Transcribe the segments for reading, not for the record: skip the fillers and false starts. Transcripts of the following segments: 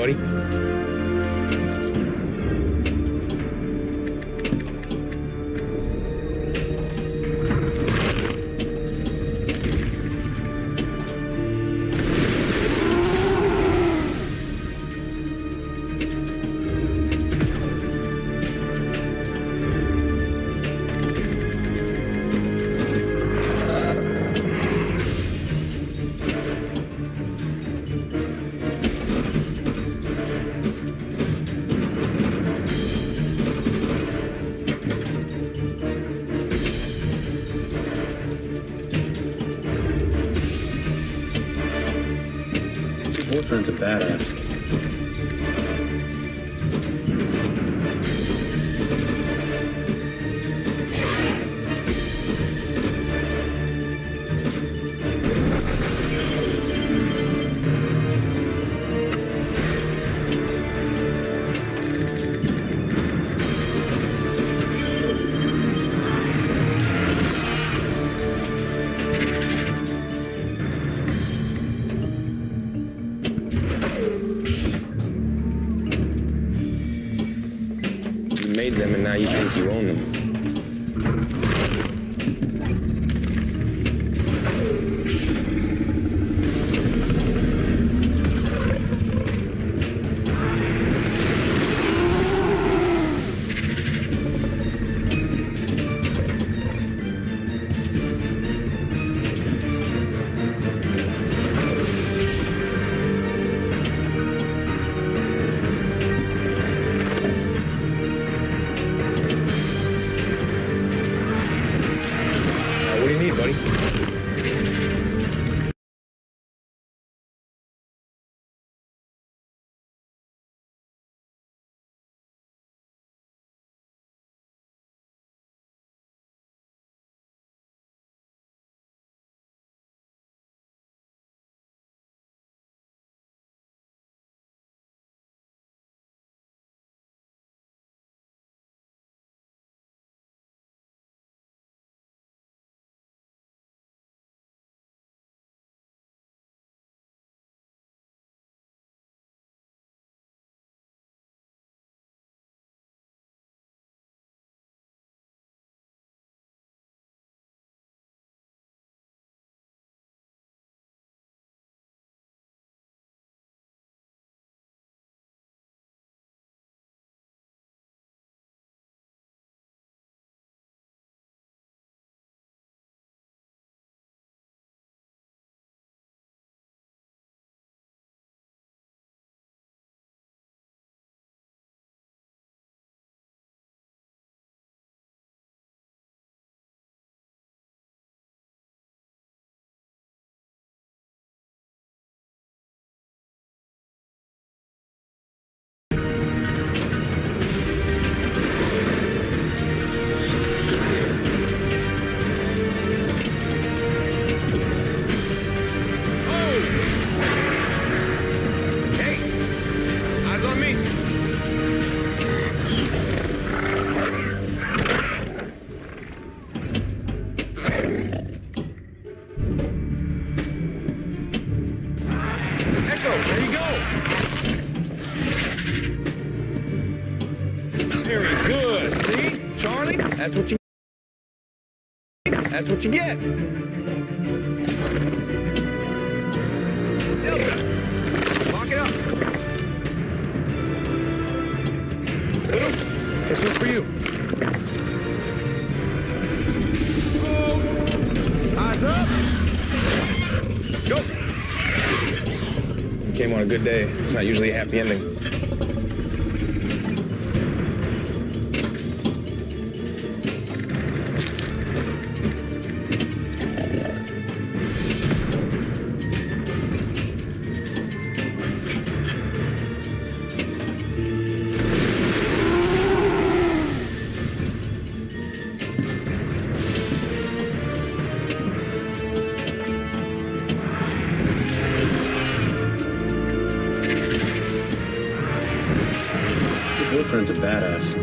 buddy? Boyfriend's a badass. You made them and now you think you own them. What do you need, buddy? There you go. Very good. See, Charlie? That's what you get. Delta, lock it up. Little, this one's for you. Eyes up. Go. Came on a good day. It's not usually a happy ending. Boyfriend's a badass.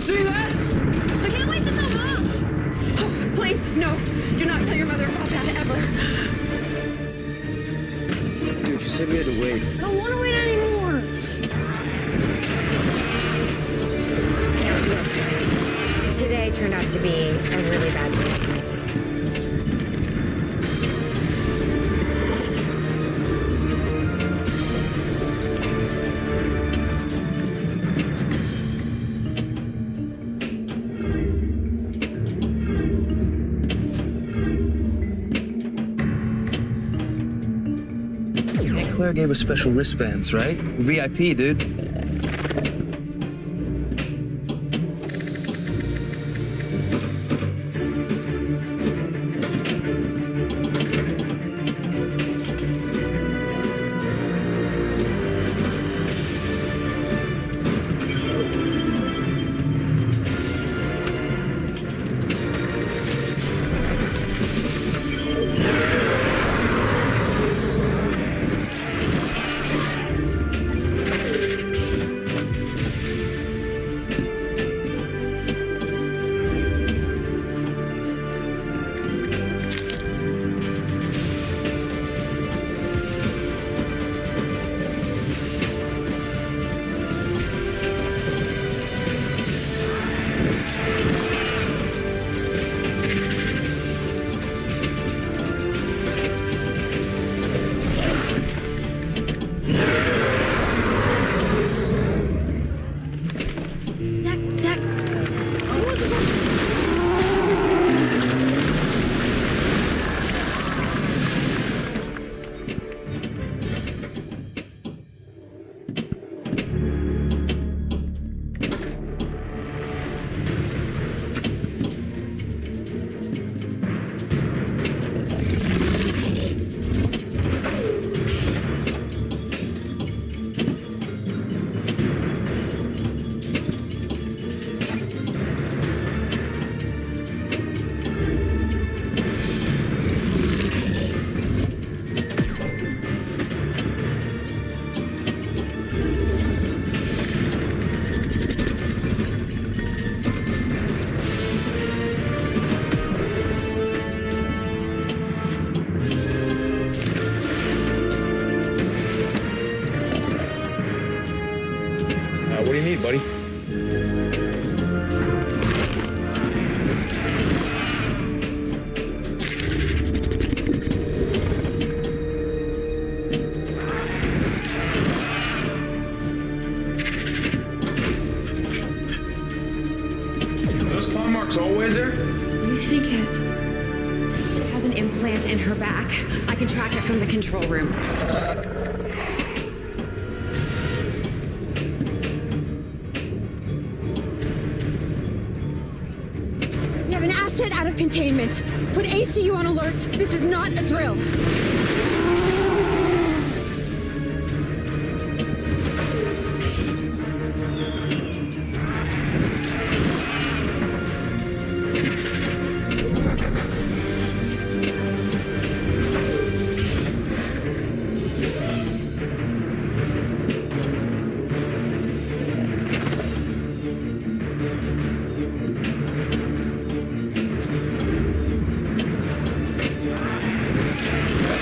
see that? I can't wait to tell Mom! Oh, please, no. Do not tell your mother about that ever. Dude, she said we had to wait. I don't want to wait anymore. Today turned out to be a really bad day. Claire gave us special wristbands, right? VIP, dude. Zach. What do you need, buddy? Those claw marks always there? You think it has an implant in her back? I can track it from the control room. We have an asset out of containment. Put ACU on alert. This is not a drill.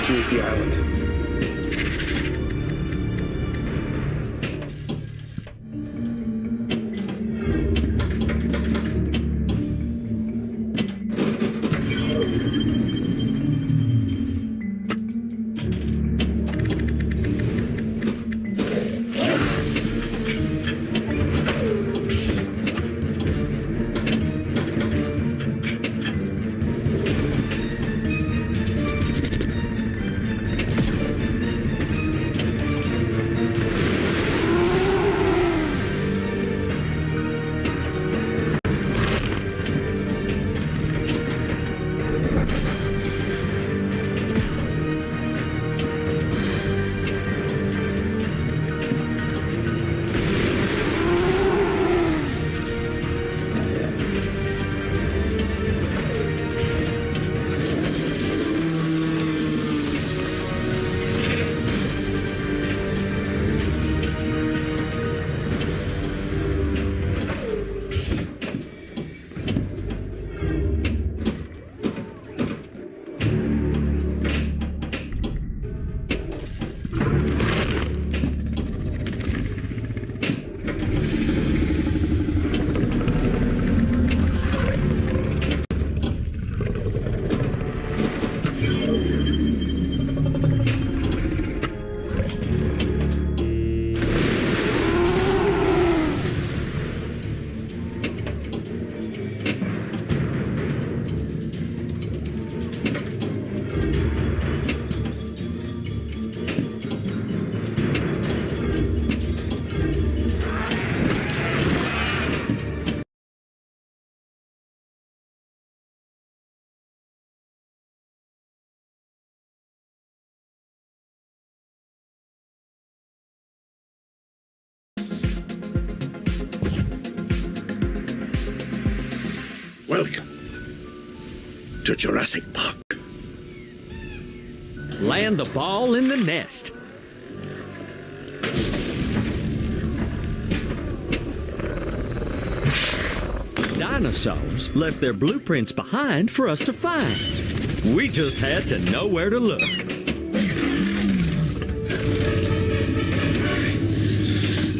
Activate the Welcome to Jurassic Park. Land the ball in the nest. Dinosaurs left their blueprints behind for us to find. We just had to know where to look.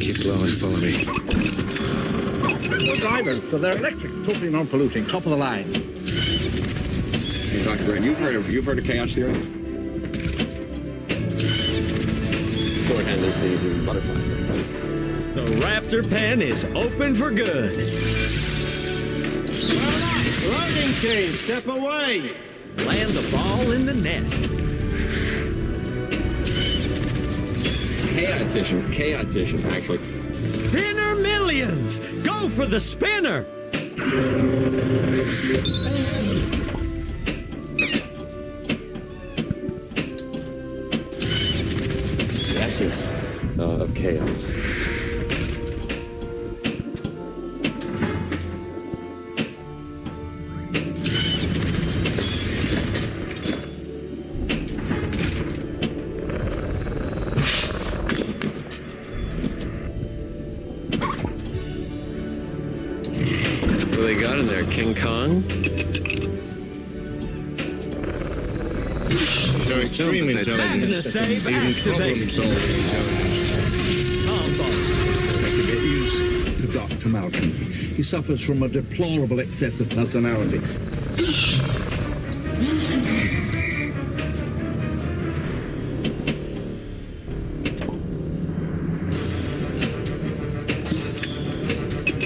Keep low and follow me. Good drivers, so they're electric, totally non-polluting, top of the line. Hey, Dr. Grant, you've heard of chaos theory? Shorthand is the butterfly. The raptor pen is open for good. Loading team, step away! Land the ball in the nest. Chaotician, actually. Spinner millions! Go for the spinner! The essence of chaos. What do they got in there? King Kong? So extreme intelligence. Save Even problem activate. solving intelligence. Have to get used to Dr. Malcolm. He suffers from a deplorable excess of personality.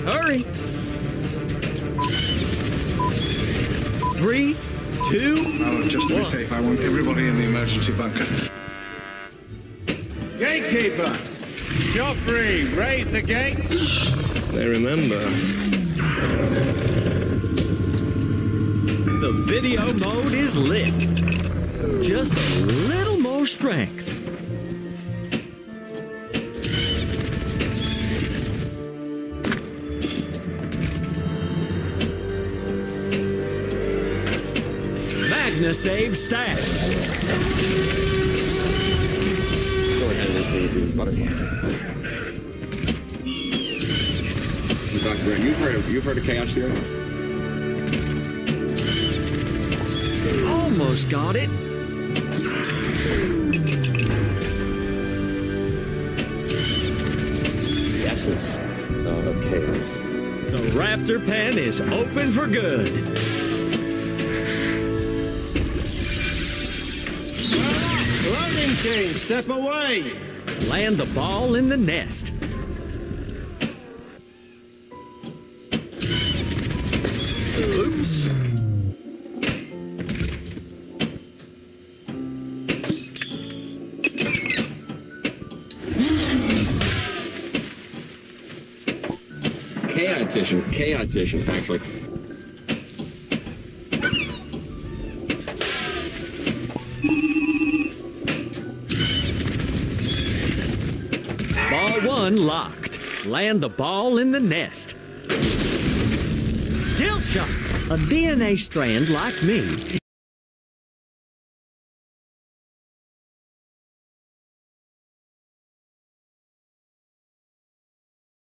Hurry! 3, 2, Now, just to be safe, I want everybody in the emergency bunker. Gatekeeper! Joffrey, raise the gate! They remember. the video mode is lit. Just a little more strength. Save stack. Shorthand is the butterfly. Dr. Grant, you've heard of chaos theory? Almost got it. The essence of chaos. The raptor pen is open for good. Loading team, step away! Land the ball in the nest. Oops. Chaotician, actually. Ball one locked. Land the ball in the nest. Skill shot. A DNA strand like me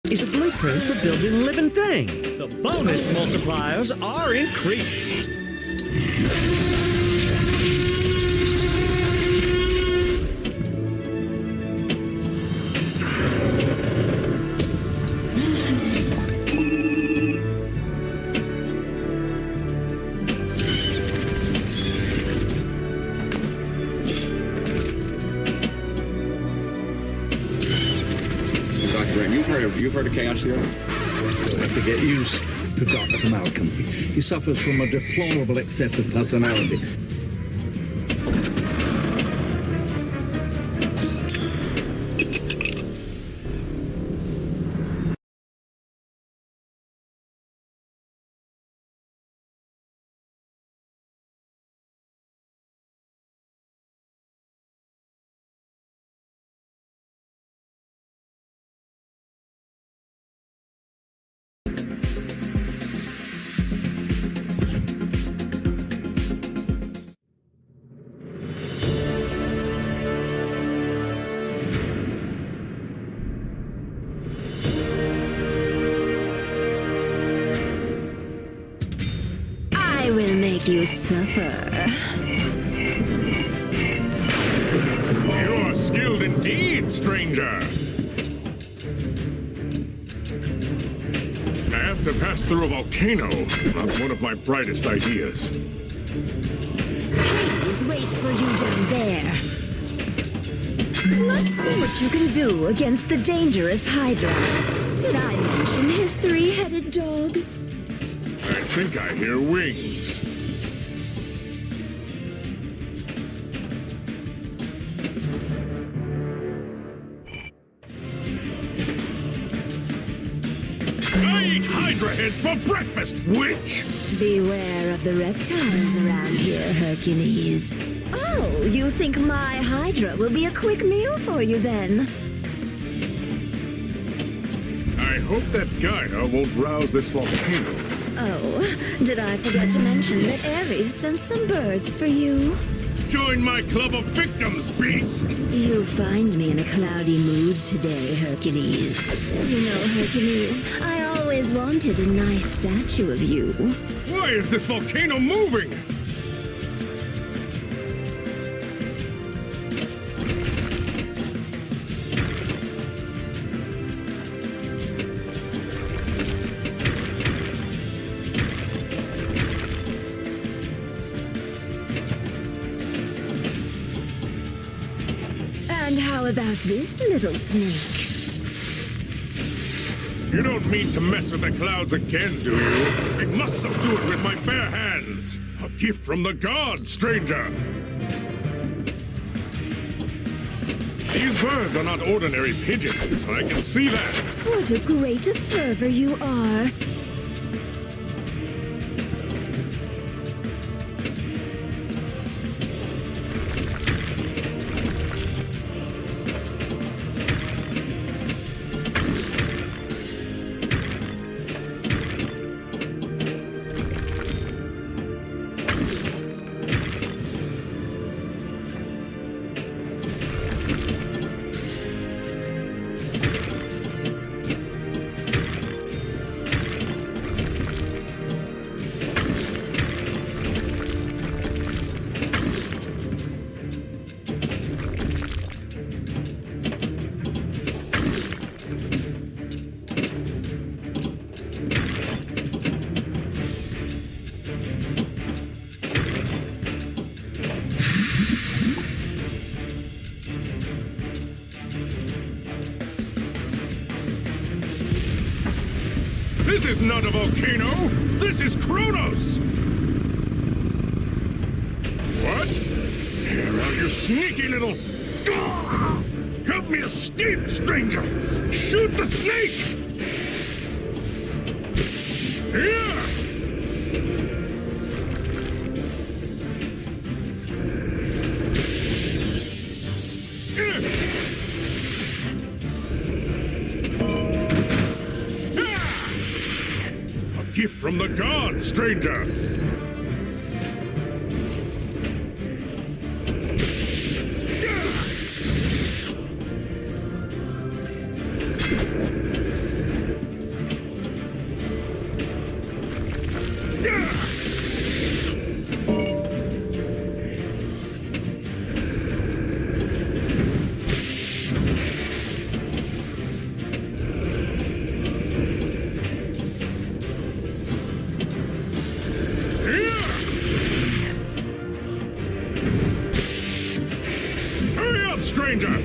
is a blueprint for building a living thing. The bonus multipliers are increased. You've heard of chaos theory? Have to get used to Dr. Malcolm. He suffers from a deplorable excess of personality. make you suffer. You're skilled indeed, stranger. I have to pass through a volcano. Not one of my brightest ideas. Hades waits for you down there. Let's see what you can do against the dangerous Hydra. Did I mention his three-headed dog? I think I hear wings. I eat Hydra heads for breakfast, witch! Beware of the reptiles around here, Hercules. Oh, you think my Hydra will be a quick meal for you then? I hope that Gaia won't rouse this volcano. Oh, did I forget to mention that Ares sent some birds for you? Join my club of victims, beast! You find me in a cloudy mood today, Hercules. You know, Hercules, I always wanted a nice statue of you. Why is this volcano moving? And how about this little snake? You don't mean to mess with the clouds again, do you? I must subdue it with my bare hands. A gift from the gods, stranger. These birds are not ordinary pigeons. I can see that. What a great observer you are. This is not a volcano! This is Kronos! What? Here are you sneaky little... Help me escape, stranger! Shoot the snake! Here! Gift from the gods, stranger! Stranger!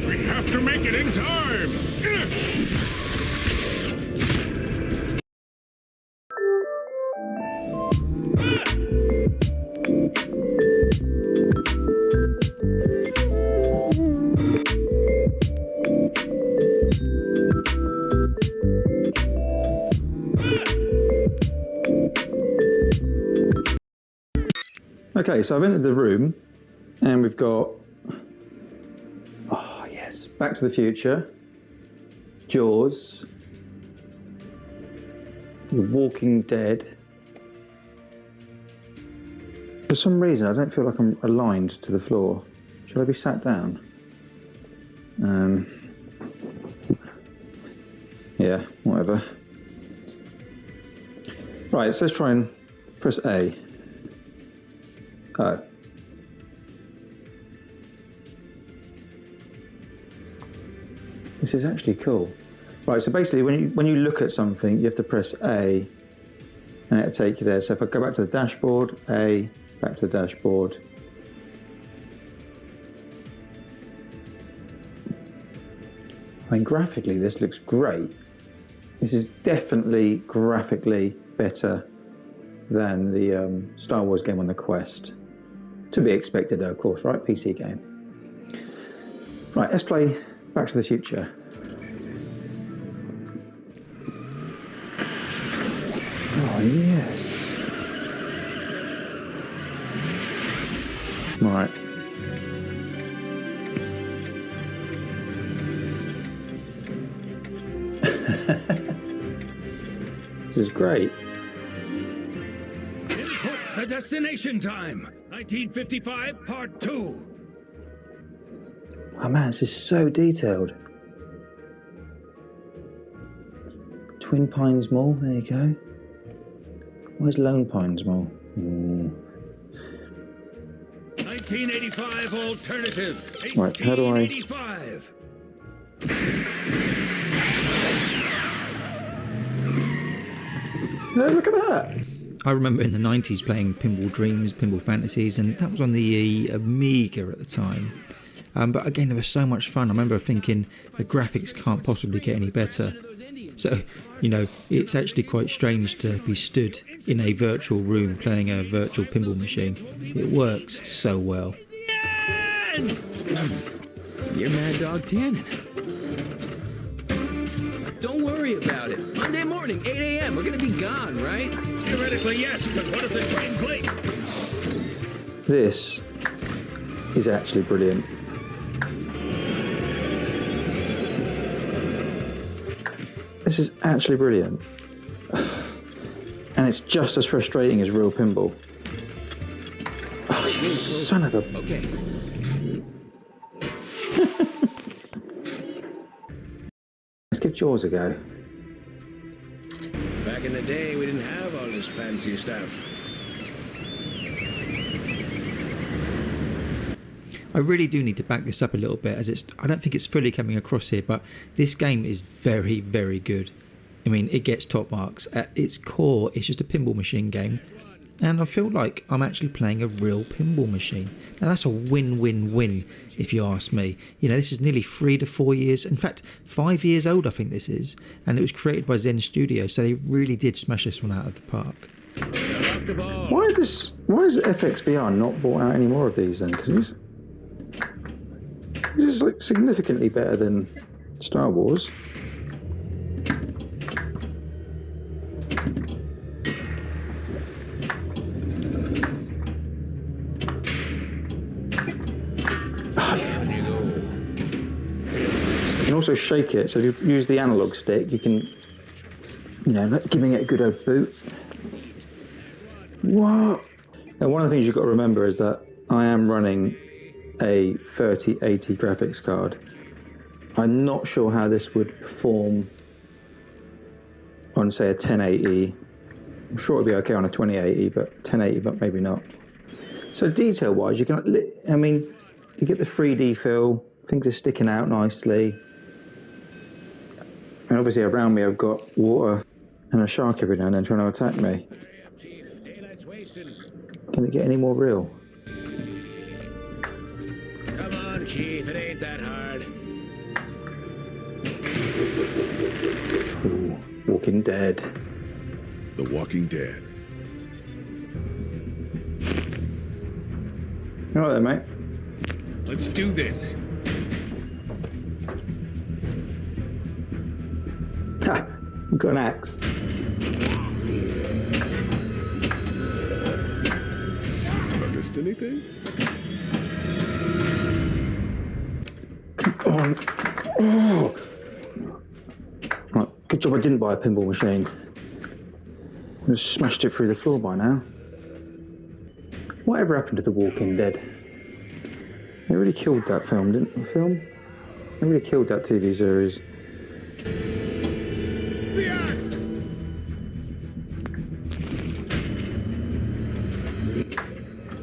We have to make it in time! Okay, so I've entered the room and we've got, oh yes, Back to the Future, Jaws, The Walking Dead. For some reason I don't feel like I'm aligned to the floor. Should I be sat down? Yeah, whatever. Right, so let's try and press A. Oh. This is actually cool. Right, so basically when you look at something, you have to press A and it'll take you there. So if I go back to the dashboard, A, back to the dashboard. I mean, graphically, this looks great. This is definitely graphically better than the Star Wars game on the Quest. To be expected, though, of course, right? PC game. Right, let's play Back to the Future. Oh, yes. Right. This is great. Input the destination time. 1955, part 2. Oh man, this is so detailed. Twin Pines Mall, there you go. Where's Lone Pines Mall? 1985 alternative. Right, how do I... 1885. No, look at that. I remember in the 90s playing Pinball Dreams, Pinball Fantasies, and that was on the Amiga at the time. But again, it was so much fun. I remember thinking the graphics can't possibly get any better. So, you know, it's actually quite strange to be stood in a virtual room playing a virtual pinball machine. It works so well. You're Mad Dog Tannen. Don't worry about it. Monday morning, 8 a.m. We're gonna be gone, right? Theoretically, yes, but what if the train's late? This is actually brilliant. This is actually brilliant. And it's just as frustrating as real pinball. Oh, you son of a... Okay. Let's give Jaws a go. Back in the day, we didn't have all this fancy stuff. I really do need to back this up a little bit, as I don't think it's fully coming across here, but this game is very, very good. I mean, it gets top marks. At its core, it's just a pinball machine game, and I feel like I'm actually playing a real pinball machine. Now that's a win-win-win, if you ask me. You know, this is nearly 3 to 4 years, in fact 5 years old I think this is, and it was created by Zen Studios, so they really did smash this one out of the park. Why is FXBR not bought out any more of these then? Because this is like significantly better than Star Wars. You can also shake it, so if you use the analog stick, you can, you know, giving it a good old boot. What? And one of the things you've got to remember is that I am running a 3080 graphics card. I'm not sure how this would perform on, say, a 1080. I'm sure it'd be okay on a 2080, but 1080, but maybe not. So detail-wise, you can, I mean, you get the 3D feel. Things are sticking out nicely. And obviously around me I've got water and a shark every now and then trying to attack me. Can it get any more real? Come on, Chief, it ain't that hard. Ooh, Walking Dead. The Walking Dead. You all right there, mate? Let's do this. Ha! I've got an axe. Missed anything? Come on. Oh. Right, good job I didn't buy a pinball machine. I just smashed it through the floor by now. Whatever happened to The Walking Dead? They really killed that film, didn't the film? They really killed that TV series. The axe!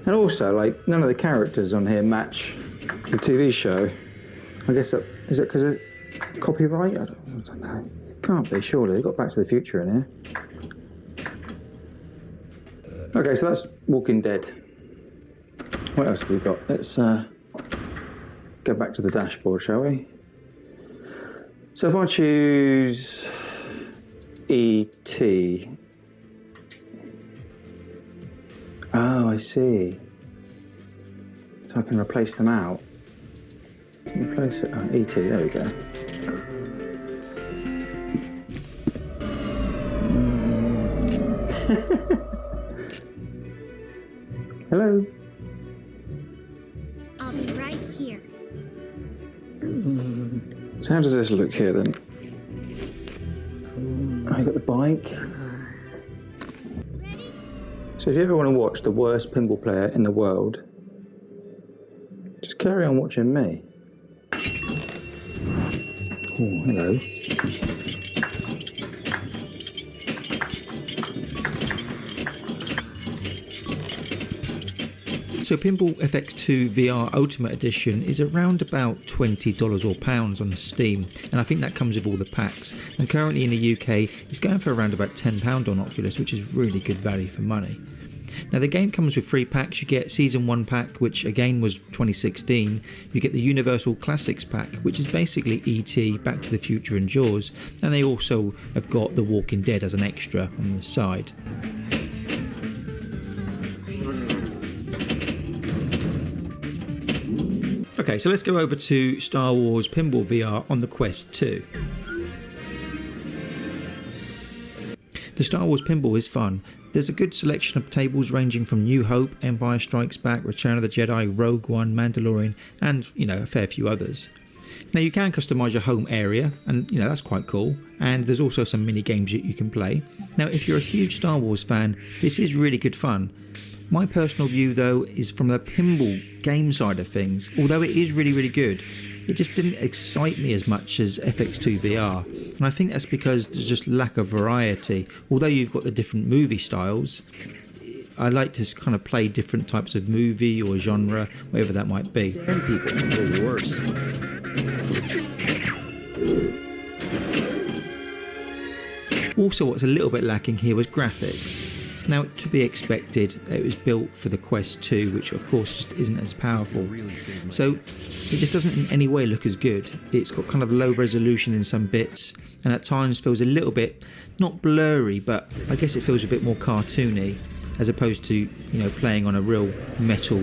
And also, like, none of the characters on here match the TV show. I guess that is it because of copyright? I don't know. It can't be, surely. They got Back to the Future in here. Okay, so that's Walking Dead. What else have we got? Let's go back to the dashboard, shall we? So if I choose E.T. Oh, I see. So I can replace them out. Replace it. Oh, E.T. There we go. Hello. I'll be right here. So how does this look here then? Oh, you got the bike. So if you ever want to watch the worst pinball player in the world, just carry on watching me. Oh, hello. So Pinball FX2 VR Ultimate Edition is around about $20 or pounds on Steam, and I think that comes with all the packs. And currently in the UK, it's going for around about £10 on Oculus, which is really good value for money. Now the game comes with 3 packs. You get Season 1 pack, which again was 2016. You get the Universal Classics pack, which is basically E.T., Back to the Future and Jaws. And they also have got The Walking Dead as an extra on the side. Okay, so let's go over to Star Wars Pinball VR on the Quest 2. The Star Wars Pinball is fun. There's a good selection of tables ranging from New Hope, Empire Strikes Back, Return of the Jedi, Rogue One, Mandalorian, and, a fair few others. Now you can customise your home area, and that's quite cool, and there's also some mini games you can play. Now if you're a huge Star Wars fan, this is really good fun. My personal view though is from the pinball game side of things. Although it is really, really good, it just didn't excite me as much as FX2 VR, and I think that's because there's just lack of variety. Although you've got the different movie styles, I like to kind of play different types of movie or genre, whatever that might be. Sand people are worse. Also, what's a little bit lacking here was graphics. Now, to be expected, it was built for the Quest 2, which of course just isn't as powerful. So it just doesn't in any way look as good. It's got kind of low resolution in some bits, and at times feels a little bit, not blurry, but I guess it feels a bit more cartoony, as opposed to, playing on a real metal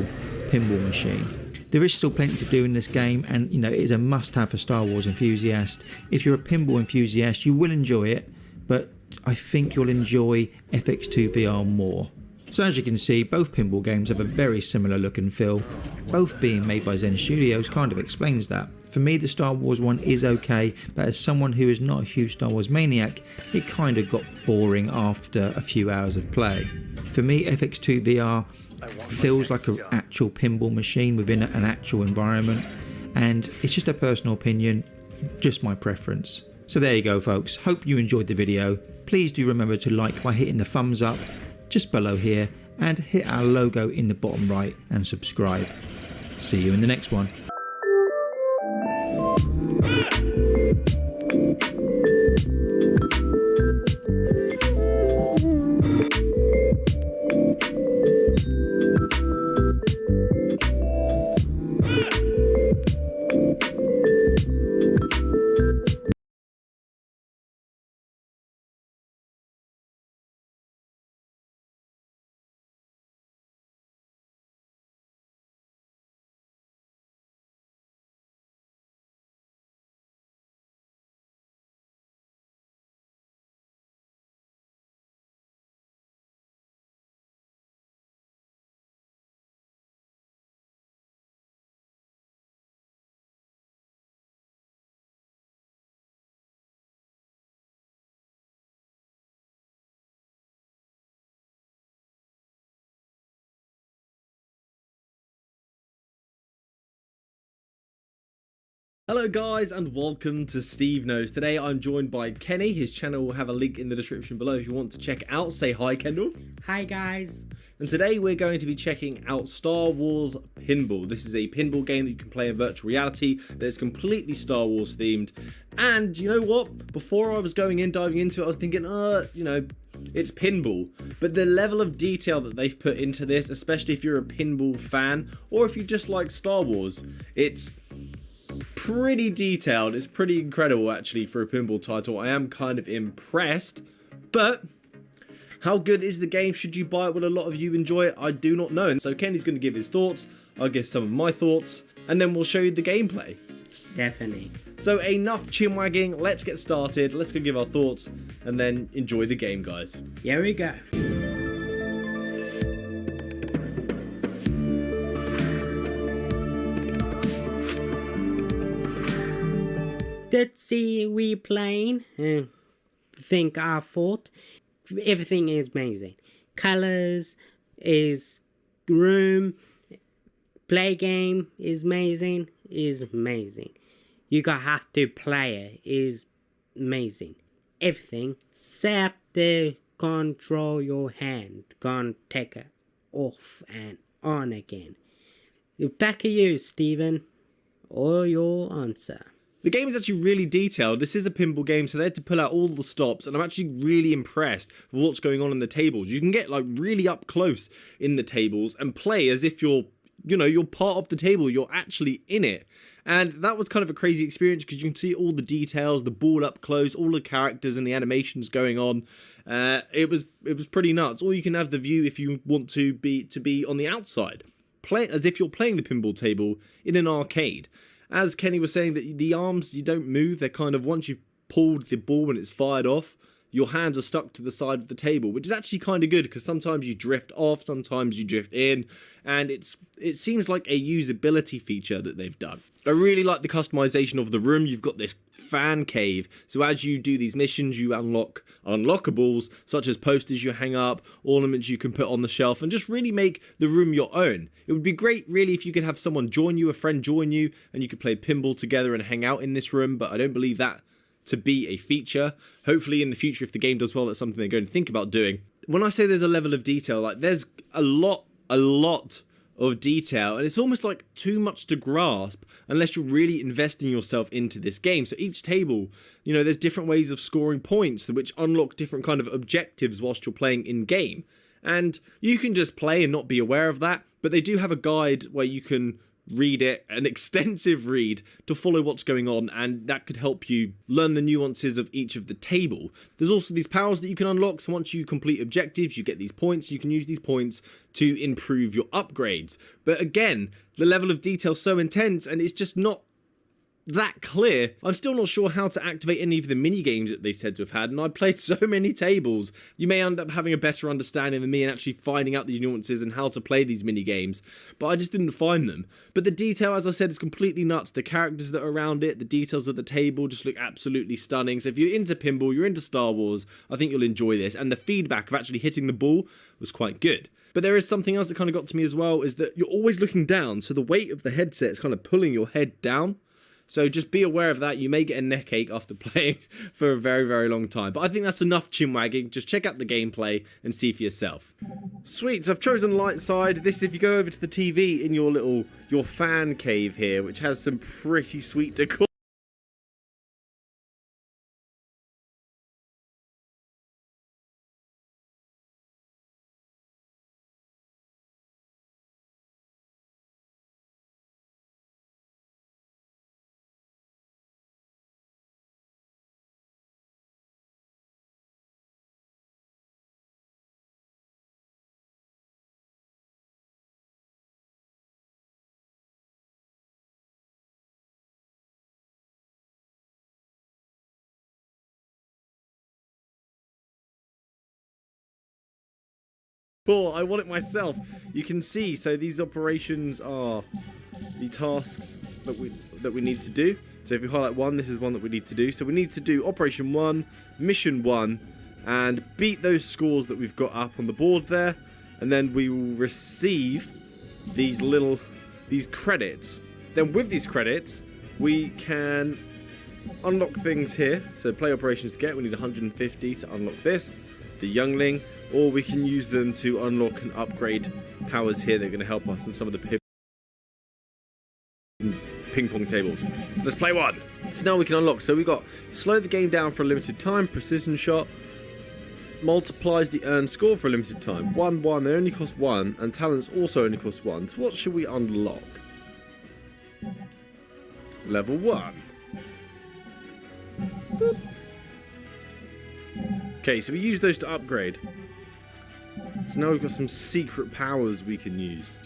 pinball machine. There is still plenty to do in this game, and it is a must-have for Star Wars enthusiasts. If you're a pinball enthusiast, you will enjoy it, but I think you'll enjoy FX2 VR more. So as you can see, both pinball games have a very similar look and feel. Both being made by Zen Studios kind of explains that. For me, the Star Wars one is okay, but as someone who is not a huge Star Wars maniac, it kind of got boring after a few hours of play. For me, FX2 VR feels like an actual pinball machine within an actual environment, and it's just a personal opinion, just my preference. So there you go folks, hope you enjoyed the video. Please do remember to like by hitting the thumbs up just below here, and hit our logo in the bottom right and subscribe. See you in the next one. Hello guys and welcome to Steve Knows. Today I'm joined by Kenny. His channel will have a link in the description below if you want to check it out. Say hi, Kendall. Hi guys. And today we're going to be checking out Star Wars Pinball. This is a pinball game that you can play in virtual reality that is completely Star Wars themed. And you know what? Before I was diving into it, I was thinking, you know, it's pinball. But the level of detail that they've put into this, especially if you're a pinball fan or if you just like Star Wars, it's pretty detailed. It's pretty incredible actually for a pinball title. I am kind of impressed, but how good is the game? Should you buy it? Will a lot of you enjoy it? I do not know. And so Kenny's going to give his thoughts, I'll give some of my thoughts, and then we'll show you the gameplay. Definitely. So enough chin wagging, let's get started, let's go give our thoughts, and then enjoy the game, guys. Here we go. Let's see, we playing. Think our thought. Everything is amazing. Colors is room. Play game is amazing. You gotta have to play it is amazing. Everything except the control your hand. Gonna take it off and on again. Back to you, Steven, or your answer. The game is actually really detailed. This is a pinball game, so they had to pull out all the stops, and I'm actually really impressed with what's going on in the tables. You can get like really up close in the tables and play as if you're part of the table, you're actually in it. And that was kind of a crazy experience because you can see all the details, the ball up close, all the characters and the animations going on. It was pretty nuts. Or you can have the view if you want to be on the outside, play as if you're playing the pinball table in an arcade. As Kenny was saying, that the arms, you don't move. They're kind of, once you've pulled the ball and it's fired off, your hands are stuck to the side of the table, which is actually kind of good because sometimes you drift off, sometimes you drift in, and it seems like a usability feature that they've done. I really like the customization of the room. You've got this fan cave, so as you do these missions, you unlock unlockables, such as posters you hang up, ornaments you can put on the shelf, and just really make the room your own. It would be great, really, if you could have someone join you, a friend join you, and you could play pinball together and hang out in this room, but I don't believe that to be a feature. Hopefully in the future, if the game does well, that's something they're going to think about doing. When I say there's a level of detail, like there's a lot of detail, and it's almost like too much to grasp unless you're really investing yourself into this game. So each table, you know, there's different ways of scoring points which unlock different kind of objectives whilst you're playing in game, and you can just play and not be aware of that, but they do have a guide where you can read it, an extensive read, to follow what's going on, and that could help you learn the nuances of each of the table. There's also these powers that you can unlock, so once you complete objectives, you get these points. You can use these points to improve your upgrades. But again, the level of detail is so intense, and it's just not that clear. I'm still not sure how to activate any of the mini games that they said to have had, and I played so many tables. You may end up having a better understanding than me and actually finding out the nuances and how to play these mini games, but I just didn't find them. But the detail, as I said, is completely nuts. The characters that are around it, the details of the table just look absolutely stunning. So if you're into pinball, you're into Star Wars, I think you'll enjoy this. And the feedback of actually hitting the ball was quite good. But there is something else that kind of got to me as well, is that you're always looking down, so the weight of the headset is kind of pulling your head down. So just be aware of that. You may get a neck ache after playing for a very, very long time. But I think that's enough chin wagging. Just check out the gameplay and see for yourself. Sweet, so I've chosen light side. This, if you go over to the TV in your fan cave here, which has some pretty sweet decor. Cool, I want it myself. You can see, so these operations are the tasks that we need to do. So if you highlight one, this is one that we need to do. So we need to do Operation 1, Mission 1, and beat those scores that we've got up on the board there. And then we will receive these credits. Then with these credits, we can unlock things here. So play operations to get, we need 150 to unlock this, the youngling, or we can use them to unlock and upgrade powers here that are going to help us in some of the ping pong tables. Let's play one. So now we can unlock. So we got slow the game down for a limited time, precision shot, multiplies the earned score for a limited time. 1-1, they only cost 1, and talents also only cost 1. So what should we unlock? Level 1. Boop. Okay, so we use those to upgrade. So now we've got some secret powers we can use.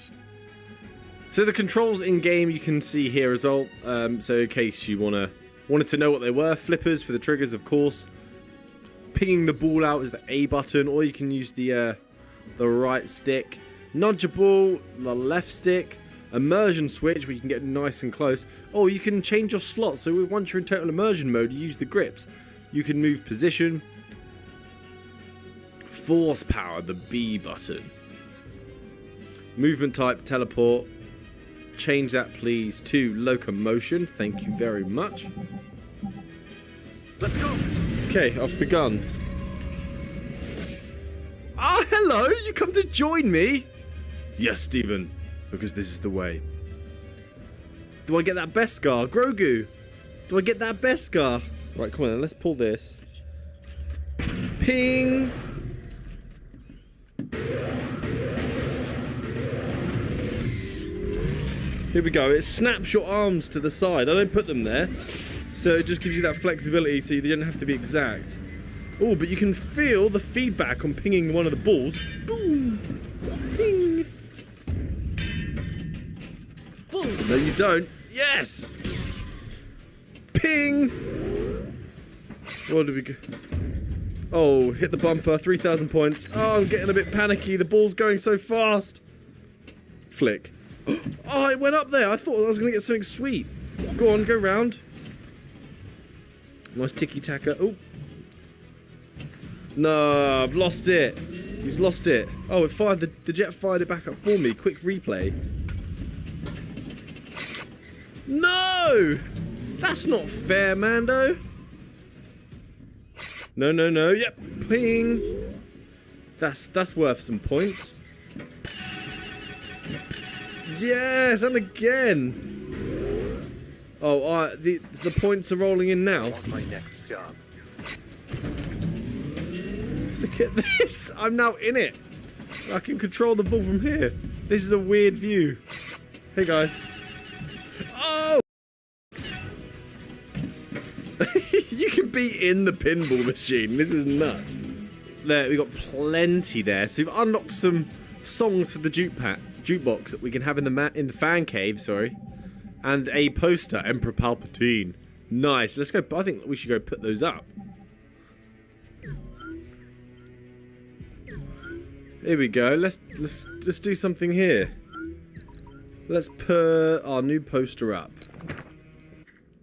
So the controls in game you can see here as well. So in case you wanted to know what they were, flippers for the triggers, of course. Pinging the ball out is the A button, or you can use the right stick. Nudgeable, the left stick. Immersion switch, where you can get nice and close. Oh, you can change your slot. So once you're in total immersion mode, you use the grips. You can move position. Force power, the B button. Movement type, teleport. Change that please to locomotion. Thank you very much. Let's go. Okay, I've begun. Ah, hello! You come to join me? Yes, Stephen, because this is the way. Do I get that Beskar? Grogu! Do I get that Beskar? Right, come on then, let's pull this. Ping! Here we go. It snaps your arms to the side. I don't put them there. So it just gives you that flexibility so you don't have to be exact. Oh, but you can feel the feedback on pinging one of the balls. Boom! Ping! Boom. No, you don't. Yes! Ping! What did we go? Oh, hit the bumper. 3,000 points. Oh, I'm getting a bit panicky. The ball's going so fast. Flick. Oh, it went up there. I thought I was going to get something sweet. Go on, go round. Nice ticky-tacker. Oh. No, I've lost it. He's lost it. Oh, it fired the jet fired it back up for me. Quick replay. No! That's not fair, Mando. No, no, no. Yep. Ping. That's worth some points. Yes, and again. Oh, the points are rolling in now. My next job. Look at this. I'm now in it. I can control the ball from here. This is a weird view. Hey, guys. Oh! You can be in the pinball machine. This is nuts. There, we got plenty there. So we've unlocked some songs for the jukebox that we can have in the fan cave, sorry, and a poster, Emperor Palpatine. Nice. Let's go. I think we should go put those up. Here we go. Let's do something here. Let's put our new poster up.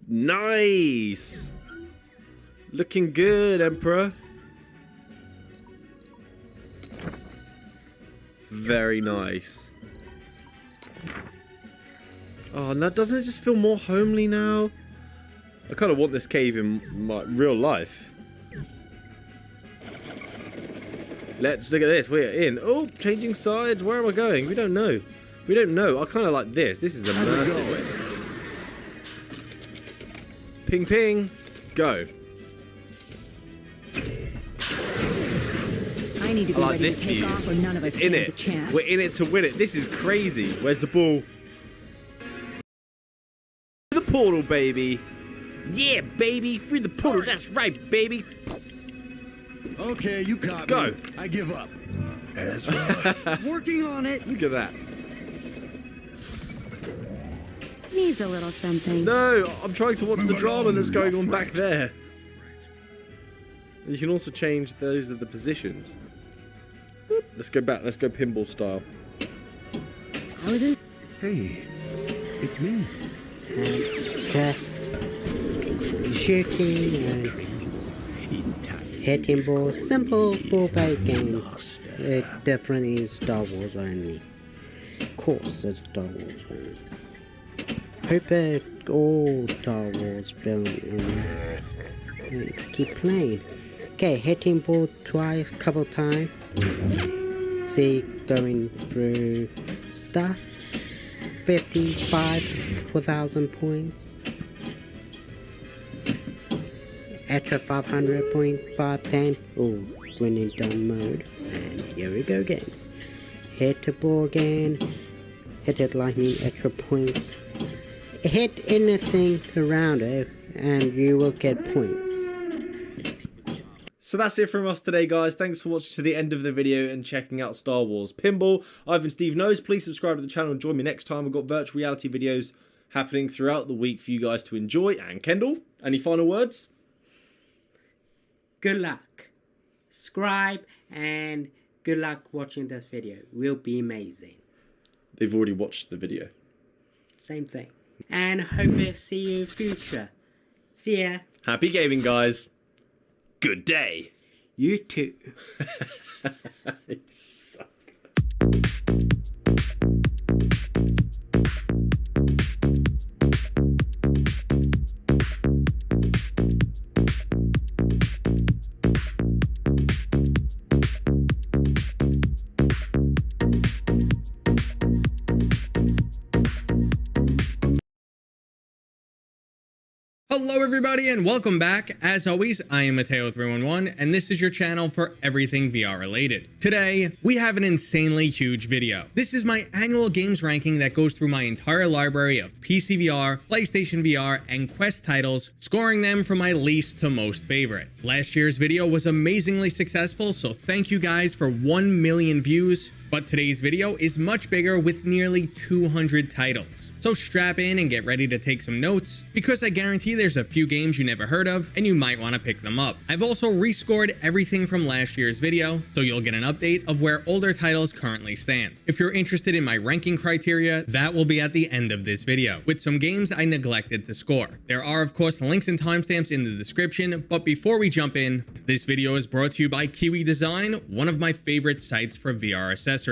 Nice. Looking good, Emperor. Very nice. Oh, now doesn't it just feel more homely now? I kind of want this cave in my real life. Let's look at this. We're in. Oh, changing sides. Where am I going? We don't know. We don't know. I kind of like this. This is immersive. Ping, ping. Go. I need to be like ready this to take view. off or none of us In stands it. a chance. We're in it to win it. This is crazy. Where's the ball? The portal, baby. Yeah, baby. Through the portal. That's right, baby. Okay, you caught Go. me. I give up. That's right. Working on it. Look at that. Needs a little something. No, I'm trying to watch the drama that's going on back there. You can also change those of the positions. Boop. Let's go back. Let's go pinball style. I was in. Hey, it's me. Shooting and hitting balls. Simple 4-bit game. Different in Star Wars only. Of course, it's Star Wars only. hope all Star Wars film keep playing. Okay, hitting ball twice, couple times. See, going through stuff. 55,000 points. Extra 500 points, 510. Oh, winning done mode. And here we go again. Hit the ball again. Hit it lightning, extra points. Hit anything around it and you will get points. So that's it from us today, guys. Thanks for watching to the end of the video and checking out Star Wars Pinball. I've been Steve Knows. Please subscribe to the channel and join me next time. We've got virtual reality videos happening throughout the week for you guys to enjoy. And Kendall, any final words? Good luck. Subscribe and good luck watching this video. It will be amazing. They've already watched the video. Same thing. And hope to see you in future. See ya. Happy gaming, guys. Good day. You too. You suck. Hello everybody and welcome back. As always, I am Mateo311 and this is your channel for everything VR related. Today, we have an insanely huge video. This is my annual games ranking that goes through my entire library of PC VR, PlayStation VR, and Quest titles, scoring them from my least to most favorite. Last year's video was amazingly successful, so thank you guys for 1 million views. But today's video is much bigger with nearly 200 titles. So strap in and get ready to take some notes, because I guarantee there's a few games you never heard of and you might want to pick them up. I've also rescored everything from last year's video, so you'll get an update of where older titles currently stand. If you're interested in my ranking criteria, that will be at the end of this video, with some games I neglected to score. There are of course links and timestamps in the description, but before we jump in, this video is brought to you by Kiwi Design, one of my favorite sites for VR accessories.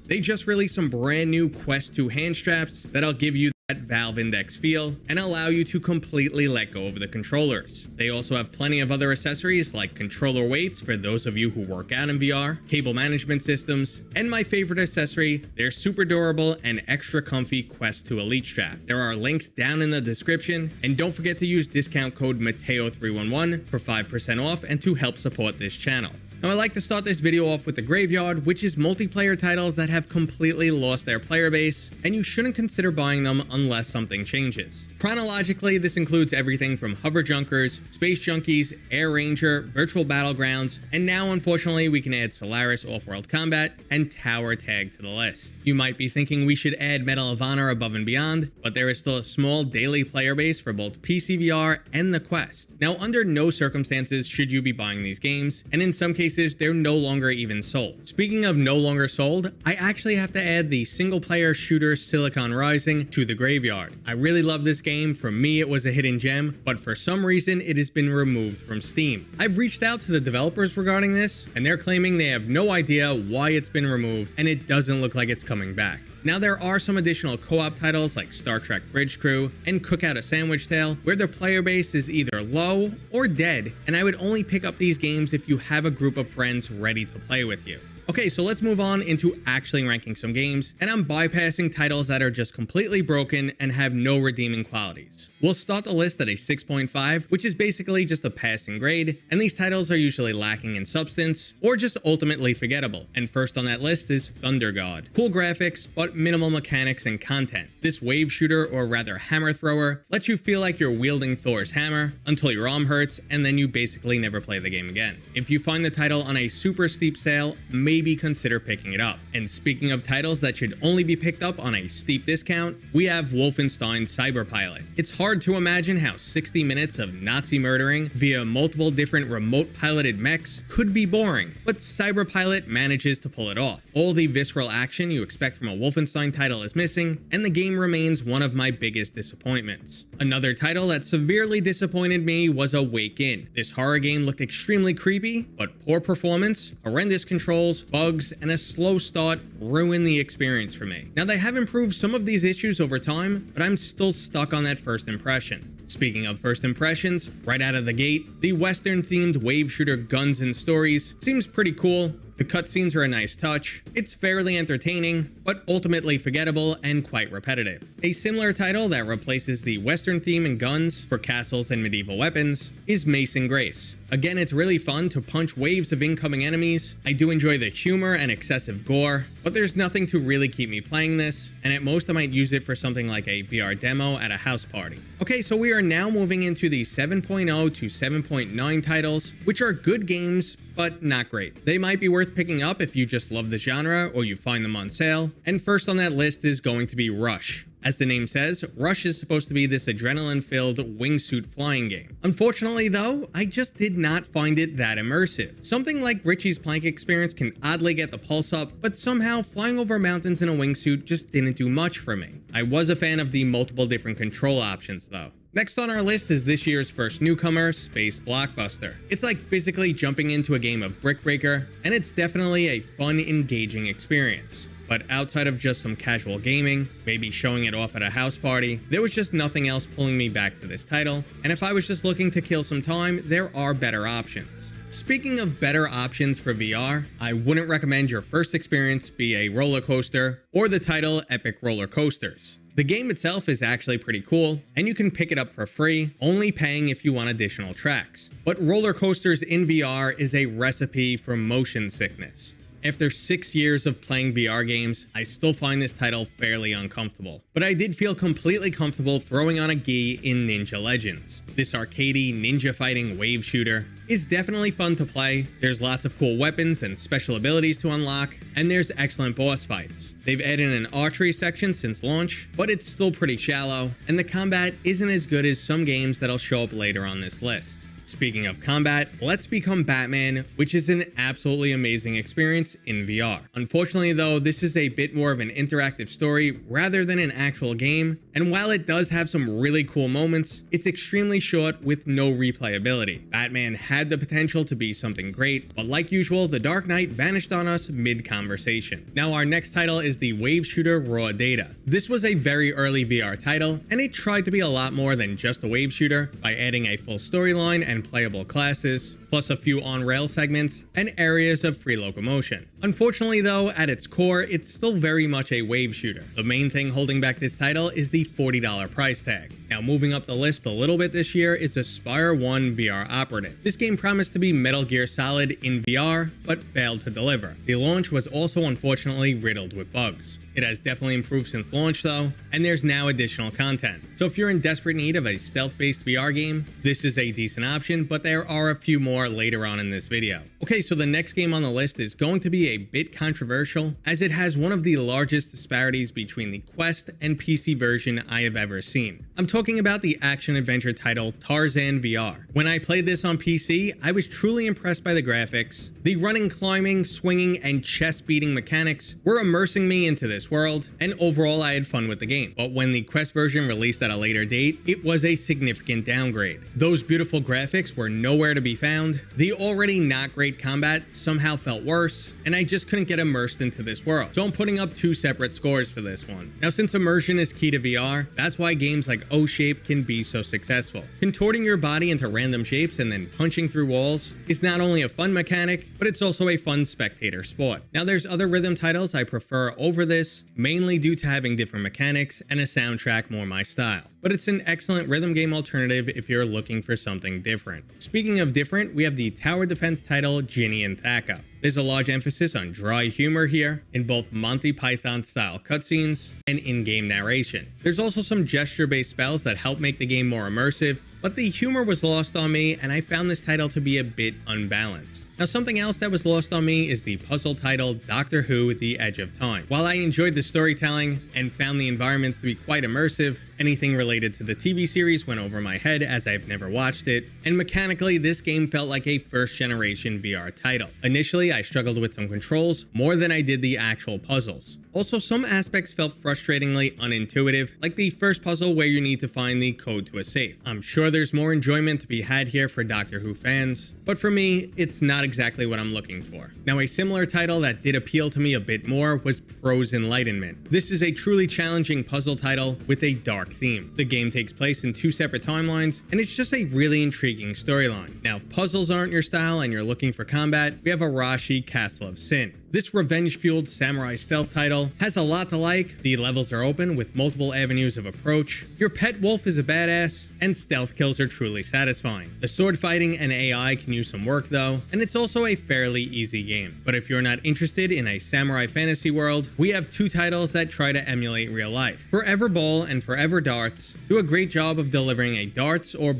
They just released some brand new Quest 2 hand straps that'll give you that Valve Index feel and allow you to completely let go of the controllers. They also have plenty of other accessories like controller weights for those of you who work out in VR, cable management systems, and my favorite accessory, their super durable and extra comfy Quest 2 Elite strap. There are links down in the description, and don't forget to use discount code Mateo311 for 5% off and to help support this channel. Now, I like to start this video off with the graveyard, which is multiplayer titles that have completely lost their player base, and you shouldn't consider buying them unless something changes. Chronologically, this includes everything from Hover Junkers, Space Junkies, Air Ranger, Virtual Battlegrounds, and now unfortunately we can add Solaris Off-World Combat and Tower Tag to the list. You might be thinking we should add Medal of Honor above and beyond, but there is still a small daily player base for both PC VR and the Quest. Now, under no circumstances should you be buying these games, and in some cases they're no longer even sold. Speaking of no longer sold, I actually have to add the single player shooter Silicon Rising to the graveyard. I really love this game. For me, it was a hidden gem, but for some reason it has been removed from Steam. I've reached out to the developers regarding this, and they're claiming they have no idea why it's been removed, and it doesn't look like it's coming back. Now, there are some additional co-op titles like Star Trek Bridge Crew and Cookout a Sandwich Tale, where their player base is either low or dead, and I would only pick up these games if you have a group of friends ready to play with you. Okay, so let's move on into actually ranking some games, and I'm bypassing titles that are just completely broken and have no redeeming qualities. We'll start the list at a 6.5, which is basically just a passing grade, and these titles are usually lacking in substance or just ultimately forgettable. And first on that list is Thunder God. Cool graphics, but minimal mechanics and content. This wave shooter, or rather hammer thrower, lets you feel like you're wielding Thor's hammer until your arm hurts, and then you basically never play the game again. If you find the title on a super steep sale, maybe consider picking it up. And speaking of titles that should only be picked up on a steep discount, we have Wolfenstein Cyberpilot. It's hard to imagine how 60 minutes of Nazi murdering via multiple different remote piloted mechs could be boring, but Cyberpilot manages to pull it off. All the visceral action you expect from a Wolfenstein title is missing, and the game remains one of my biggest disappointments. Another title that severely disappointed me was Awaken. This horror game looked extremely creepy, but poor performance, horrendous controls, bugs, and a slow start ruined the experience for me. Now, they have improved some of these issues over time, but I'm still stuck on that first impression. Speaking of first impressions, right out of the gate, the Western-themed wave shooter Guns and Stories seems pretty cool. The cutscenes are a nice touch. It's fairly entertaining, but ultimately forgettable and quite repetitive. A similar title that replaces the Western theme and guns for castles and medieval weapons is Mason Grace. Again, it's really fun to punch waves of incoming enemies. I do enjoy the humor and excessive gore, but there's nothing to really keep me playing this, and at most I might use it for something like a VR demo at a house party. Okay, so we are now moving into the 7.0 to 7.9 titles, which are good games, but not great. They might be worth picking up if you just love the genre or you find them on sale. And first on that list is going to be Rush. As the name says, Rush is supposed to be this adrenaline-filled wingsuit flying game. Unfortunately though, I just did not find it that immersive. Something like Richie's Plank experience can oddly get the pulse up, but somehow flying over mountains in a wingsuit just didn't do much for me. I was a fan of the multiple different control options though. Next on our list is this year's first newcomer, Space Blockbuster. It's like physically jumping into a game of Brick Breaker, and it's definitely a fun, engaging experience. But outside of just some casual gaming, maybe showing it off at a house party, there was just nothing else pulling me back to this title, and if I was just looking to kill some time, there are better options. Speaking of better options for VR, I wouldn't recommend your first experience be a roller coaster or the title Epic Roller Coasters. The game itself is actually pretty cool, and you can pick it up for free, only paying if you want additional tracks. But roller coasters in VR is a recipe for motion sickness. After 6 years of playing VR games, I still find this title fairly uncomfortable. But I did feel completely comfortable throwing on a gi in Ninja Legends. This arcadey ninja fighting wave shooter is definitely fun to play. There's lots of cool weapons and special abilities to unlock, and there's excellent boss fights. They've added an archery section since launch, but it's still pretty shallow, and the combat isn't as good as some games that'll show up later on this list. Speaking of combat, let's become Batman, which is an absolutely amazing experience in VR. Unfortunately though, this is a bit more of an interactive story rather than an actual game, and while it does have some really cool moments, it's extremely short with no replayability. Batman had the potential to be something great, but like usual, the Dark Knight vanished on us mid-conversation. Now our next title is the wave shooter Raw Data. This was a very early VR title, and it tried to be a lot more than just a wave shooter by adding a full storyline and playable classes, plus a few on-rail segments and areas of free locomotion. Unfortunately though, at its core, it's still very much a wave shooter. The main thing holding back this title is the $40 price tag. Now moving up the list a little bit this year is Aspire 1 VR Operative. This game promised to be Metal Gear Solid in VR, but failed to deliver. The launch was also unfortunately riddled with bugs. It has definitely improved since launch though, and there's now additional content. So if you're in desperate need of a stealth-based VR game, this is a decent option, but there are a few more later on in this video. Okay, so the next game on the list is going to be a bit controversial, as it has one of the largest disparities between the Quest and PC version I have ever seen. I'm talking about the action-adventure title Tarzan VR. When I played this on PC, I was truly impressed by the graphics. The running, climbing, swinging, and chest-beating mechanics were immersing me into this world, and overall I had fun with the game. But when the Quest version released at a later date, it was a significant downgrade. Those beautiful graphics were nowhere to be found, the already not great combat somehow felt worse, and I just couldn't get immersed into this world. So I'm putting up two separate scores for this one. Now since immersion is key to VR, that's why games like O-Shape can be so successful. Contorting your body into random shapes and then punching through walls is not only a fun mechanic, but it's also a fun spectator sport. Now there's other rhythm titles I prefer over this, mainly due to having different mechanics and a soundtrack more my style. But it's an excellent rhythm game alternative if you're looking for something different. Speaking of different, we have the tower defense title Ginny and Thaka. There's a large emphasis on dry humor here, in both Monty Python style cutscenes and in-game narration. There's also some gesture-based spells that help make the game more immersive, but the humor was lost on me and I found this title to be a bit unbalanced. Now something else that was lost on me is the puzzle title Doctor Who: The Edge of Time. While I enjoyed the storytelling and found the environments to be quite immersive, anything related to the TV series went over my head as I've never watched it, and mechanically this game felt like a first generation VR title. Initially I struggled with some controls more than I did the actual puzzles. Also, some aspects felt frustratingly unintuitive, like the first puzzle where you need to find the code to a safe. I'm sure there's more enjoyment to be had here for Doctor Who fans, but for me, it's not exactly what I'm looking for. Now, a similar title that did appeal to me a bit more was Prose Enlightenment. This is a truly challenging puzzle title with a dark theme. The game takes place in 2 separate timelines, and it's just a really intriguing storyline. Now, if puzzles aren't your style and you're looking for combat, we have Arashi Castle of Sin. This revenge-fueled samurai stealth title has a lot to like. The levels are open with multiple avenues of approach. Your pet wolf is a badass, and stealth kills are truly satisfying. The sword fighting and AI can use some work though, and it's also a fairly easy game. But if you're not interested in a samurai fantasy world, we have 2 titles that try to emulate real life. Forever Bowl and Forever Darts do a great job of delivering a darts or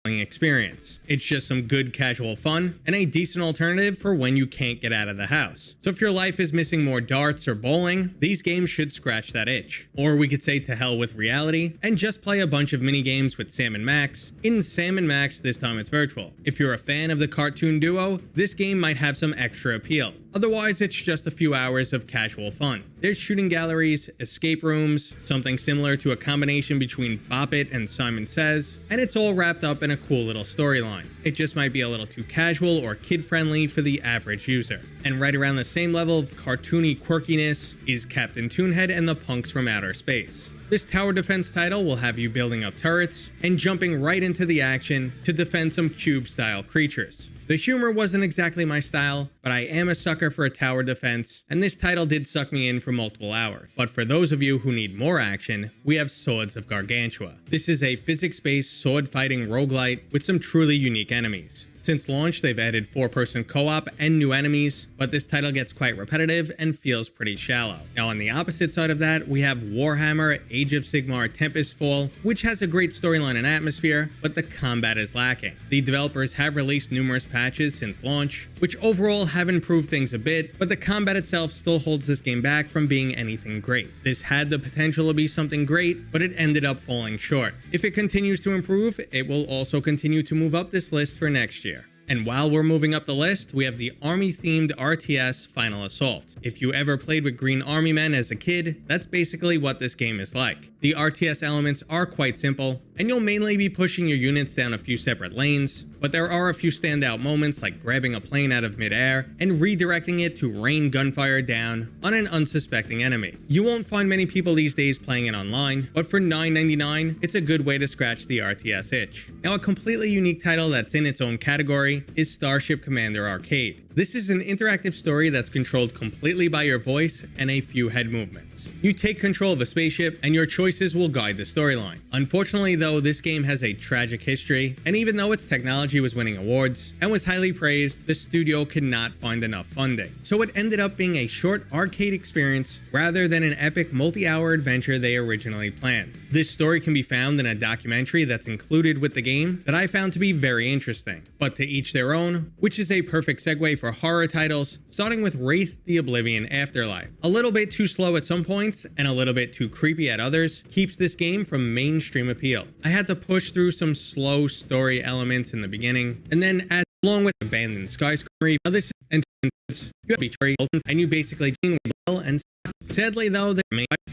experience. It's just some good casual fun and a decent alternative for when you can't get out of the house. So if your life is missing more darts or bowling, these games should scratch that itch. Or we could say to hell with reality and just play a bunch of mini games with Sam and Max. In Sam and Max, this time it's virtual. If you're a fan of the cartoon duo, this game might have some extra appeal. Otherwise, it's just a few hours of casual fun. There's shooting galleries, escape rooms, something similar to a combination between Bop It and Simon Says, and it's all wrapped up in a cool little storyline. It just might be a little too casual or kid-friendly for the average user. And right around the same level of cartoony quirkiness is Captain Toonhead and the Punks from Outer Space. This tower defense title will have you building up turrets and jumping right into the action to defend some cube-style creatures. The humor wasn't exactly my style, but I am a sucker for a tower defense, and this title did suck me in for multiple hours. But for those of you who need more action, we have Swords of Gargantua. This is a physics-based sword-fighting roguelite with some truly unique enemies. Since launch, they've added 4-person co-op and new enemies, but this title gets quite repetitive and feels pretty shallow. Now on the opposite side of that, we have Warhammer Age of Sigmar Tempest Fall, which has a great storyline and atmosphere, but the combat is lacking. The developers have released numerous patches since launch, which overall have improved things a bit, but the combat itself still holds this game back from being anything great. This had the potential to be something great, but it ended up falling short. If it continues to improve, it will also continue to move up this list for next year. And while we're moving up the list, we have the army-themed RTS Final Assault. If you ever played with Green Army Men as a kid, that's basically what this game is like. The RTS elements are quite simple, and you'll mainly be pushing your units down a few separate lanes, but there are a few standout moments like grabbing a plane out of midair and redirecting it to rain gunfire down on an unsuspecting enemy. You won't find many people these days playing it online, but for $9.99, it's a good way to scratch the RTS itch. Now, a completely unique title that's in its own category is Starship Commander Arcade. This is an interactive story that's controlled completely by your voice and a few head movements. You take control of a spaceship and your choices will guide the storyline. Unfortunately though, this game has a tragic history, and even though its technology was winning awards and was highly praised, the studio could not find enough funding. So it ended up being a short arcade experience rather than an epic multi-hour adventure they originally planned. This story can be found in a documentary that's included with the game that I found to be very interesting. But to each their own, which is a perfect segue for horror titles, starting with Wraith the Oblivion Afterlife. A little bit too slow at some points and a little bit too creepy at others keeps this game from mainstream appeal. I had to push through some slow story elements in the beginning, and then along with abandoned skyscraper, now this is intense. You have betrayal and you basically well and sadly though,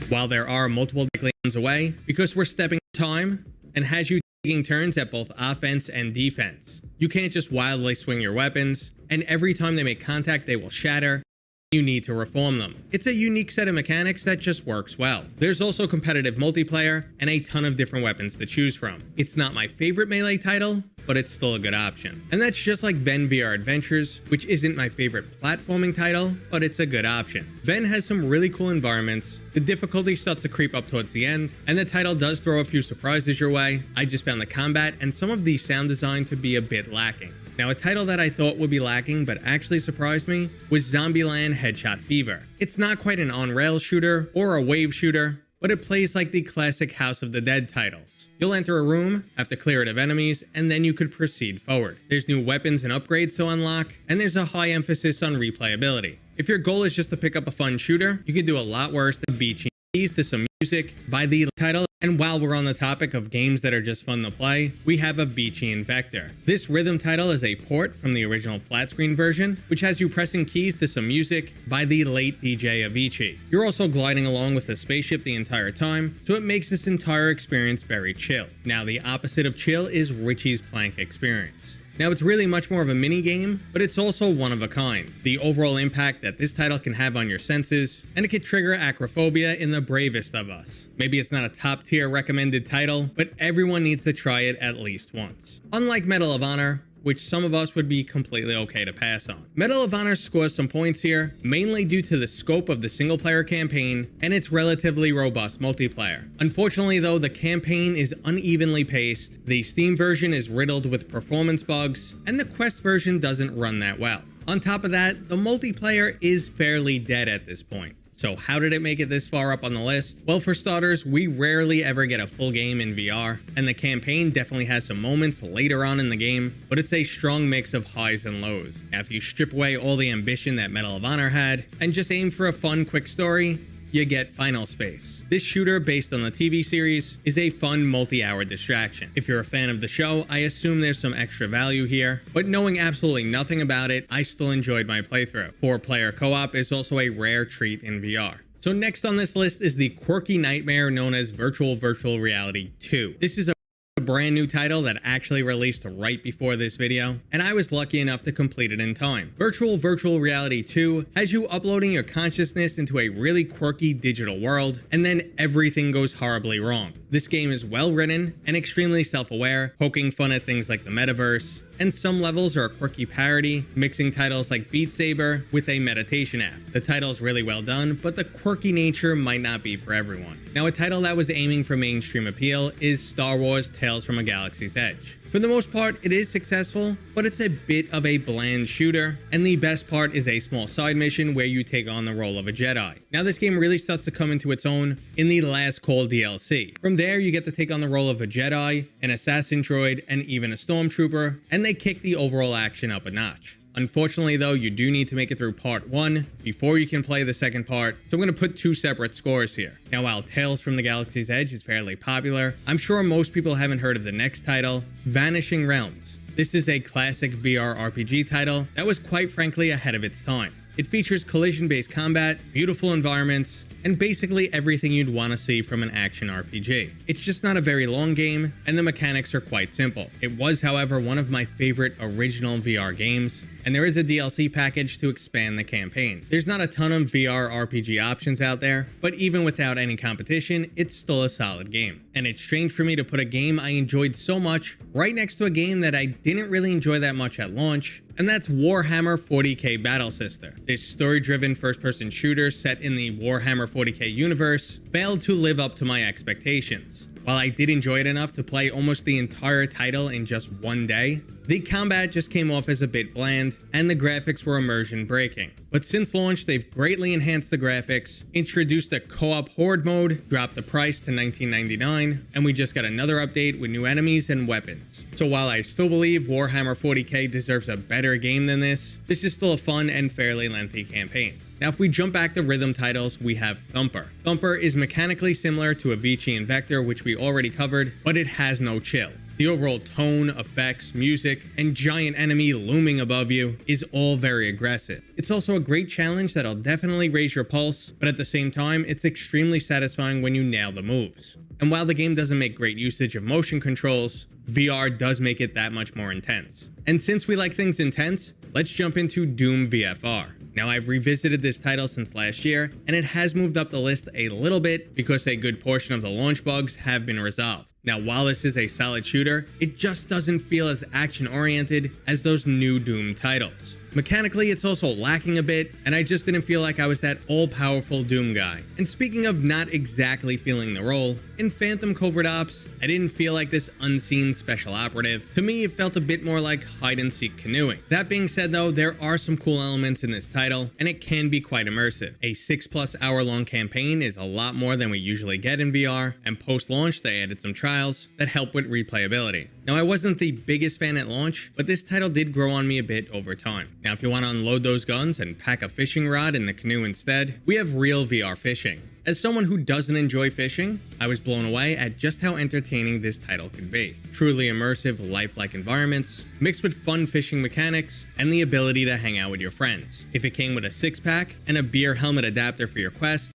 while there are multiple lanes away, because we're stepping time and has you taking turns at both offense and defense. You can't just wildly swing your weapons, and every time they make contact they will shatter. You need to reform them. It's a unique set of mechanics that just works well. There's also competitive multiplayer and a ton of different weapons to choose from. It's not my favorite melee title, but it's still a good option. And that's just like Ven VR Adventures, which isn't my favorite platforming title, but it's a good option. Ven has some really cool environments, the difficulty starts to creep up towards the end, and the title does throw a few surprises your way. I just found the combat and some of the sound design to be a bit lacking. Now, a title that I thought would be lacking but actually surprised me was Zombieland Headshot Fever. It's not quite an on-rail shooter or a wave shooter, but it plays like the classic House of the Dead titles. You'll enter a room, have to clear it of enemies, and then you could proceed forward. There's new weapons and upgrades to unlock, and there's a high emphasis on replayability. If your goal is just to pick up a fun shooter, you could do a lot worse than beaching keys to some music by the title. And while we're on the topic of games that are just fun to play, we have Avicii and Vector. This rhythm title is a port from the original flat screen version, which has you pressing keys to some music by the late DJ Avicii. You're also gliding along with the spaceship the entire time, so it makes this entire experience very chill. Now, the opposite of chill is Richie's Plank experience. Now it's really much more of a mini game, but it's also one of a kind. The overall impact that this title can have on your senses, and it can trigger acrophobia in the bravest of us. Maybe it's not a top tier recommended title, but everyone needs to try it at least once. Unlike Medal of Honor, which some of us would be completely okay to pass on. Medal of Honor scores some points here, mainly due to the scope of the single player campaign and its relatively robust multiplayer. Unfortunately though, the campaign is unevenly paced, the Steam version is riddled with performance bugs, and the Quest version doesn't run that well. On top of that, the multiplayer is fairly dead at this point. So how did it make it this far up on the list? Well, for starters, we rarely ever get a full game in VR, and the campaign definitely has some moments later on in the game, but it's a strong mix of highs and lows. Now, if you strip away all the ambition that Medal of Honor had, and just aim for a fun, quick story, you get Final Space. This shooter, based on the TV series, is a fun multi-hour distraction. If you're a fan of the show, I assume there's some extra value here, but knowing absolutely nothing about it, I still enjoyed my playthrough. 4-player co-op is also a rare treat in VR. So next on this list is the quirky nightmare known as Virtual Reality 2. This is a brand new title that actually released right before this video, and I was lucky enough to complete it in time. Virtual Reality 2 has you uploading your consciousness into a really quirky digital world, and then everything goes horribly wrong. This game is well written and extremely self-aware, poking fun at things like the metaverse, and some levels are a quirky parody, mixing titles like Beat Saber with a meditation app. The title's really well done, but the quirky nature might not be for everyone. Now, a title that was aiming for mainstream appeal is Star Wars Tales from a Galaxy's Edge. For the most part, it is successful, but it's a bit of a bland shooter, and the best part is a small side mission where you take on the role of a Jedi. Now, this game really starts to come into its own in the Last Call DLC. From there, you get to take on the role of a Jedi, an assassin droid, and even a stormtrooper, and they kick the overall action up a notch. Unfortunately though, you do need to make it through part 1 before you can play the second part, so I'm going to put 2 separate scores here. Now, while Tales from the Galaxy's Edge is fairly popular, I'm sure most people haven't heard of the next title, Vanishing Realms. This is a classic VR RPG title that was quite frankly ahead of its time. It features collision-based combat, beautiful environments, and basically everything you'd want to see from an action RPG. It's just not a very long game, and the mechanics are quite simple. It was, however, one of my favorite original VR games, and there is a DLC package to expand the campaign. There's not a ton of VR RPG options out there, but even without any competition, it's still a solid game. And it's strange for me to put a game I enjoyed so much right next to a game that I didn't really enjoy that much at launch, and that's Warhammer 40k Battle Sister. This story-driven first-person shooter set in the Warhammer 40k universe failed to live up to my expectations. While I did enjoy it enough to play almost the entire title in just one day, the combat just came off as a bit bland, and the graphics were immersion breaking. But since launch, they've greatly enhanced the graphics, introduced a co-op horde mode, dropped the price to $19.99, and we just got another update with new enemies and weapons. So while I still believe Warhammer 40k deserves a better game than this is still a fun and fairly lengthy campaign. Now, if we jump back to rhythm titles, we have Thumper. Thumper is mechanically similar to Avicii and Vector, which we already covered, but it has no chill. The overall tone, effects, music, and giant enemy looming above you is all very aggressive. It's also a great challenge that'll definitely raise your pulse, but at the same time, it's extremely satisfying when you nail the moves. And while the game doesn't make great usage of motion controls, VR does make it that much more intense. And since we like things intense, let's jump into Doom VFR. Now, I've revisited this title since last year, and it has moved up the list a little bit because a good portion of the launch bugs have been resolved. Now, while this is a solid shooter, it just doesn't feel as action-oriented as those new Doom titles. Mechanically, it's also lacking a bit, and I just didn't feel like I was that all-powerful Doom guy. And speaking of not exactly feeling the role, in Phantom Covert Ops, I didn't feel like this unseen special operative. To me, it felt a bit more like hide-and-seek canoeing. That being said though, there are some cool elements in this title, and it can be quite immersive. A 6+ hour-long campaign is a lot more than we usually get in VR, and post-launch they added some trials that help with replayability. Now, I wasn't the biggest fan at launch, but this title did grow on me a bit over time. Now, if you want to unload those guns and pack a fishing rod in the canoe instead, we have real VR fishing. As someone who doesn't enjoy fishing, I was blown away at just how entertaining this title could be. Truly immersive, lifelike environments, mixed with fun fishing mechanics, and the ability to hang out with your friends. If it came with a 6-pack and a beer helmet adapter for your quest,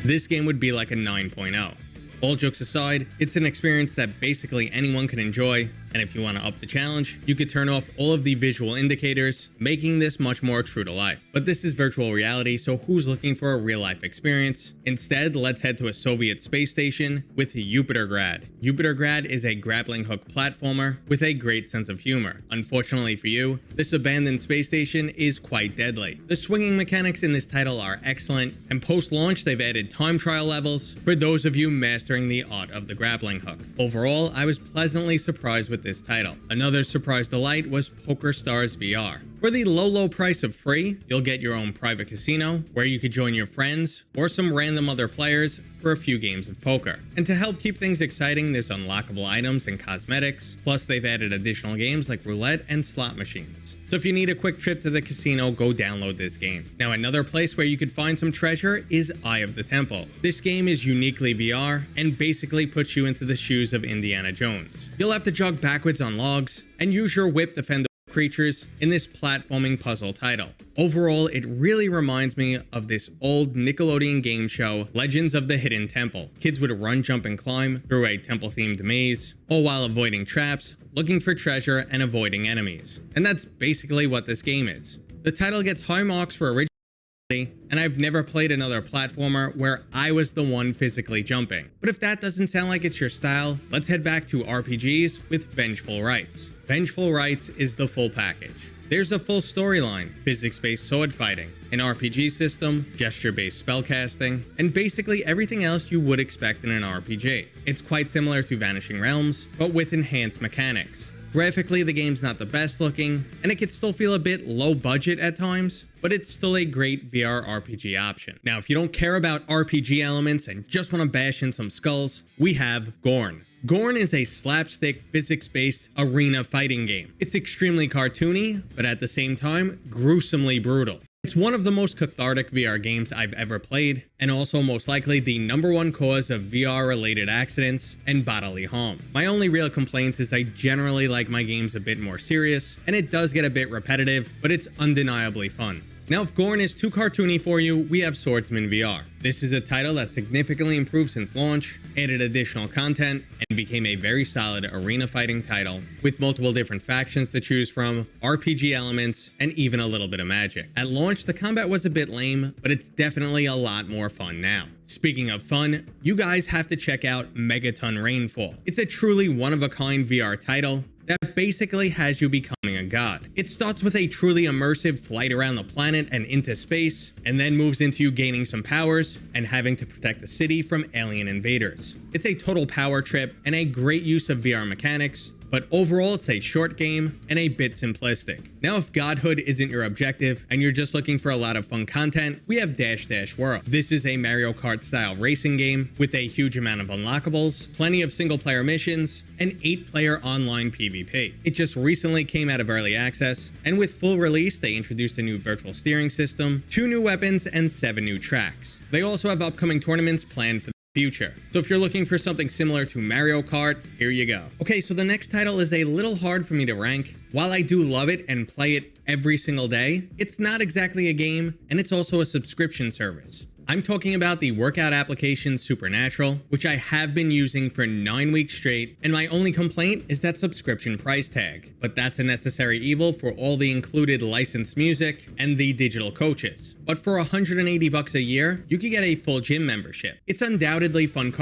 this game would be like a 9.0. All jokes aside, it's an experience that basically anyone can enjoy, And if you want to up the challenge, you could turn off all of the visual indicators, making this much more true to life. But this is virtual reality, so who's looking for a real life experience? Instead, let's head to a Soviet space station with Jupitergrad. Jupitergrad is a grappling hook platformer with a great sense of humor. Unfortunately for you, this abandoned space station is quite deadly. The swinging mechanics in this title are excellent, and post-launch they've added time trial levels for those of you mastering the art of the grappling hook. Overall, I was pleasantly surprised with this title. Another surprise delight was PokerStars VR. For the low price of free, you'll get your own private casino where you could join your friends or some random other players for a few games of poker. And to help keep things exciting, there's unlockable items and cosmetics, plus they've added additional games like roulette and slot machines. So if you need a quick trip to the casino, go download this game. Now, another place where you could find some treasure is Eye of the Temple. This game is uniquely VR and basically puts you into the shoes of Indiana Jones. You'll have to jog backwards on logs and use your whip to fend creatures in this platforming puzzle title. Overall, it really reminds me of this old Nickelodeon game show, Legends of the Hidden Temple. Kids would run, jump, and climb through a temple-themed maze, all while avoiding traps, looking for treasure, and avoiding enemies. And that's basically what this game is. The title gets high marks for originality, and I've never played another platformer where I was the one physically jumping. But if that doesn't sound like it's your style, let's head back to RPGs with Vengeful Rites. Vengeful Rites is the full package. There's a full storyline, physics-based sword fighting, an RPG system, gesture-based spellcasting, and basically everything else you would expect in an RPG. It's quite similar to Vanishing Realms, but with enhanced mechanics. Graphically, the game's not the best looking, and it can still feel a bit low budget at times, but it's still a great VR RPG option. Now, if you don't care about RPG elements and just want to bash in some skulls, we have Gorn. Gorn is a slapstick, physics-based arena fighting game. It's extremely cartoony, but at the same time, gruesomely brutal. It's one of the most cathartic VR games I've ever played, and also most likely the #1 cause of VR-related accidents and bodily harm. My only real complaint is I generally like my games a bit more serious, and it does get a bit repetitive, but it's undeniably fun. Now, if Gorn is too cartoony for you, we have Swordsman VR. This is a title that significantly improved since launch, added additional content, and became a very solid arena fighting title with multiple different factions to choose from, RPG elements, and even a little bit of magic. At launch, the combat was a bit lame, but it's definitely a lot more fun now. Speaking of fun, you guys have to check out Megaton Rainfall. It's a truly one-of-a-kind VR title that basically has you becoming a god. It starts with a truly immersive flight around the planet and into space, and then moves into you gaining some powers and having to protect the city from alien invaders. It's a total power trip and a great use of VR mechanics, but overall it's a short game and a bit simplistic. Now, if godhood isn't your objective and you're just looking for a lot of fun content, we have Dash Dash World. This is a Mario Kart style racing game with a huge amount of unlockables, plenty of single player missions, and 8-player online PvP. It just recently came out of early access, and with full release they introduced a new virtual steering system, 2 new weapons, and 7 new tracks. They also have upcoming tournaments planned for future. So if you're looking for something similar to Mario Kart, here you go. Okay, so the next title is a little hard for me to rank. While I do love it and play it every single day, it's not exactly a game, and it's also a subscription service. I'm talking about the workout application Supernatural, which I have been using for 9 weeks straight, and my only complaint is that subscription price tag. But that's a necessary evil for all the included licensed music and the digital coaches. But for $180 a year, you can get a full gym membership. It's undoubtedly fun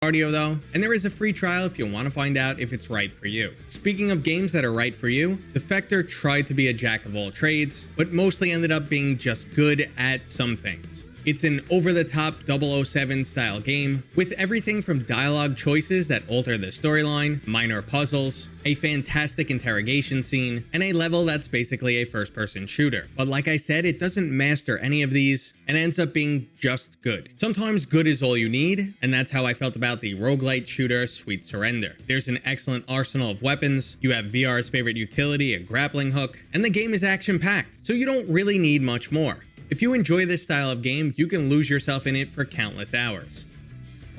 cardio though, and there is a free trial if you want to find out if it's right for you. Speaking of games that are right for you, Defector tried to be a jack of all trades, but mostly ended up being just good at some things. It's an over-the-top 007 style game with everything from dialogue choices that alter the storyline, minor puzzles, a fantastic interrogation scene, and a level that's basically a first-person shooter. But like I said, it doesn't master any of these and ends up being just good. Sometimes good is all you need, and that's how I felt about the roguelite shooter Sweet Surrender. There's an excellent arsenal of weapons, you have VR's favorite utility, a grappling hook, and the game is action-packed, so you don't really need much more. If you enjoy this style of game, you can lose yourself in it for countless hours.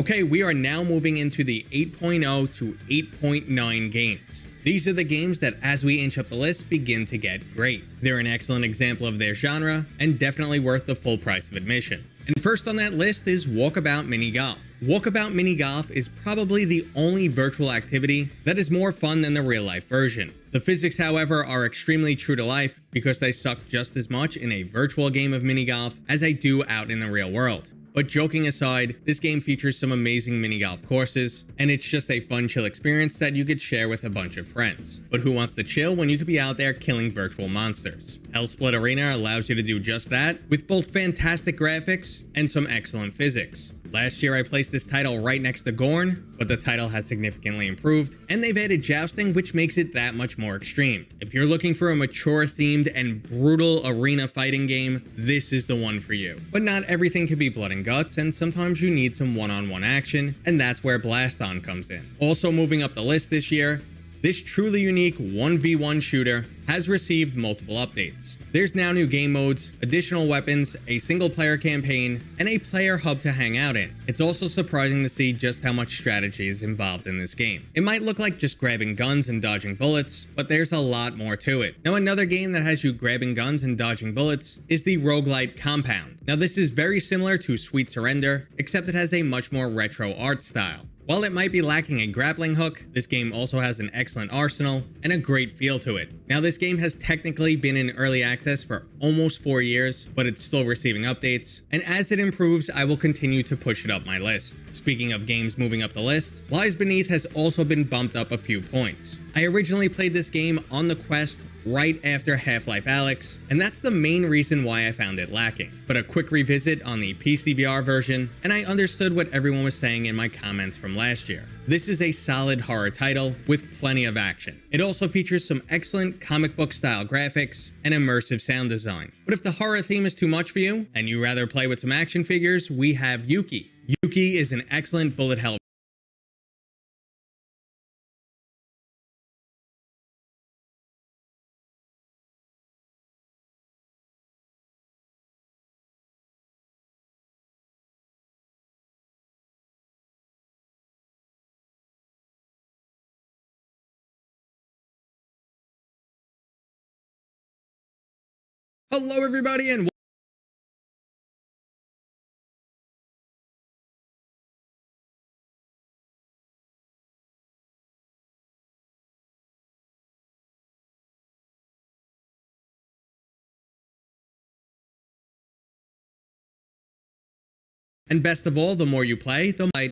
Okay, we are now moving into the 8.0 to 8.9 games. These are the games that, as we inch up the list, begin to get great. They're an excellent example of their genre, and definitely worth the full price of admission. And first on that list is Walkabout Mini Golf. Walkabout Mini Golf is probably the only virtual activity that is more fun than the real life version. The physics, however, are extremely true to life because they suck just as much in a virtual game of mini golf as they do out in the real world. But joking aside, this game features some amazing mini golf courses, and it's just a fun chill experience that you could share with a bunch of friends. But who wants to chill when you could be out there killing virtual monsters? Hellsplit Arena allows you to do just that, with both fantastic graphics and some excellent physics. Last year I placed this title right next to Gorn, but the title has significantly improved, and they've added jousting, which makes it that much more extreme. If you're looking for a mature themed and brutal arena fighting game, this is the one for you. But not everything can be blood and guts, and sometimes you need some one-on-one action, and that's where Blast On comes in. Also moving up the list this year, this truly unique 1v1 shooter has received multiple updates. There's now new game modes, additional weapons, a single player campaign, and a player hub to hang out in. It's also surprising to see just how much strategy is involved in this game. It might look like just grabbing guns and dodging bullets, but there's a lot more to it. Now, another game that has you grabbing guns and dodging bullets is the roguelite Compound. Now, this is very similar to Sweet Surrender, except it has a much more retro art style. While it might be lacking a grappling hook, this game also has an excellent arsenal and a great feel to it. Now, this game has technically been in early access for almost 4 years, but it's still receiving updates, and as it improves, I will continue to push it up my list. Speaking of games moving up the list, Lies Beneath has also been bumped up a few points. I originally played this game on the Quest right after Half-Life Alyx, and that's the main reason why I found it lacking. But a quick revisit on the PCVR version, and I understood what everyone was saying in my comments from last year. This is a solid horror title with plenty of action. It also features some excellent comic book style graphics and immersive sound design. But if the horror theme is too much for you, and you rather play with some action figures, we have Yuki. Yuki is an excellent bullet hell. Hello everybody and best of all, the more you play, the more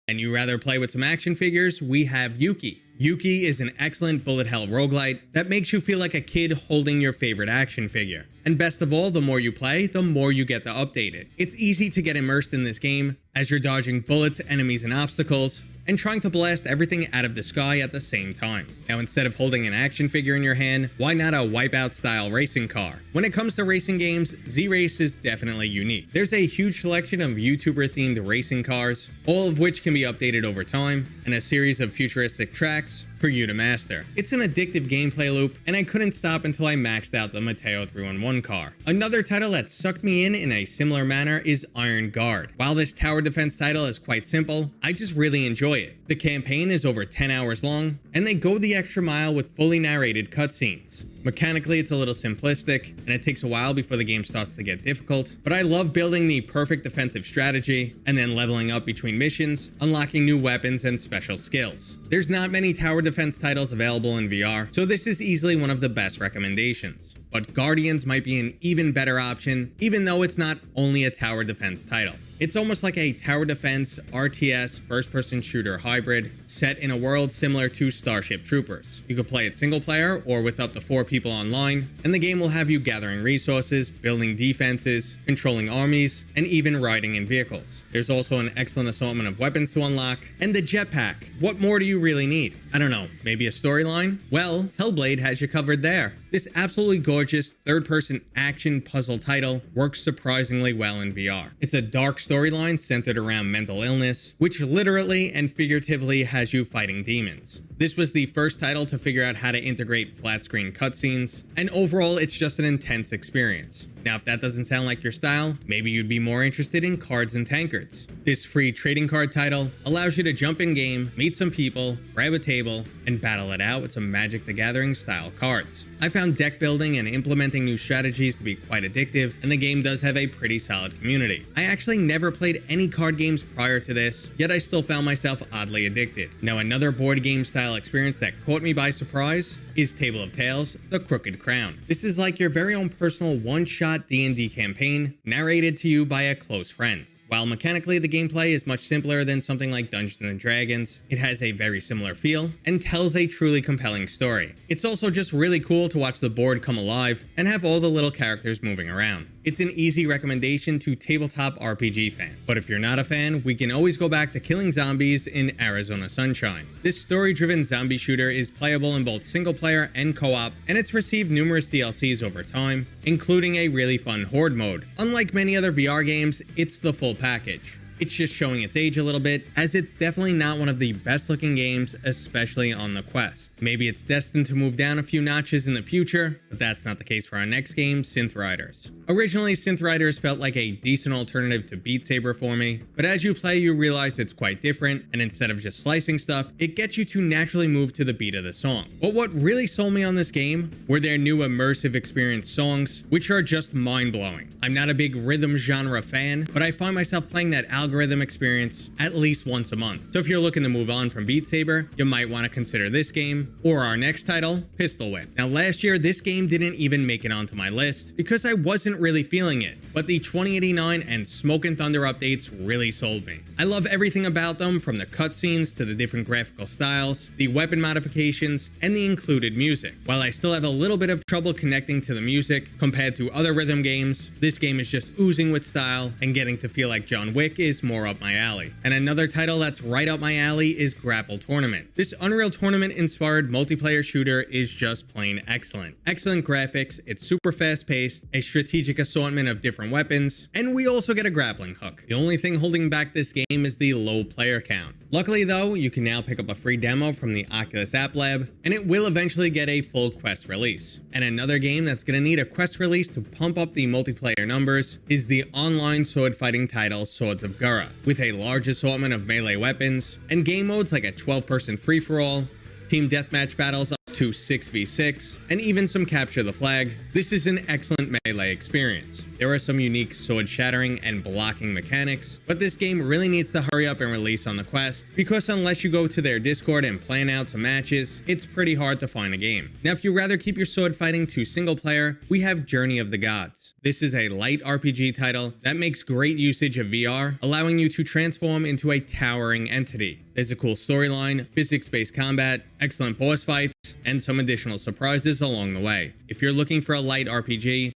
and you rather play with some action figures, we have Yuki. Yuki is an excellent bullet hell roguelite that makes you feel like a kid holding your favorite action figure. And best of all, the more you play, the more you get to update it. It's easy to get immersed in this game as you're dodging bullets, enemies, and obstacles, and trying to blast everything out of the sky at the same time. Now, instead of holding an action figure in your hand, why not a Wipeout style racing car? When it comes to racing games, Z-Race is definitely unique. There's a huge selection of YouTuber themed racing cars, all of which can be updated over time, and a series of futuristic tracks for you to master. It's an addictive gameplay loop, and I couldn't stop until I maxed out the Mateo 311 car. Another title that sucked me in a similar manner is Iron Guard. While this tower defense title is quite simple, I just really enjoy it. The campaign is over 10 hours long, and they go the extra mile with fully narrated cutscenes. Mechanically, it's a little simplistic, and it takes a while before the game starts to get difficult, but I love building the perfect defensive strategy, and then leveling up between missions, unlocking new weapons and special skills. There's not many tower defense titles available in VR, so this is easily one of the best recommendations. But Guardians might be an even better option, even though it's not only a tower defense title. It's almost like a tower defense RTS first-person shooter hybrid set in a world similar to Starship Troopers. You could play it single player or with up to 4 people online, and the game will have you gathering resources, building defenses, controlling armies, and even riding in vehicles. There's also an excellent assortment of weapons to unlock, and the jetpack. What more do you really need? I don't know, maybe a storyline? Well, Hellblade has you covered there. This absolutely gorgeous third-person action puzzle title works surprisingly well in VR. It's a dark storyline centered around mental illness, which literally and figuratively has you fighting demons. This was the first title to figure out how to integrate flat screen cutscenes, and overall it's just an intense experience. Now, if that doesn't sound like your style, maybe you'd be more interested in Cards and Tankards. This free trading card title allows you to jump in game, meet some people, grab a table, and battle it out with some Magic the Gathering style cards. I found deck building and implementing new strategies to be quite addictive, and the game does have a pretty solid community. I actually never played any card games prior to this, yet I still found myself oddly addicted. Now, another board game style experience that caught me by surprise is Table of Tales: The Crooked Crown. This is like your very own personal one-shot D&D campaign, narrated to you by a close friend. While mechanically the gameplay is much simpler than something like Dungeons & Dragons, it has a very similar feel and tells a truly compelling story. It's also just really cool to watch the board come alive and have all the little characters moving around. It's an easy recommendation to tabletop RPG fans. But if you're not a fan, we can always go back to killing zombies in Arizona Sunshine. This story-driven zombie shooter is playable in both single player and co-op, and it's received numerous DLCs over time, including a really fun horde mode. Unlike many other VR games, it's the full package. It's just showing its age a little bit, as it's definitely not one of the best looking games, especially on the Quest. Maybe it's destined to move down a few notches in the future, but that's not the case for our next game, Synth Riders. Originally, Synth Riders felt like a decent alternative to Beat Saber for me, but as you play you realize it's quite different, and instead of just slicing stuff, it gets you to naturally move to the beat of the song. But what really sold me on this game were their new immersive experience songs, which are just mind-blowing. I'm not a big rhythm genre fan, but I find myself playing that algorithm experience at least once a month. So if you're looking to move on from Beat Saber, you might want to consider this game, or our next title, Pistol Whip. Now last year, this game didn't even make it onto my list because I wasn't really feeling it, but the 2089 and Smoke and Thunder updates really sold me. I love everything about them, from the cutscenes to the different graphical styles, the weapon modifications, and the included music. While I still have a little bit of trouble connecting to the music compared to other rhythm games, this game is just oozing with style, and getting to feel like John Wick is more up my alley. And another title that's right up my alley is Grapple Tournament. This Unreal Tournament inspired multiplayer shooter is just plain excellent. Excellent graphics, it's super fast paced, a strategic assortment of different weapons, and we also get a grappling hook. The only thing holding back this game is the low player count. Luckily though, you can now pick up a free demo from the Oculus App Lab, and it will eventually get a full Quest release. And another game that's gonna need a Quest release to pump up the multiplayer numbers is the online sword fighting title Swords of Gura, with a large assortment of melee weapons, and game modes like a 12-person free-for-all, team deathmatch battles up to 6v6, and even some capture the flag. This is an excellent melee experience. There are some unique sword shattering and blocking mechanics, but this game really needs to hurry up and release on the Quest, because unless you go to their Discord and plan out some matches, it's pretty hard to find a game. Now, if you'd rather keep your sword fighting to single player, we have Journey of the Gods. This is a light RPG title that makes great usage of VR, allowing you to transform into a towering entity. There's a cool storyline, physics-based combat, excellent boss fights, and some additional surprises along the way. If you're looking for a light RPG,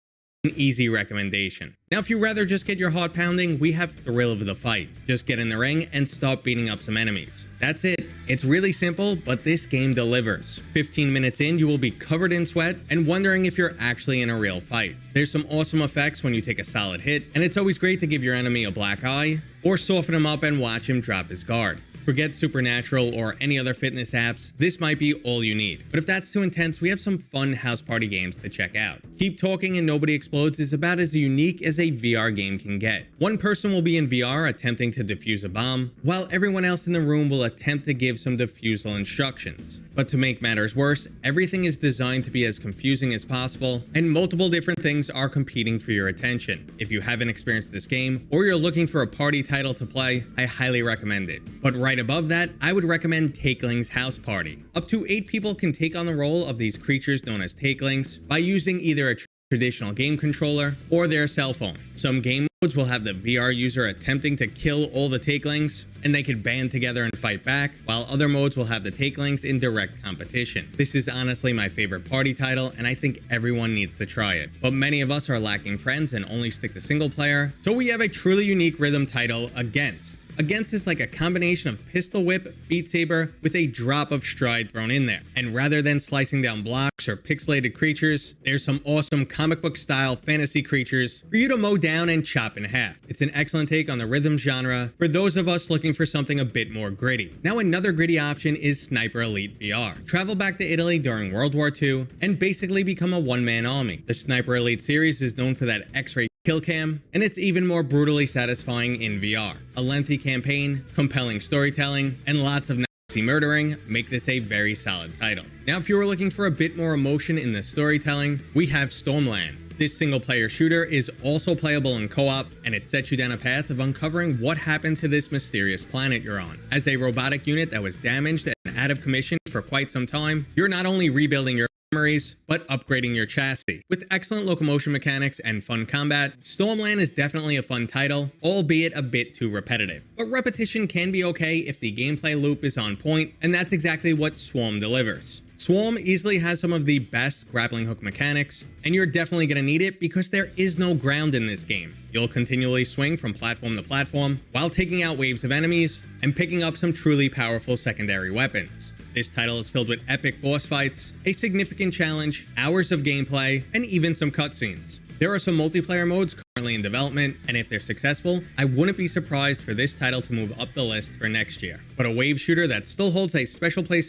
an easy recommendation. Now, if you'd rather just get your heart pounding, we have Thrill of the Fight. Just get in the ring and start beating up some enemies. That's it. It's really simple, but this game delivers. 15 minutes in, you will be covered in sweat and wondering if you're actually in a real fight. There's some awesome effects when you take a solid hit, and it's always great to give your enemy a black eye, or soften him up and watch him drop his guard. Forget Supernatural or any other fitness apps, this might be all you need. But if that's too intense, we have some fun house party games to check out. Keep Talking and Nobody Explodes is about as unique as a VR game can get. One person will be in VR attempting to defuse a bomb, while everyone else in the room will attempt to give some defusal instructions. But to make matters worse, everything is designed to be as confusing as possible, and multiple different things are competing for your attention. If you haven't experienced this game, or you're looking for a party title to play, I highly recommend it. But right above that, I would recommend Takeling's House Party. Up to 8 people can take on the role of these creatures known as Takelings by using either a traditional game controller or their cell phone. Some game modes will have the VR user attempting to kill all the Takelings, and they could band together and fight back, while other modes will have the Takelings in direct competition. This is honestly my favorite party title, and I think everyone needs to try it. But many of us are lacking friends and only stick to single player, so we have a truly unique rhythm title, Against. Against is like a combination of pistol whip, Beat Saber, with a drop of stride thrown in there. And rather than slicing down blocks or pixelated creatures, there's some awesome comic book style fantasy creatures for you to mow down and chop in half. It's an excellent take on the rhythm genre for those of us looking for something a bit more gritty. Now another gritty option is Sniper Elite VR. Travel back to Italy during World War II and basically become a one-man army. The Sniper Elite series is known for that X-ray kill cam, and it's even more brutally satisfying in VR. A lengthy campaign, compelling storytelling, and lots of Nazi murdering make this a very solid title. Now if you were looking for a bit more emotion in the storytelling, we have Stormland. This single-player shooter is also playable in co-op, and it sets you down a path of uncovering what happened to this mysterious planet you're on. As a robotic unit that was damaged and out of commission for quite some time, you're not only rebuilding your memories, but upgrading your chassis. With excellent locomotion mechanics and fun combat, Stormland is definitely a fun title, albeit a bit too repetitive. But repetition can be okay if the gameplay loop is on point, and that's exactly what Swarm delivers. Swarm easily has some of the best grappling hook mechanics, and you're definitely going to need it because there is no ground in this game. You'll continually swing from platform to platform while taking out waves of enemies and picking up some truly powerful secondary weapons. This title is filled with epic boss fights, a significant challenge, hours of gameplay, and even some cutscenes. There are some multiplayer modes currently in development, and if they're successful, I wouldn't be surprised for this title to move up the list for next year. But a wave shooter that still holds a special place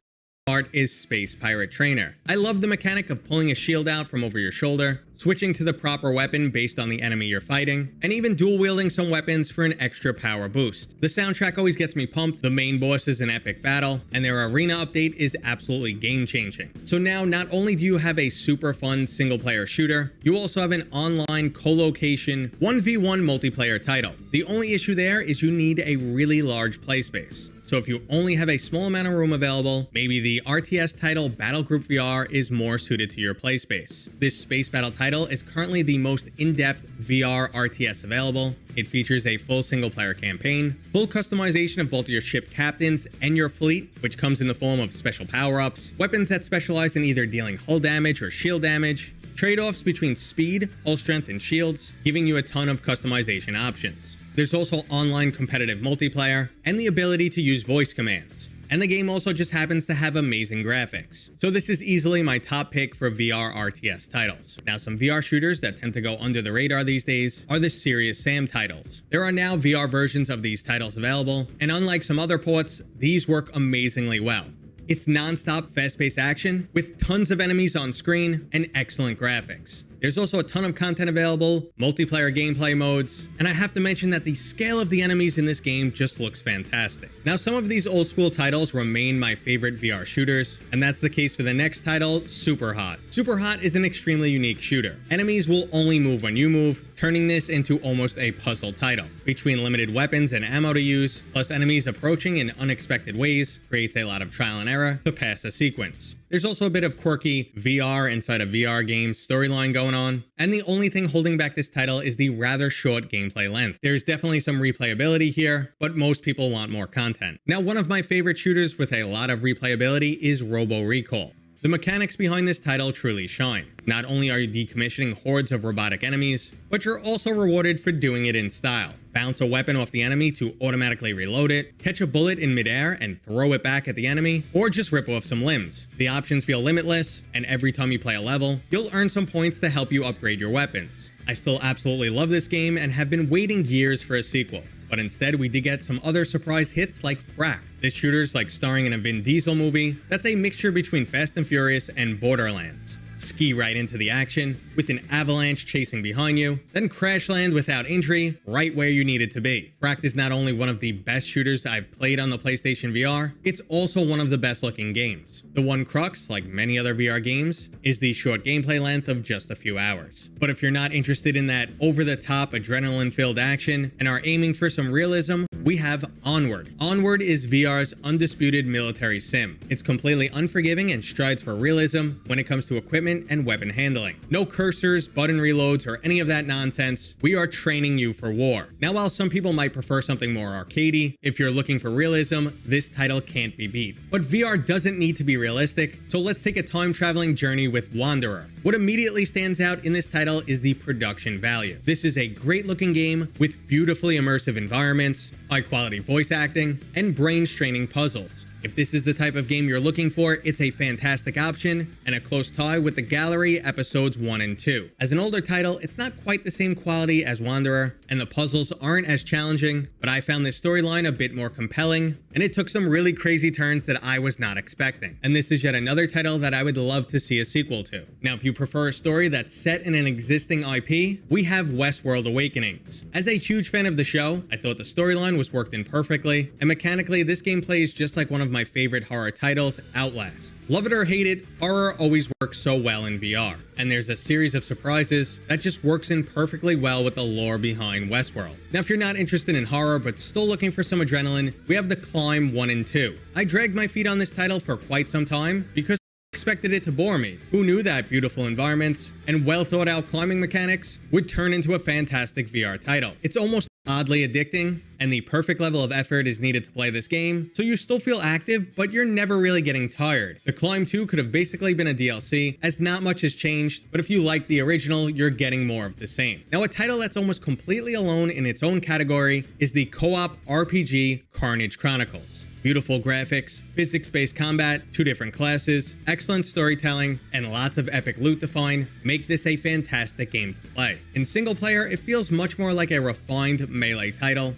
art is Space Pirate Trainer. I love the mechanic of pulling a shield out from over your shoulder, switching to the proper weapon based on the enemy you're fighting, and even dual wielding some weapons for an extra power boost. The soundtrack always gets me pumped, the main boss is an epic battle, and their arena update is absolutely game changing. So now not only do you have a super fun single player shooter, you also have an online co-location 1v1 multiplayer title. The only issue there is you need a really large play space. So if you only have a small amount of room available, maybe the RTS title Battle Group VR is more suited to your play space. This space battle title is currently the most in-depth VR RTS available. It features a full single-player campaign, full customization of both your ship captains and your fleet, which comes in the form of special power-ups, weapons that specialize in either dealing hull damage or shield damage, trade-offs between speed, hull strength, and shields, giving you a ton of customization options. There's also online competitive multiplayer and the ability to use voice commands. And the game also just happens to have amazing graphics. So this is easily my top pick for VR RTS titles. Now some VR shooters that tend to go under the radar these days are the Serious Sam titles. There are now VR versions of these titles available, and unlike some other ports, these work amazingly well. It's non-stop fast-paced action with tons of enemies on screen and excellent graphics. There's also a ton of content available, multiplayer gameplay modes, and I have to mention that the scale of the enemies in this game just looks fantastic. Now, some of these old school titles remain my favorite VR shooters, and that's the case for the next title, Super Hot. Super Hot is an extremely unique shooter. Enemies will only move when you move, turning this into almost a puzzle title. Between limited weapons and ammo to use, plus enemies approaching in unexpected ways, creates a lot of trial and error to pass a sequence. There's also a bit of quirky VR inside a VR game storyline going on, and the only thing holding back this title is the rather short gameplay length. There's definitely some replayability here, but most people want more content. Now, one of my favorite shooters with a lot of replayability is Robo Recall. The mechanics behind this title truly shine. Not only are you decommissioning hordes of robotic enemies, but you're also rewarded for doing it in style. Bounce a weapon off the enemy to automatically reload it, catch a bullet in midair and throw it back at the enemy, or just rip off some limbs. The options feel limitless, and every time you play a level, you'll earn some points to help you upgrade your weapons. I still absolutely love this game and have been waiting years for a sequel. But instead, we did get some other surprise hits like Frack. This shooter's like starring in a Vin Diesel movie that's a mixture between Fast and Furious and Borderlands. Ski right into the action with an avalanche chasing behind you, then crash land without injury right where you need it to be. Frack is not only one of the best shooters I've played on the PlayStation VR, it's also one of the best looking games. The one crux, like many other VR games, is the short gameplay length of just a few hours. But if you're not interested in that over-the-top adrenaline-filled action and are aiming for some realism, we have Onward. Onward is VR's undisputed military sim. It's completely unforgiving and strides for realism when it comes to equipment and weapon handling. No cursors, button reloads, or any of that nonsense. We are training you for war. Now, while some people might prefer something more arcadey, if you're looking for realism, this title can't be beat. But VR doesn't need to be realistic, so let's take a time-traveling journey with Wanderer. What immediately stands out in this title is the production value. This is a great-looking game with beautifully immersive environments, high-quality voice acting, and brain-straining puzzles. If this is the type of game you're looking for, it's a fantastic option and a close tie with The Gallery episodes 1 and 2. As an older title, it's not quite the same quality as Wanderer, and the puzzles aren't as challenging, but I found this storyline a bit more compelling, and it took some really crazy turns that I was not expecting. And this is yet another title that I would love to see a sequel to. Now, if you prefer a story that's set in an existing IP, we have Westworld Awakenings. As a huge fan of the show, I thought the storyline was worked in perfectly, and mechanically, this game plays just like one of my favorite horror titles, Outlast. Love it or hate it, horror always works so well in VR, and there's a series of surprises that just works in perfectly well with the lore behind Westworld. Now, if you're not interested in horror but still looking for some adrenaline, we have The Climb 1 and 2. I dragged my feet on this title for quite some time because I expected it to bore me. Who knew that beautiful environments and well thought out climbing mechanics would turn into a fantastic VR title? It's almost oddly addicting, and the perfect level of effort is needed to play this game, so you still feel active, but you're never really getting tired. The Climb 2 could have basically been a DLC, as not much has changed, but if you like the original, you're getting more of the same. Now, a title that's almost completely alone in its own category is the co-op RPG Carnage Chronicles. Beautiful graphics, physics-based combat, 2 different classes, excellent storytelling, and lots of epic loot to find make this a fantastic game to play. In single player, it feels much more like a refined melee title,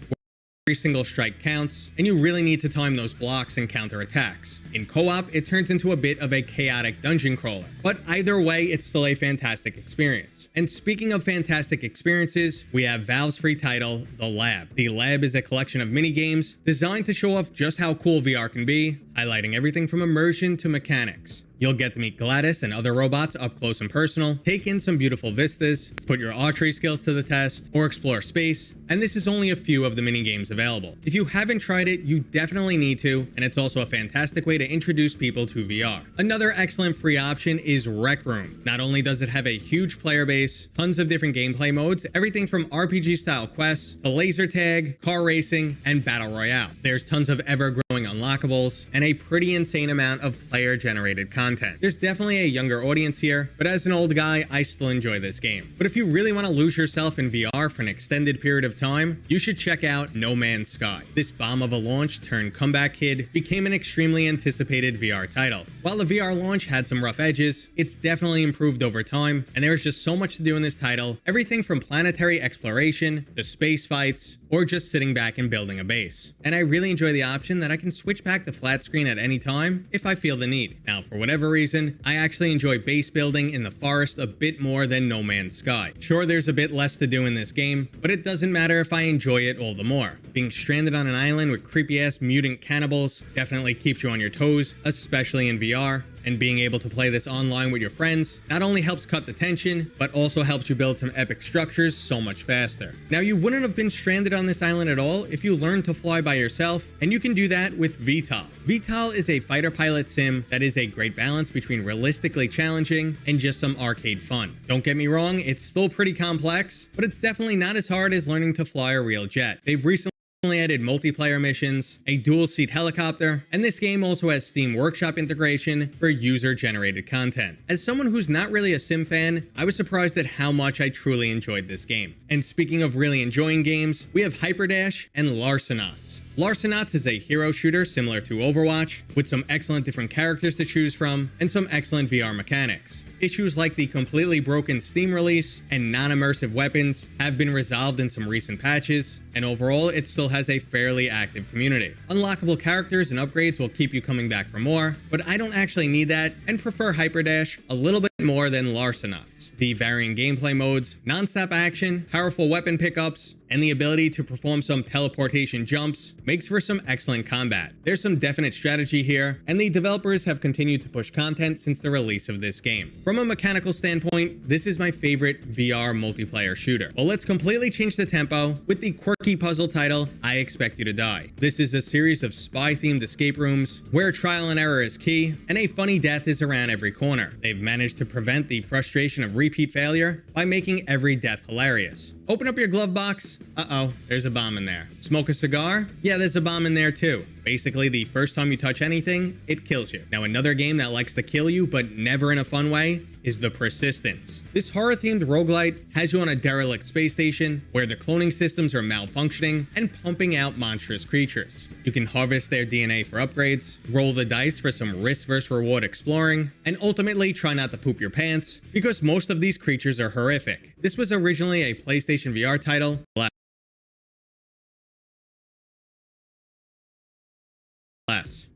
every single strike counts, and you really need to time those blocks and counter attacks. In co-op, it turns into a bit of a chaotic dungeon crawler, but either way, it's still a fantastic experience. And speaking of fantastic experiences, we have Valve's free title, The Lab. The Lab is a collection of mini-games designed to show off just how cool VR can be, highlighting everything from immersion to mechanics. You'll get to meet Gladys and other robots up close and personal, take in some beautiful vistas, put your archery skills to the test, or explore space, and this is only a few of the mini games available. If you haven't tried it, you definitely need to, and it's also a fantastic way to introduce people to VR. Another excellent free option is Rec Room. Not only does it have a huge player base, tons of different gameplay modes, everything from RPG style quests to laser tag, car racing, and battle royale. There's tons of ever-growing unlockables, and a pretty insane amount of player-generated content. There's definitely a younger audience here, but as an old guy, I still enjoy this game. But if you really want to lose yourself in VR for an extended period of time, you should check out No Man's Sky. This bomb of a launch turned comeback kid became an extremely anticipated VR title. While the VR launch had some rough edges, it's definitely improved over time, and there's just so much to do in this title, everything from planetary exploration to space fights, or just sitting back and building a base. And I really enjoy the option that I can switch back to flat screen at any time if I feel the need. Now, for whatever reason, I actually enjoy base building in the forest a bit more than No Man's Sky. Sure, there's a bit less to do in this game, but it doesn't matter if I enjoy it all the more. Being stranded on an island with creepy-ass mutant cannibals definitely keeps you on your toes, especially in VR. And being able to play this online with your friends not only helps cut the tension, but also helps you build some epic structures so much faster. Now, you wouldn't have been stranded on this island at all if you learned to fly by yourself, and you can do that with VTOL. VTOL is a fighter pilot sim that is a great balance between realistically challenging and just some arcade fun. Don't get me wrong, it's still pretty complex, but it's definitely not as hard as learning to fly a real jet. They've recently added multiplayer missions, a dual-seat helicopter, and this game also has Steam Workshop integration for user-generated content. As someone who's not really a sim fan, I was surprised at how much I truly enjoyed this game. And speaking of really enjoying games, we have Hyperdash and Larcenauts. Larcenauts is a hero shooter similar to Overwatch, with some excellent different characters to choose from, and some excellent VR mechanics. Issues like the completely broken Steam release and non-immersive weapons have been resolved in some recent patches, and overall it still has a fairly active community. Unlockable characters and upgrades will keep you coming back for more, but I don't actually need that and prefer Hyperdash a little bit more than Larcenauts. The varying gameplay modes, non-stop action, powerful weapon pickups, and the ability to perform some teleportation jumps makes for some excellent combat. There's some definite strategy here, and the developers have continued to push content since the release of this game. From a mechanical standpoint, this is my favorite VR multiplayer shooter. Well, let's completely change the tempo with the quirky puzzle title, I Expect You to Die. This is a series of spy-themed escape rooms where trial and error is key, and a funny death is around every corner. They've managed to prevent the frustration of repeat failure by making every death hilarious. Open up your glove box. Uh-oh, there's a bomb in there. Smoke a cigar? Yeah, there's a bomb in there too. Basically, the first time you touch anything, it kills you. Now, another game that likes to kill you, but never in a fun way, is The Persistence. This horror-themed roguelite has you on a derelict space station where the cloning systems are malfunctioning and pumping out monstrous creatures. You can harvest their DNA for upgrades, roll the dice for some risk versus reward exploring, and ultimately try not to poop your pants, because most of these creatures are horrific. This was originally a PlayStation VR title.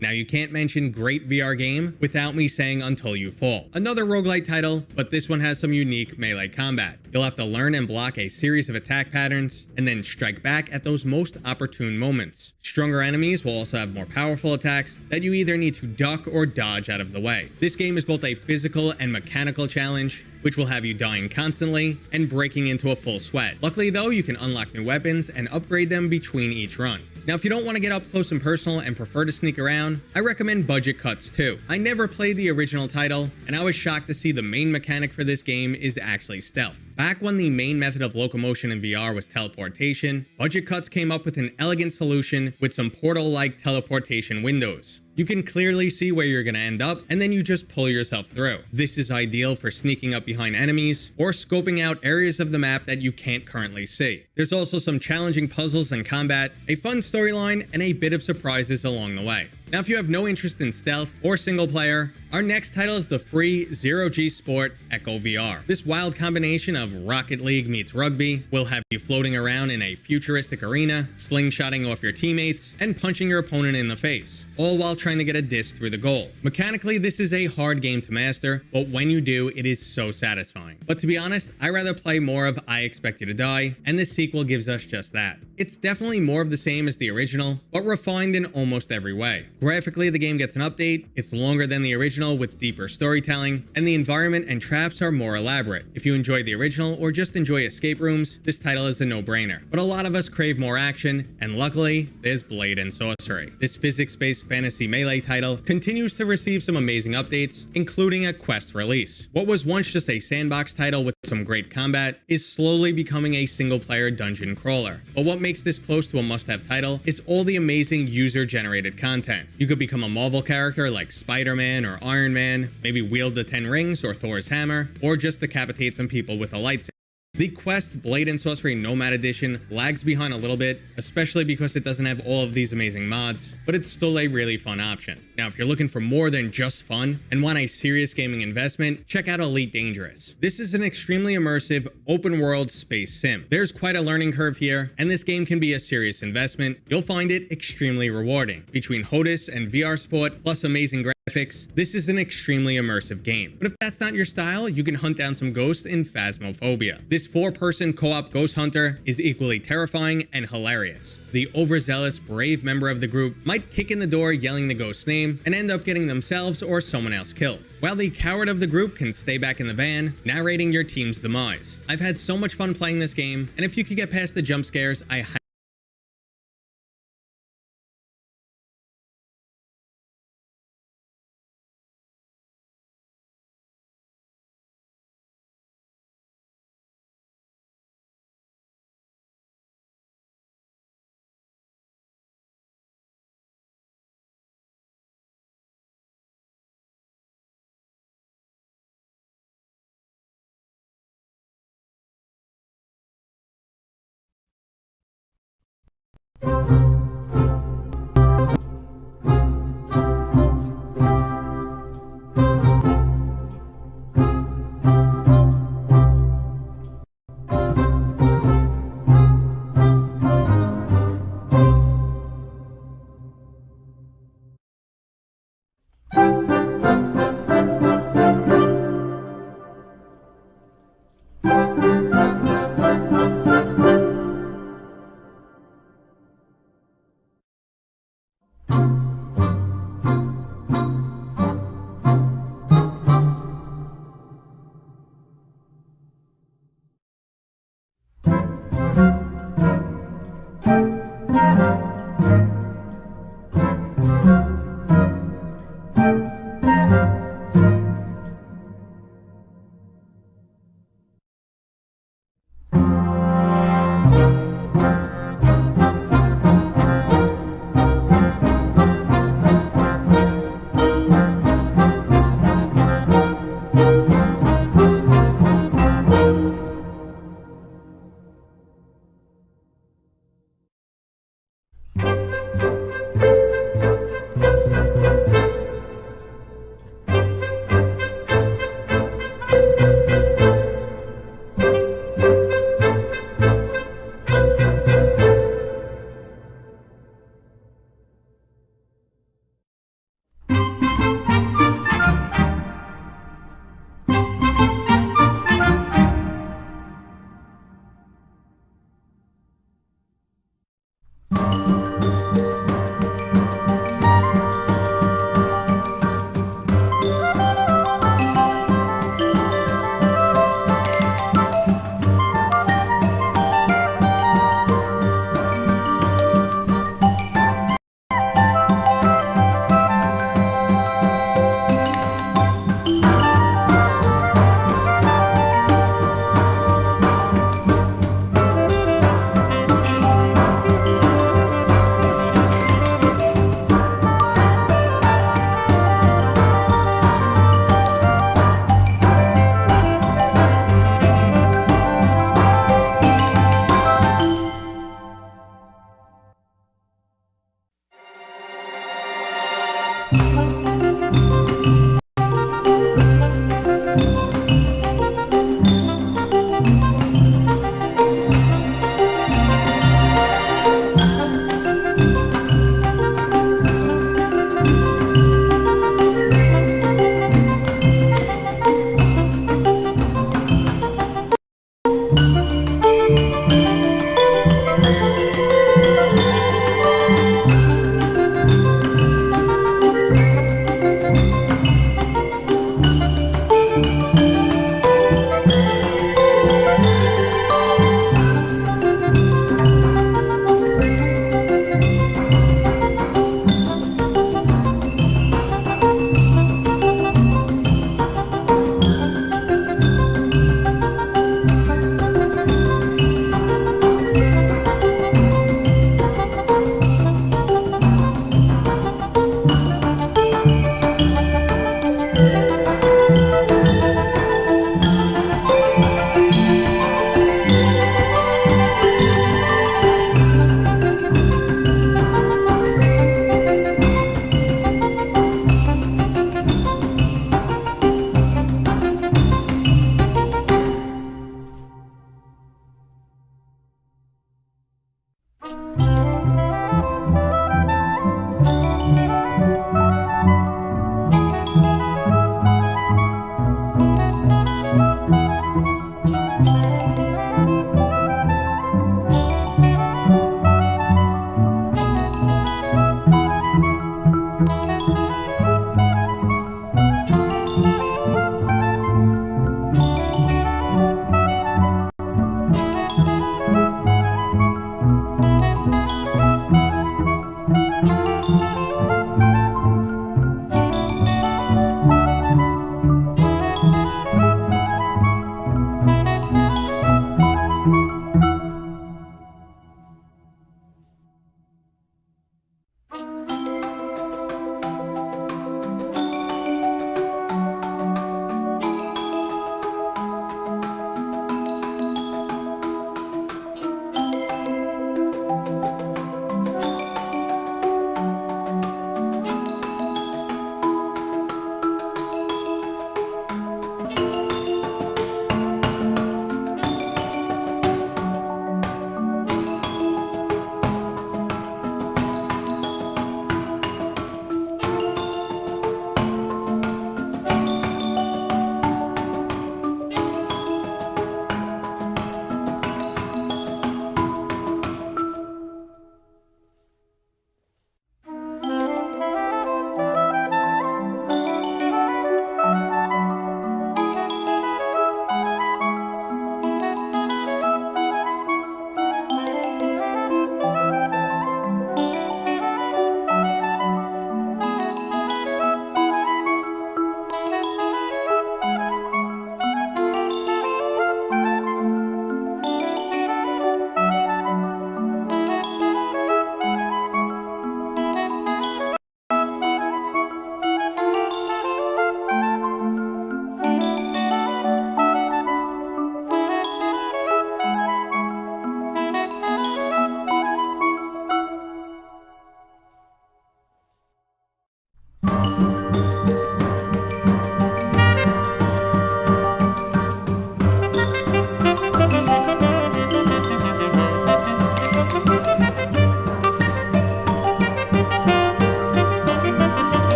Now, you can't mention great VR game without me saying Until You Fall. Another roguelite title, but this one has some unique melee combat. You'll have to learn and block a series of attack patterns, and then strike back at those most opportune moments. Stronger enemies will also have more powerful attacks that you either need to duck or dodge out of the way. This game is both a physical and mechanical challenge, which will have you dying constantly and breaking into a full sweat. Luckily though, you can unlock new weapons and upgrade them between each run. Now, if you don't want to get up close and personal and prefer to sneak around, I recommend Budget Cuts too. I never played the original title, and I was shocked to see the main mechanic for this game is actually stealth. Back when the main method of locomotion in VR was teleportation, Budget Cuts came up with an elegant solution with some portal-like teleportation windows. You can clearly see where you're going to end up, and then you just pull yourself through. This is ideal for sneaking up behind enemies or scoping out areas of the map that you can't currently see. There's also some challenging puzzles and combat, a fun storyline, and a bit of surprises along the way. Now, if you have no interest in stealth or single player, our next title is the free Zero-G Sport Echo VR. This wild combination of Rocket League meets rugby will have you floating around in a futuristic arena, slingshotting off your teammates, and punching your opponent in the face, all while trying to get a disc through the goal. Mechanically, this is a hard game to master, but when you do, it is so satisfying. But to be honest, I rather play more of I Expect You to Die, and this sequel gives us just that. It's definitely more of the same as the original, but refined in almost every way. Graphically, the game gets an update, it's longer than the original with deeper storytelling, and the environment and traps are more elaborate. If you enjoyed the original or just enjoy escape rooms, this title is a no-brainer. But a lot of us crave more action, and luckily, there's Blade and Sorcery. This physics-based fantasy melee title continues to receive some amazing updates, including a quest release. What was once just a sandbox title with some great combat is slowly becoming a single-player dungeon crawler. But what makes this close to a must-have title is all the amazing user-generated content. You could become a Marvel character like Spider-Man or Iron Man, maybe wield the 10 rings or Thor's hammer, or just decapitate some people with a lightsaber. The Quest Blade and Sorcery Nomad Edition lags behind a little bit, especially because it doesn't have all of these amazing mods, but it's still a really fun option. Now, if you're looking for more than just fun and want a serious gaming investment, check out Elite Dangerous. This is an extremely immersive, open-world space sim. There's quite a learning curve here, and this game can be a serious investment. You'll find it extremely rewarding. Between HOTAS and VR Sport, plus amazing graphics, this is an extremely immersive game. But if that's not your style, you can hunt down some ghosts in Phasmophobia. This 4-person co-op ghost hunter is equally terrifying and hilarious. The overzealous, brave member of the group might kick in the door yelling the ghost's name and end up getting themselves or someone else killed, while the coward of the group can stay back in the van, narrating your team's demise. I've had so much fun playing this game, and if you could get past the jump scares, I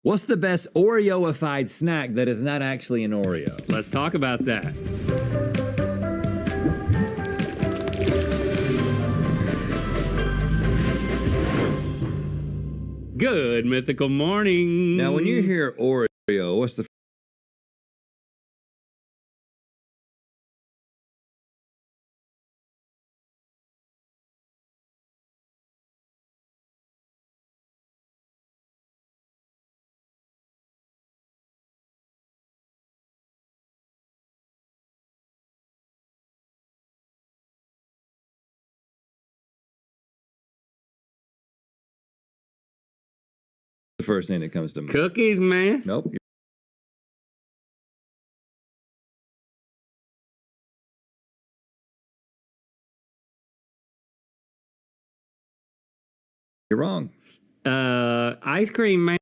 What's the best Oreo-ified snack that is not actually an Oreo? Let's talk about that. Good mythical morning. Now, when you hear Oreo, what's the first thing that comes to mind? Cookies, man. Nope. You're wrong. Ice cream, man.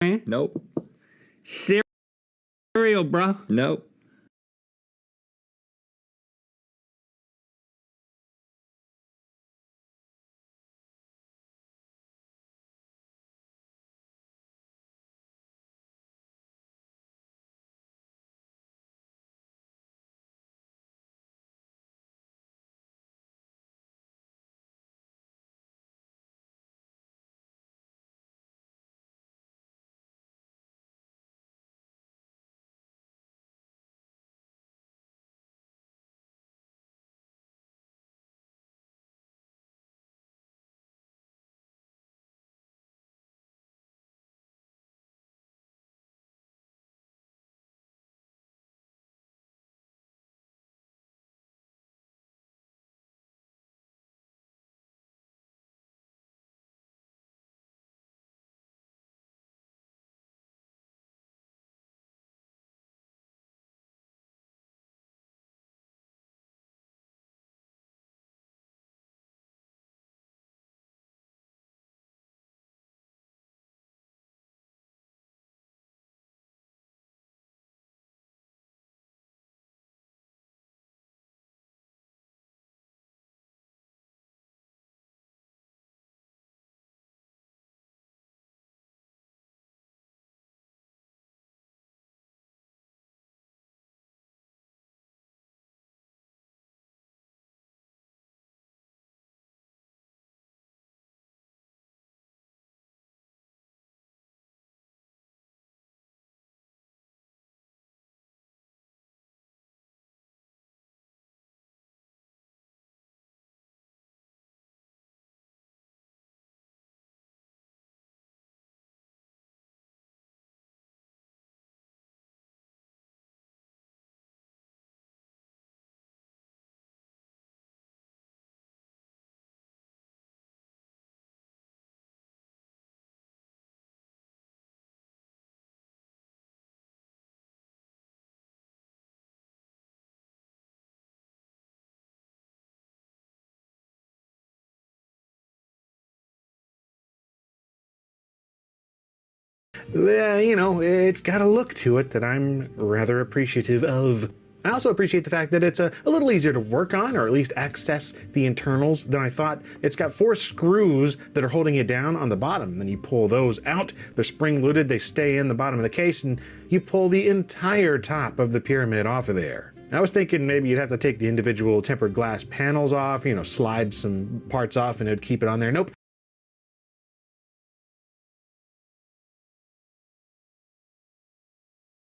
Nope. Cereal, bro. Nope. You know, it's got a look to it that I'm rather appreciative of. I also appreciate the fact that it's a little easier to work on, or at least access the internals, than I thought. It's got 4 screws that are holding it down on the bottom. Then you pull those out. They're spring-loaded. They stay in the bottom of the case, and you pull the entire top of the pyramid off of there. I was thinking maybe you'd have to take the individual tempered glass panels off, you know, slide some parts off, and it'd keep it on there. Nope.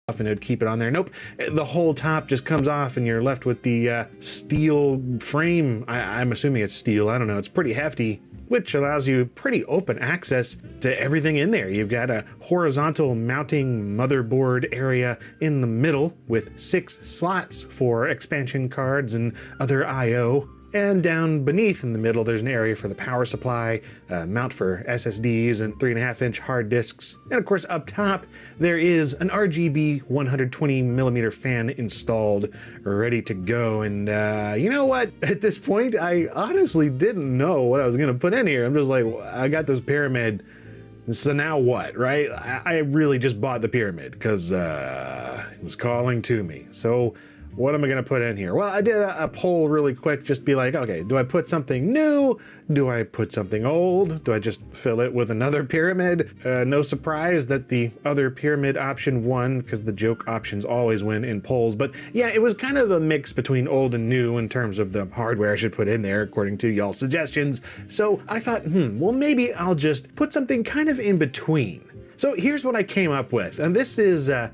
And it'd keep it on there. Nope. The whole top just comes off and you're left with the steel frame. I'm assuming it's steel. I don't know. It's pretty hefty, which allows you pretty open access to everything in there. You've got a horizontal mounting motherboard area in the middle with 6 slots for expansion cards and other I/O. And down beneath in the middle, there's an area for the power supply, mount for SSDs and 3.5-inch hard disks. And of course, up top, there is an RGB 120mm fan installed, ready to go. And you know what? At this point, I honestly didn't know what I was going to put in here. I'm just like, I got this pyramid. So now what, right? I really just bought the pyramid because it was calling to me. So what am I going to put in here? Well, I did a poll really quick, just be like, okay, do I put something new? Do I put something old? Do I just fill it with another pyramid? No surprise that the other pyramid option won, because the joke options always win in polls. But yeah, it was kind of a mix between old and new in terms of the hardware I should put in there, according to y'all's suggestions. So I thought, well, maybe I'll just put something kind of in between. So here's what I came up with, and this is an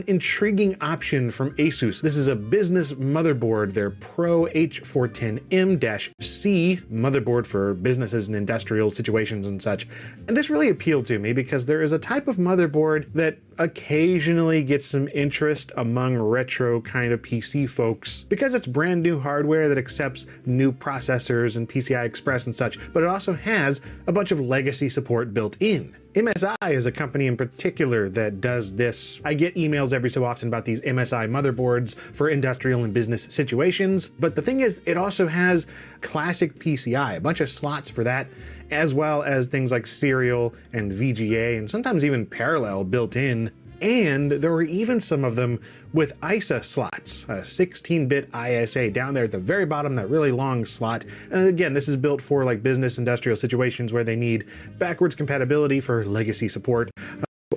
intriguing option from Asus. This is a business motherboard, their Pro H410M-C motherboard for businesses and industrial situations and such. And this really appealed to me because there is a type of motherboard that occasionally gets some interest among retro kind of PC folks because it's brand new hardware that accepts new processors and PCI Express and such, but it also has a bunch of legacy support built in. MSI is a company in particular that does this. I get emails every so often about these MSI motherboards for industrial and business situations, but the thing is, it also has classic PCI, a bunch of slots for that, as well as things like serial and VGA, and sometimes even parallel built in. And there were even some of them with ISA slots, a 16-bit ISA down there at the very bottom, that really long slot. And again, this is built for like business industrial situations where they need backwards compatibility for legacy support,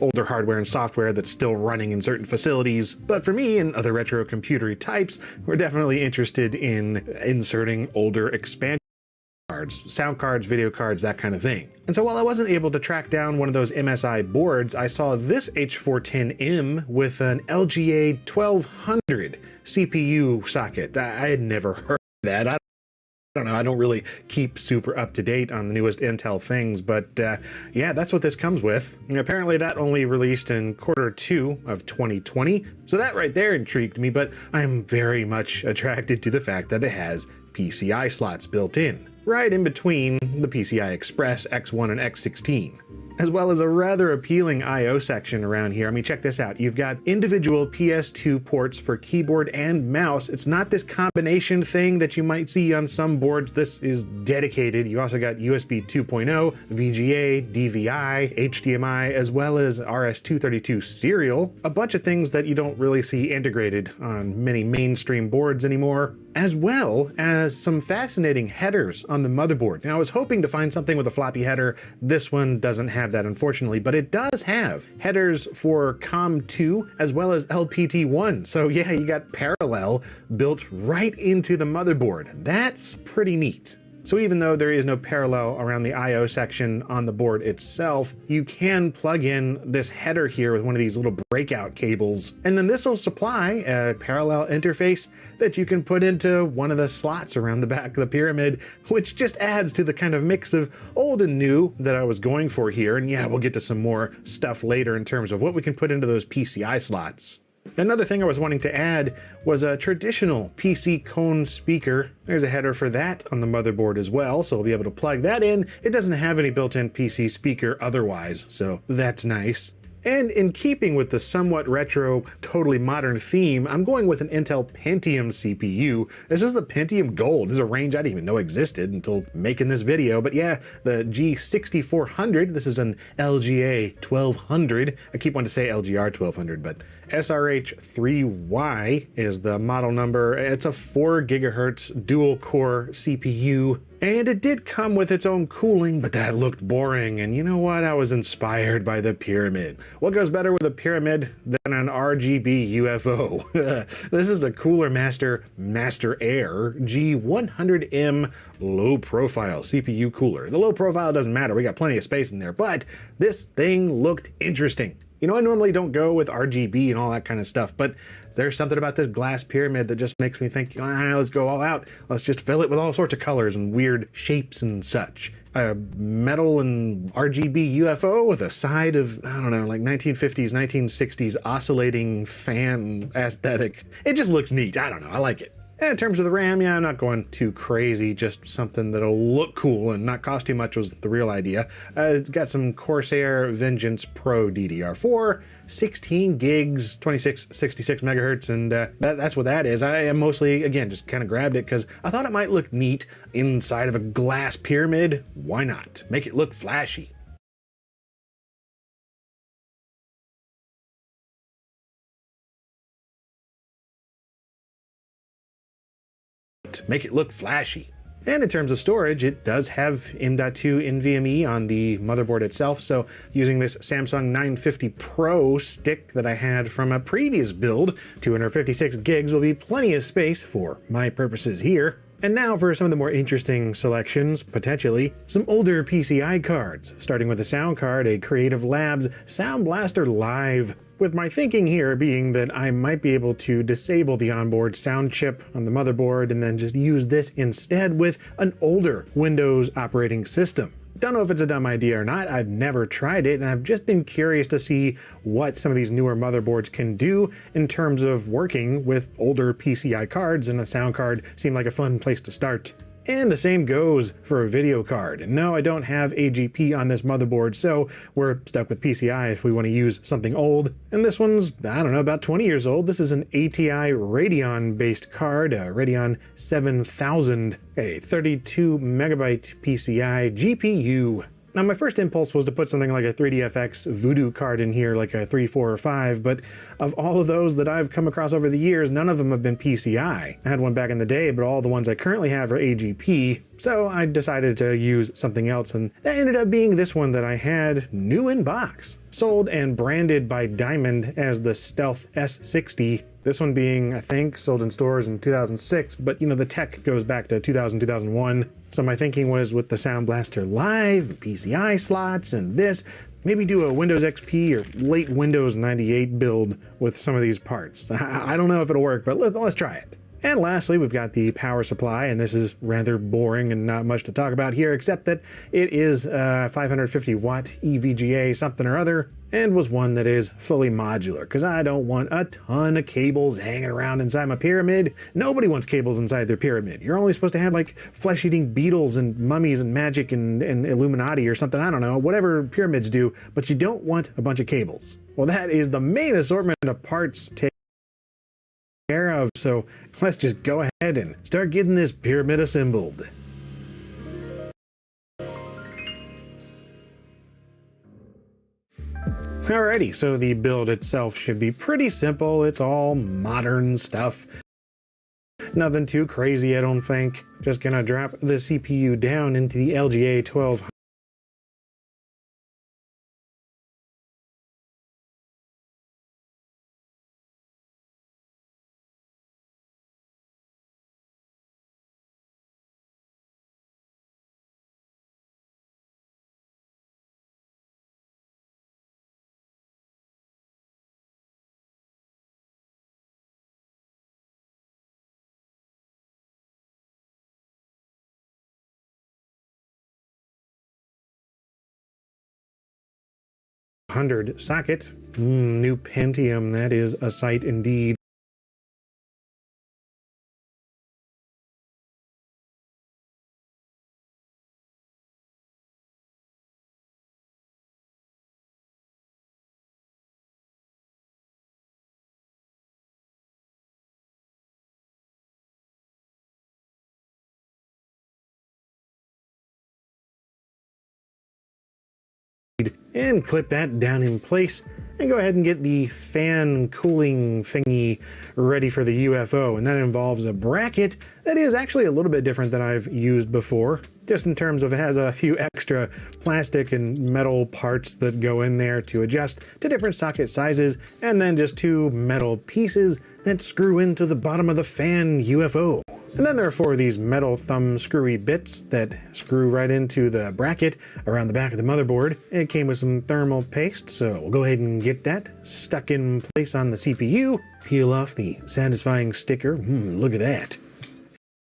older hardware and software that's still running in certain facilities. But for me and other retro computery types, we're definitely interested in inserting older expansion cards, sound cards, video cards, that kind of thing. And so while I wasn't able to track down one of those MSI boards, I saw this H410M with an LGA 1200 CPU socket. I had never heard of that. I don't know, I don't really keep super up to date on the newest Intel things, but yeah, that's what this comes with. And apparently that only released in Q2 of 2020, so that right there intrigued me, but I'm very much attracted to the fact that it has PCI slots built in, right in between the PCI Express X1 and X16. As well as a rather appealing I/O section around here. I mean, check this out. You've got individual PS2 ports for keyboard and mouse. It's not this combination thing that you might see on some boards. This is dedicated. You also got USB 2.0, VGA, DVI, HDMI, as well as RS-232 serial. A bunch of things that you don't really see integrated on many mainstream boards anymore. As well as some fascinating headers on the motherboard. Now, I was hoping to find something with a floppy header. This one doesn't have that, unfortunately, but it does have headers for COM2 as well as LPT1. So yeah, you got parallel built right into the motherboard. That's pretty neat. So even though there is no parallel around the I/O section on the board itself, you can plug in this header here with one of these little breakout cables, and then this will supply a parallel interface that you can put into one of the slots around the back of the pyramid, which just adds to the kind of mix of old and new that I was going for here. And yeah, we'll get to some more stuff later in terms of what we can put into those PCI slots. Another thing I was wanting to add was a traditional PC cone speaker. There's a header for that on the motherboard as well, so we'll be able to plug that in. It doesn't have any built-in PC speaker otherwise, so that's nice. And in keeping with the somewhat retro, totally modern theme, I'm going with an Intel Pentium CPU. This is the Pentium Gold. This is a range I didn't even know existed until making this video. But yeah, the G6400, this is an LGA 1200. I keep wanting to say LGR 1200, but SRH3Y is the model number. It's a 4 gigahertz dual core CPU. And it did come with its own cooling, but that looked boring. And you know what? I was inspired by the pyramid. What goes better with a pyramid than an RGB UFO? This is a Cooler Master Master Air G100M low profile CPU cooler. The low profile doesn't matter. We got plenty of space in there, but this thing looked interesting. You know, I normally don't go with RGB and all that kind of stuff, but there's something about this glass pyramid that just makes me think, let's go all out. Let's just fill it with all sorts of colors and weird shapes and such. A metal and RGB UFO with a side of, I don't know, like 1950s, 1960s oscillating fan aesthetic. It just looks neat. I don't know. I like it. And in terms of the RAM, yeah, I'm not going too crazy, just something that'll look cool and not cost too much was the real idea. It's got some Corsair Vengeance Pro DDR4, 16 gigs, 2666 megahertz, and that's what that is. I mostly, again, just kind of grabbed it because I thought it might look neat inside of a glass pyramid. Why not? Make it look flashy. Make it look flashy. And in terms of storage, it does have M.2 NVMe on the motherboard itself, so using this Samsung 950 Pro stick that I had from a previous build, 256 gigs will be plenty of space for my purposes here. And now for some of the more interesting selections, potentially, some older PCI cards, starting with a sound card, a Creative Labs Sound Blaster Live, with my thinking here being that I might be able to disable the onboard sound chip on the motherboard and then just use this instead with an older Windows operating system. Don't know if it's a dumb idea or not. I've never tried it, and I've just been curious to see what some of these newer motherboards can do in terms of working with older PCI cards, and a sound card seemed like a fun place to start. And the same goes for a video card. And no, I don't have AGP on this motherboard, so we're stuck with PCI if we want to use something old. And this one's, I don't know, about 20 years old. This is an ATI Radeon-based card, a Radeon 7000, a 32 megabyte PCI GPU. Now, my first impulse was to put something like a 3DFX Voodoo card in here, like a 3, 4, or 5, but of all of those that I've come across over the years, none of them have been PCI. I had one back in the day, but all the ones I currently have are AGP, so I decided to use something else, and that ended up being this one that I had new in box, sold and branded by Diamond as the Stealth S60. This one being, I think, sold in stores in 2006, but you know, the tech goes back to 2000, 2001. So my thinking was with the Sound Blaster Live, PCI slots, and this, maybe do a Windows XP or late Windows 98 build with some of these parts. I don't know if it'll work, but let's try it. And lastly, we've got the power supply, and this is rather boring and not much to talk about here, except that it is 550 watt EVGA something or other, and was one that is fully modular, because I don't want a ton of cables hanging around inside my pyramid. Nobody wants cables inside their pyramid. You're only supposed to have like flesh-eating beetles and mummies and magic and Illuminati or something, I don't know, whatever pyramids do, but you don't want a bunch of cables. Well, that is the main assortment of parts taken care of, so let's just go ahead and start getting this pyramid assembled. Alrighty, so the build itself should be pretty simple. It's all modern stuff. Nothing too crazy, I don't think. Just gonna drop the CPU down into the LGA 1200. Socket. New Pentium, that is a sight indeed. And clip that down in place and go ahead and get the fan cooling thingy ready for the UFO, and that involves a bracket that is actually a little bit different than I've used before, just in terms of it has a few extra plastic and metal parts that go in there to adjust to different socket sizes, and then just two metal pieces that screw into the bottom of the fan UFO. And then there are four of these metal thumb screwy bits that screw right into the bracket around the back of the motherboard. It came with some thermal paste, so we'll go ahead and get that stuck in place on the CPU. Peel off the satisfying sticker. Look at that.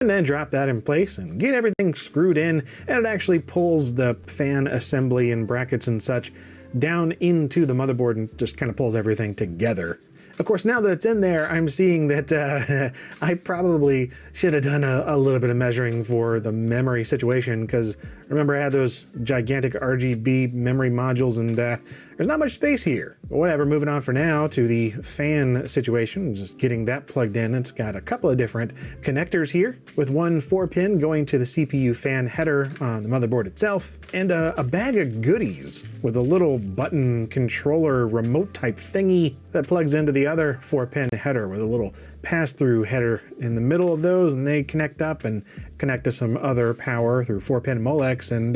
And then drop that in place and get everything screwed in, and it actually pulls the fan assembly and brackets and such down into the motherboard and just kind of pulls everything together. Of course, now that it's in there, I'm seeing that I probably should have done a little bit of measuring for the memory situation, because remember I had those gigantic RGB memory modules, and there's not much space here. But whatever, moving on for now to the fan situation, just getting that plugged in. It's got a couple of different connectors here, with one 4-pin going to the CPU fan header on the motherboard itself, and a bag of goodies with a little button controller remote type thingy that plugs into the other 4-pin header with a little pass-through header in the middle of those, and they connect up and connect to some other power through 4-pin Molex, and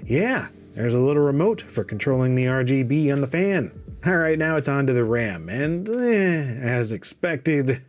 yeah, there's a little remote for controlling the RGB on the fan. Alright, now it's on to the RAM, and as expected,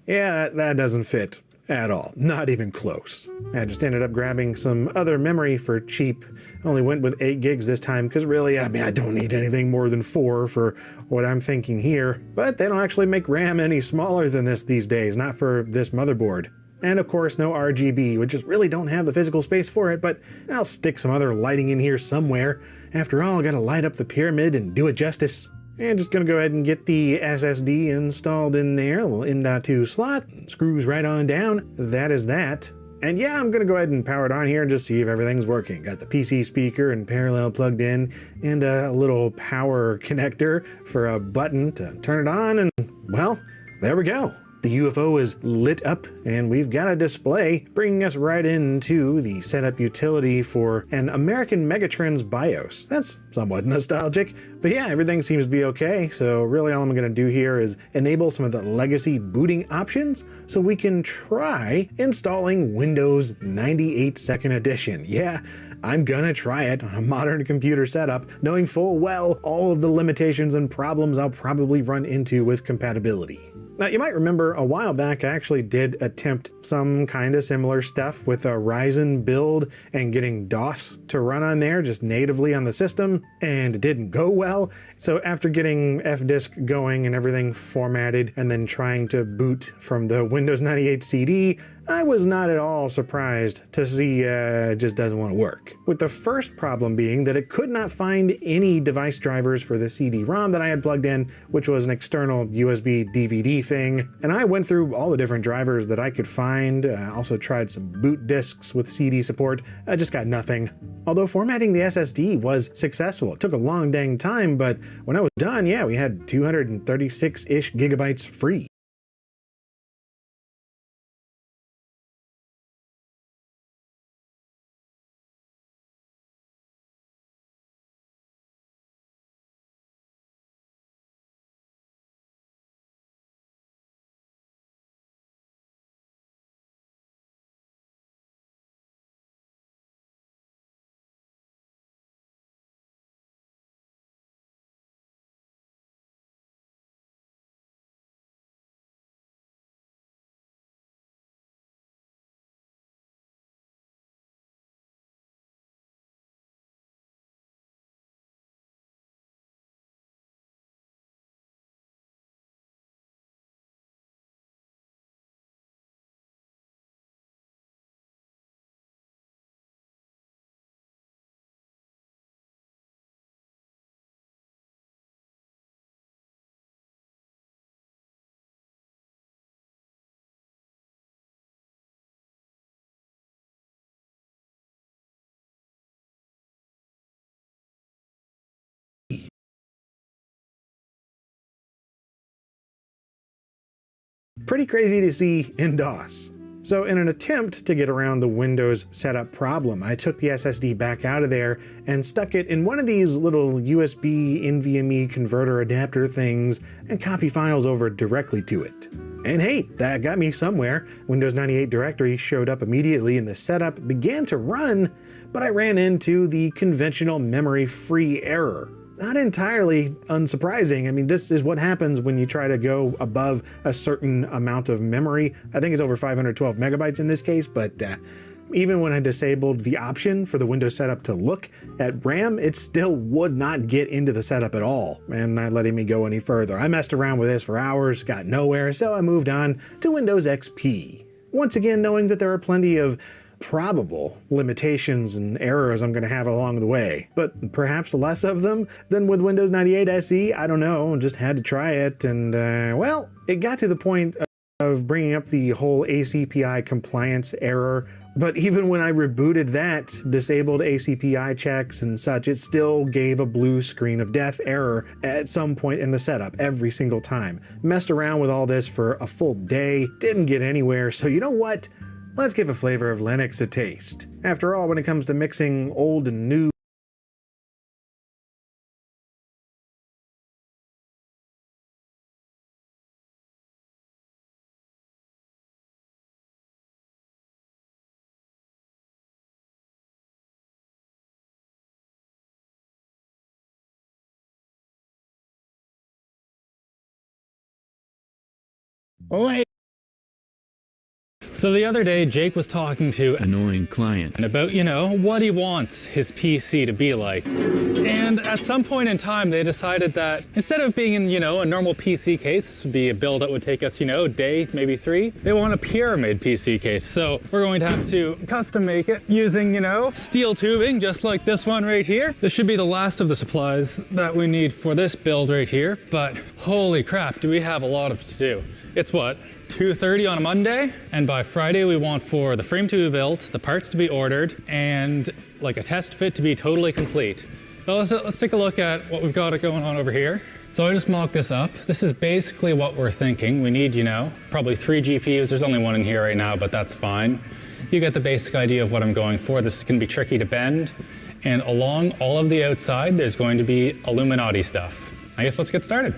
yeah, that doesn't fit at all. Not even close. I just ended up grabbing some other memory for cheap. Only went with 8 gigs this time, because really, I mean, I don't need anything more than 4 for what I'm thinking here. But they don't actually make RAM any smaller than this these days, not for this motherboard. And of course, no RGB, we just really don't have the physical space for it, but I'll stick some other lighting in here somewhere. After all, I gotta light up the pyramid and do it justice. And just gonna go ahead and get the SSD installed in there, a little M.2 slot, screws right on down. That is that. And yeah, I'm gonna go ahead and power it on here and just see if everything's working. Got the PC speaker and parallel plugged in, and a little power connector for a button to turn it on, and well, there we go. The UFO is lit up and we've got a display, bringing us right into the setup utility for an American Megatrends BIOS. That's somewhat nostalgic, but yeah, everything seems to be okay. So really all I'm gonna do here is enable some of the legacy booting options so we can try installing Windows 98 2nd Edition. Yeah, I'm gonna try it on a modern computer setup, knowing full well all of the limitations and problems I'll probably run into with compatibility. Now, you might remember a while back I actually did attempt some kind of similar stuff with a Ryzen build and getting DOS to run on there just natively on the system, and it didn't go well. So after getting FDisk going and everything formatted and then trying to boot from the Windows 98 CD, I was not at all surprised to see it just doesn't want to work. With the first problem being that it could not find any device drivers for the CD-ROM that I had plugged in, which was an external USB DVD thing. And I went through all the different drivers that I could find. Also tried some boot disks with CD support. I just got nothing. Although formatting the SSD was successful. It took a long dang time, but when I was done, yeah, we had 236-ish gigabytes free. Pretty crazy to see in DOS. So in an attempt to get around the Windows setup problem, I took the SSD back out of there and stuck it in one of these little USB NVMe converter adapter things and copy files over directly to it. And hey, that got me somewhere. Windows 98 directory showed up immediately and the setup began to run, but I ran into the conventional memory free error. Not entirely unsurprising. I mean, this is what happens when you try to go above a certain amount of memory. I think it's over 512 megabytes in this case, but even when I disabled the option for the Windows setup to look at RAM, it still would not get into the setup at all, and not letting me go any further. I messed around with this for hours, got nowhere, so I moved on to Windows XP. Once again, knowing that there are plenty of probable limitations and errors I'm going to have along the way, but perhaps less of them than with Windows 98 SE. I don't know, just had to try it, and well, it got to the point of bringing up the whole ACPI compliance error, but even when I rebooted that, disabled ACPI checks and such, it still gave a blue screen of death error at some point in the setup every single time. Messed around with all this for a full day, didn't get anywhere, so you know what? Let's give a flavor of Linux a taste. After all, when it comes to mixing old and new, So the other day, Jake was talking to an annoying client about, you know, what he wants his PC to be like. And at some point in time, they decided that instead of being in, you know, a normal PC case, this would be a build that would take us, you know, a day, maybe 3, they want a pyramid PC case. So we're going to have to custom make it using, you know, steel tubing, just like this one right here. This should be the last of the supplies that we need for this build right here. But holy crap, do we have a lot of to do. It's what? 2:30 on a Monday, and by Friday we want for the frame to be built, the parts to be ordered, and like a test fit to be totally complete. So let's take a look at what we've got going on over here. So I just mocked this up. This is basically what we're thinking. We need, probably 3 GPUs. There's only one in here right now, but that's fine. You get the basic idea of what I'm going for. This is going to be tricky to bend. And along all of the outside, there's going to be Illuminati stuff. I guess let's get started.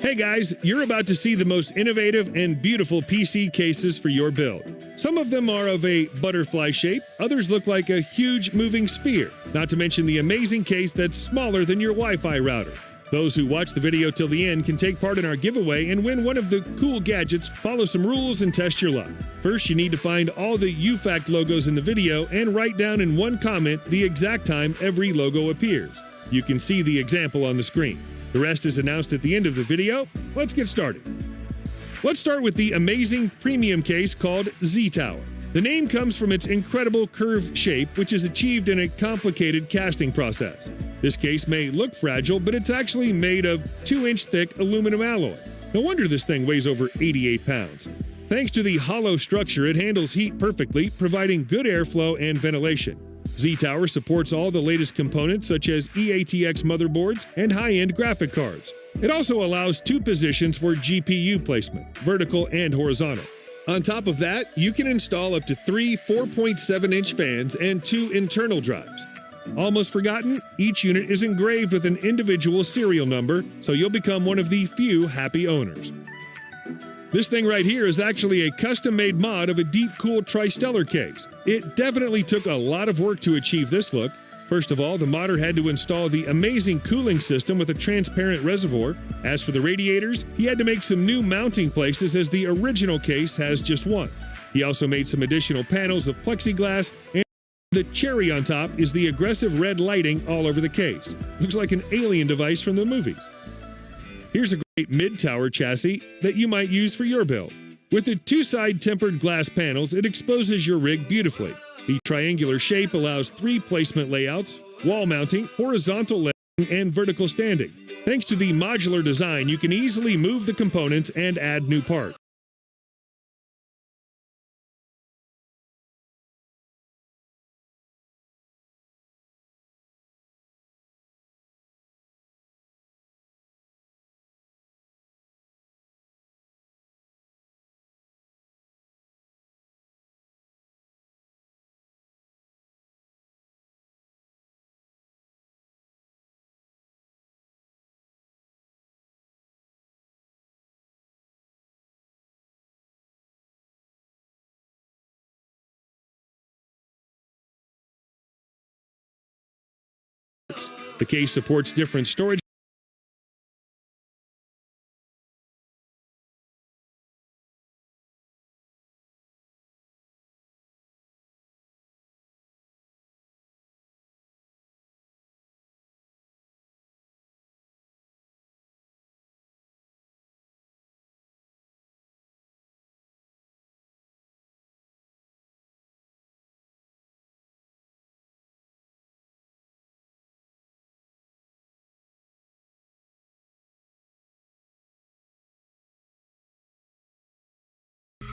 Hey guys, you're about to see the most innovative and beautiful PC cases for your build. Some of them are of a butterfly shape, others look like a huge moving sphere, not to mention the amazing case that's smaller than your Wi-Fi router. Those who watch the video till the end can take part in our giveaway and win one of the cool gadgets. Follow some rules and test your luck. First, you need to find all the UFACT logos in the video and write down in one comment the exact time every logo appears. You can see the example on the screen. The rest is announced at the end of the video. Let's get started. Let's start with the amazing premium case called Z-Tower. The name comes from its incredible curved shape, which is achieved in a complicated casting process. This case may look fragile, but it's actually made of 2-inch thick aluminum alloy. No wonder this thing weighs over 88 pounds. Thanks to the hollow structure, it handles heat perfectly, providing good airflow and ventilation. Z-Tower supports all the latest components such as EATX motherboards and high-end graphic cards. It also allows 2 positions for GPU placement, vertical and horizontal. On top of that, you can install up to 3 4.7-inch fans and 2 internal drives. Almost forgotten, each unit is engraved with an individual serial number, so you'll become one of the few happy owners. This thing right here is actually a custom-made mod of a deep cool tristellar case. It definitely took a lot of work to achieve this look. First of all, the modder had to install the amazing cooling system with a transparent reservoir. As for the radiators, he had to make some new mounting places as the original case has just one. He also made some additional panels of plexiglass, and the cherry on top is the aggressive red lighting all over the case. Looks like an alien device from the movies. Here's a great mid-tower chassis that you might use for your build. With the 2-side tempered glass panels, it exposes your rig beautifully. The triangular shape allows 3 placement layouts: wall mounting, horizontal laying, and vertical standing. Thanks to the modular design, you can easily move the components and add new parts. The case supports different storage.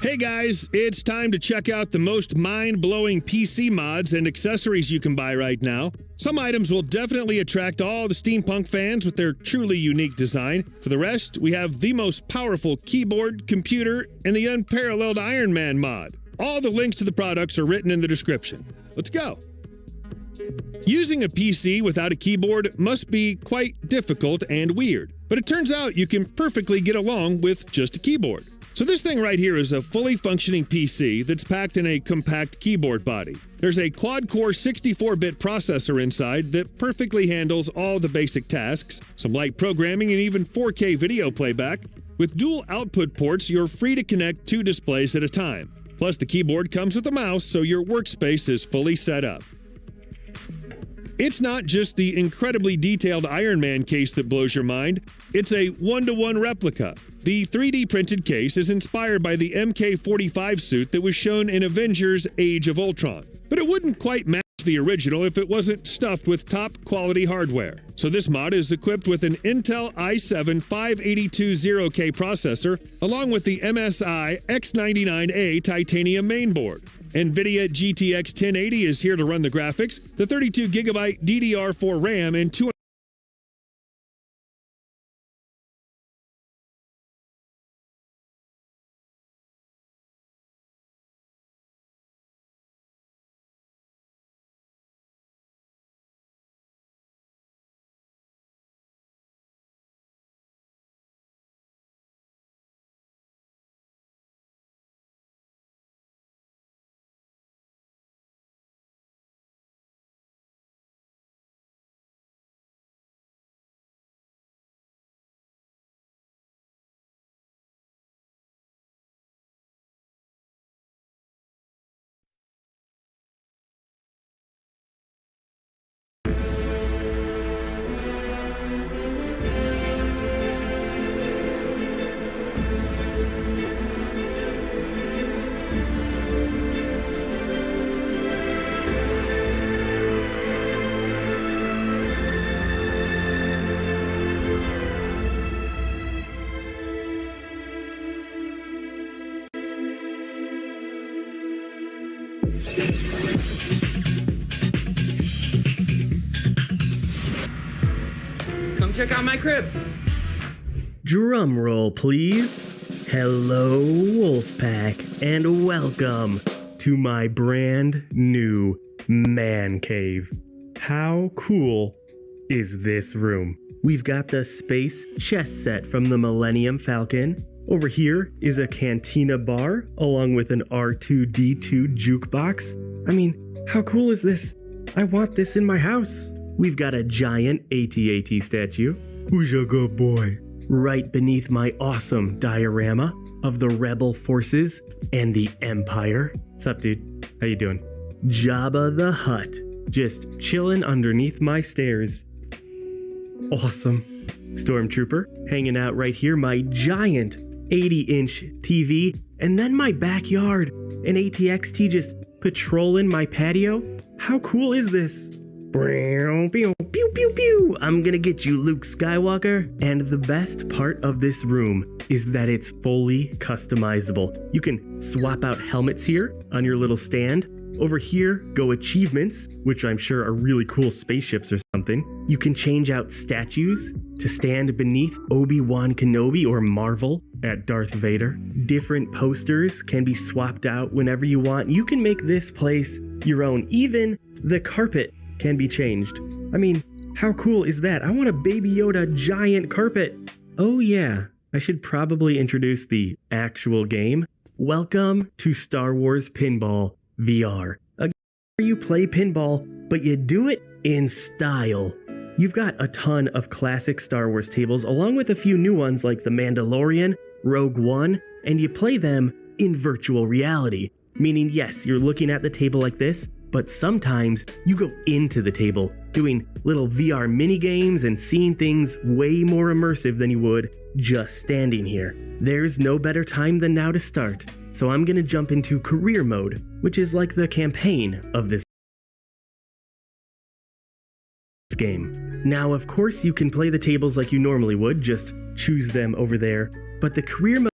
Hey guys, it's time to check out the most mind-blowing PC mods and accessories you can buy right now. Some items will definitely attract all the steampunk fans with their truly unique design. For the rest, we have the most powerful keyboard, computer, and the unparalleled Iron Man mod. All the links to the products are written in the description. Let's go! Using a PC without a keyboard must be quite difficult and weird, but it turns out you can perfectly get along with just a keyboard. So this thing right here is a fully functioning PC that's packed in a compact keyboard body. There's a quad-core 64-bit processor inside that perfectly handles all the basic tasks, some light programming, and even 4K video playback. With dual output ports, you're free to connect 2 displays at a time. Plus, the keyboard comes with a mouse, so your workspace is fully set up. It's not just the incredibly detailed Iron Man case that blows your mind, it's a one-to-one replica. The 3D printed case is inspired by the MK-45 suit that was shown in Avengers Age of Ultron, but it wouldn't quite match the original if it wasn't stuffed with top-quality hardware. So this mod is equipped with an Intel i7 5820K processor, along with the MSI X99A titanium mainboard. NVIDIA GTX 1080 is here to run the graphics, the 32GB DDR4 RAM, and 200 Come check out my crib. Drum roll, please. Hello, Wolfpack, and welcome to my brand new man cave. How cool is this room? We've got the space chess set from the Millennium Falcon. Over here is a cantina bar along with an R2-D2 jukebox. I mean, how cool is this? I want this in my house. We've got a giant AT-AT statue. Who's a good boy? Right beneath my awesome diorama of the Rebel Forces and the Empire. Sup, dude? How you doing? Jabba the Hutt, just chilling underneath my stairs. Awesome. Stormtrooper hanging out right here. My giant 80-inch TV, and then my backyard. An ATXT just patrolling my patio. How cool is this? Pew, pew, pew, pew. I'm gonna get you, Luke Skywalker. And the best part of this room is that it's fully customizable. You can swap out helmets here on your little stand. Over here go achievements, which I'm sure are really cool spaceships or something. You can change out statues to stand beneath Obi-Wan Kenobi or marvel at Darth Vader. Different posters can be swapped out whenever you want. You can make this place your own. Even the carpet can be changed. I mean, how cool is that? I want a Baby Yoda giant carpet. Oh yeah, I should probably introduce the actual game. Welcome to Star Wars Pinball VR. A game where you play pinball, but you do it in style. You've got a ton of classic Star Wars tables, along with a few new ones like The Mandalorian, Rogue One, and you play them in virtual reality. Meaning, yes, you're looking at the table like this, but sometimes you go into the table, doing little VR minigames and seeing things way more immersive than you would just standing here. There's no better time than now to start. So I'm gonna jump into career mode, which is like the campaign of this game. Now, of course, you can play the tables like you normally would, just choose them over there, but the career mode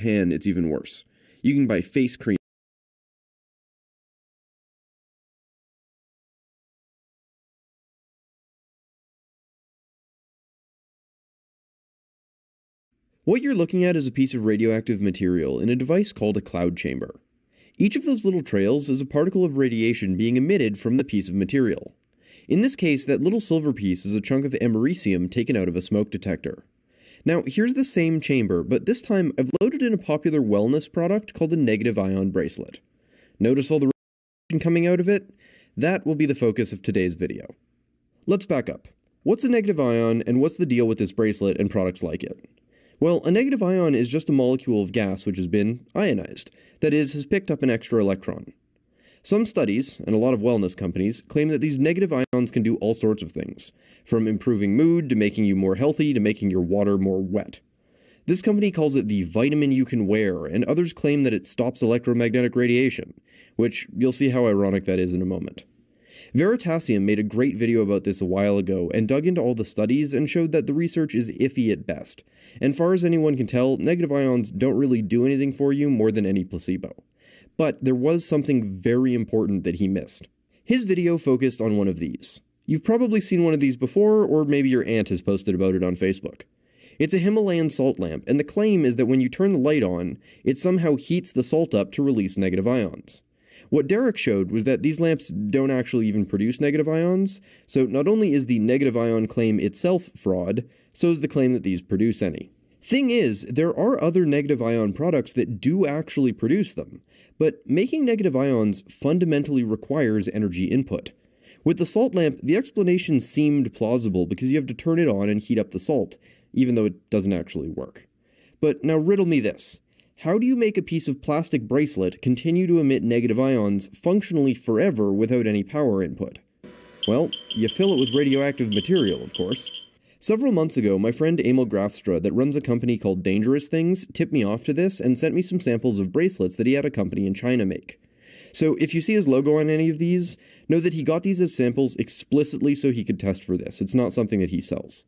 Japan, it's even worse. You can buy face cream. What you're looking at is a piece of radioactive material in a device called a cloud chamber. Each of those little trails is a particle of radiation being emitted from the piece of material. In this case, that little silver piece is a chunk of americium taken out of a smoke detector. Now, here's the same chamber, but this time I've loaded in a popular wellness product called a negative ion bracelet. Notice all the radiation coming out of it? That will be the focus of today's video. Let's back up. What's a negative ion, and what's the deal with this bracelet and products like it? Well, a negative ion is just a molecule of gas which has been ionized, that is, has picked up an extra electron. Some studies, and a lot of wellness companies, claim that these negative ions can do all sorts of things, from improving mood to making you more healthy to making your water more wet. This company calls it the vitamin you can wear, and others claim that it stops electromagnetic radiation, which you'll see how ironic that is in a moment. Veritasium made a great video about this a while ago and dug into all the studies and showed that the research is iffy at best, and far as anyone can tell, negative ions don't really do anything for you more than any placebo. But there was something very important that he missed. His video focused on one of these. You've probably seen one of these before, or maybe your aunt has posted about it on Facebook. It's a Himalayan salt lamp, and the claim is that when you turn the light on, it somehow heats the salt up to release negative ions. What Derek showed was that these lamps don't actually even produce negative ions, so not only is the negative ion claim itself fraud, so is the claim that these produce any. Thing is, there are other negative ion products that do actually produce them, but making negative ions fundamentally requires energy input. With the salt lamp, the explanation seemed plausible because you have to turn it on and heat up the salt, even though it doesn't actually work. But now riddle me this. How do you make a piece of plastic bracelet continue to emit negative ions functionally forever without any power input? Well, you fill it with radioactive material, of course. Several months ago, my friend Emil Grafstra that runs a company called Dangerous Things tipped me off to this and sent me some samples of bracelets that he had a company in China make. So if you see his logo on any of these, know that he got these as samples explicitly so he could test for this. It's not something that he sells.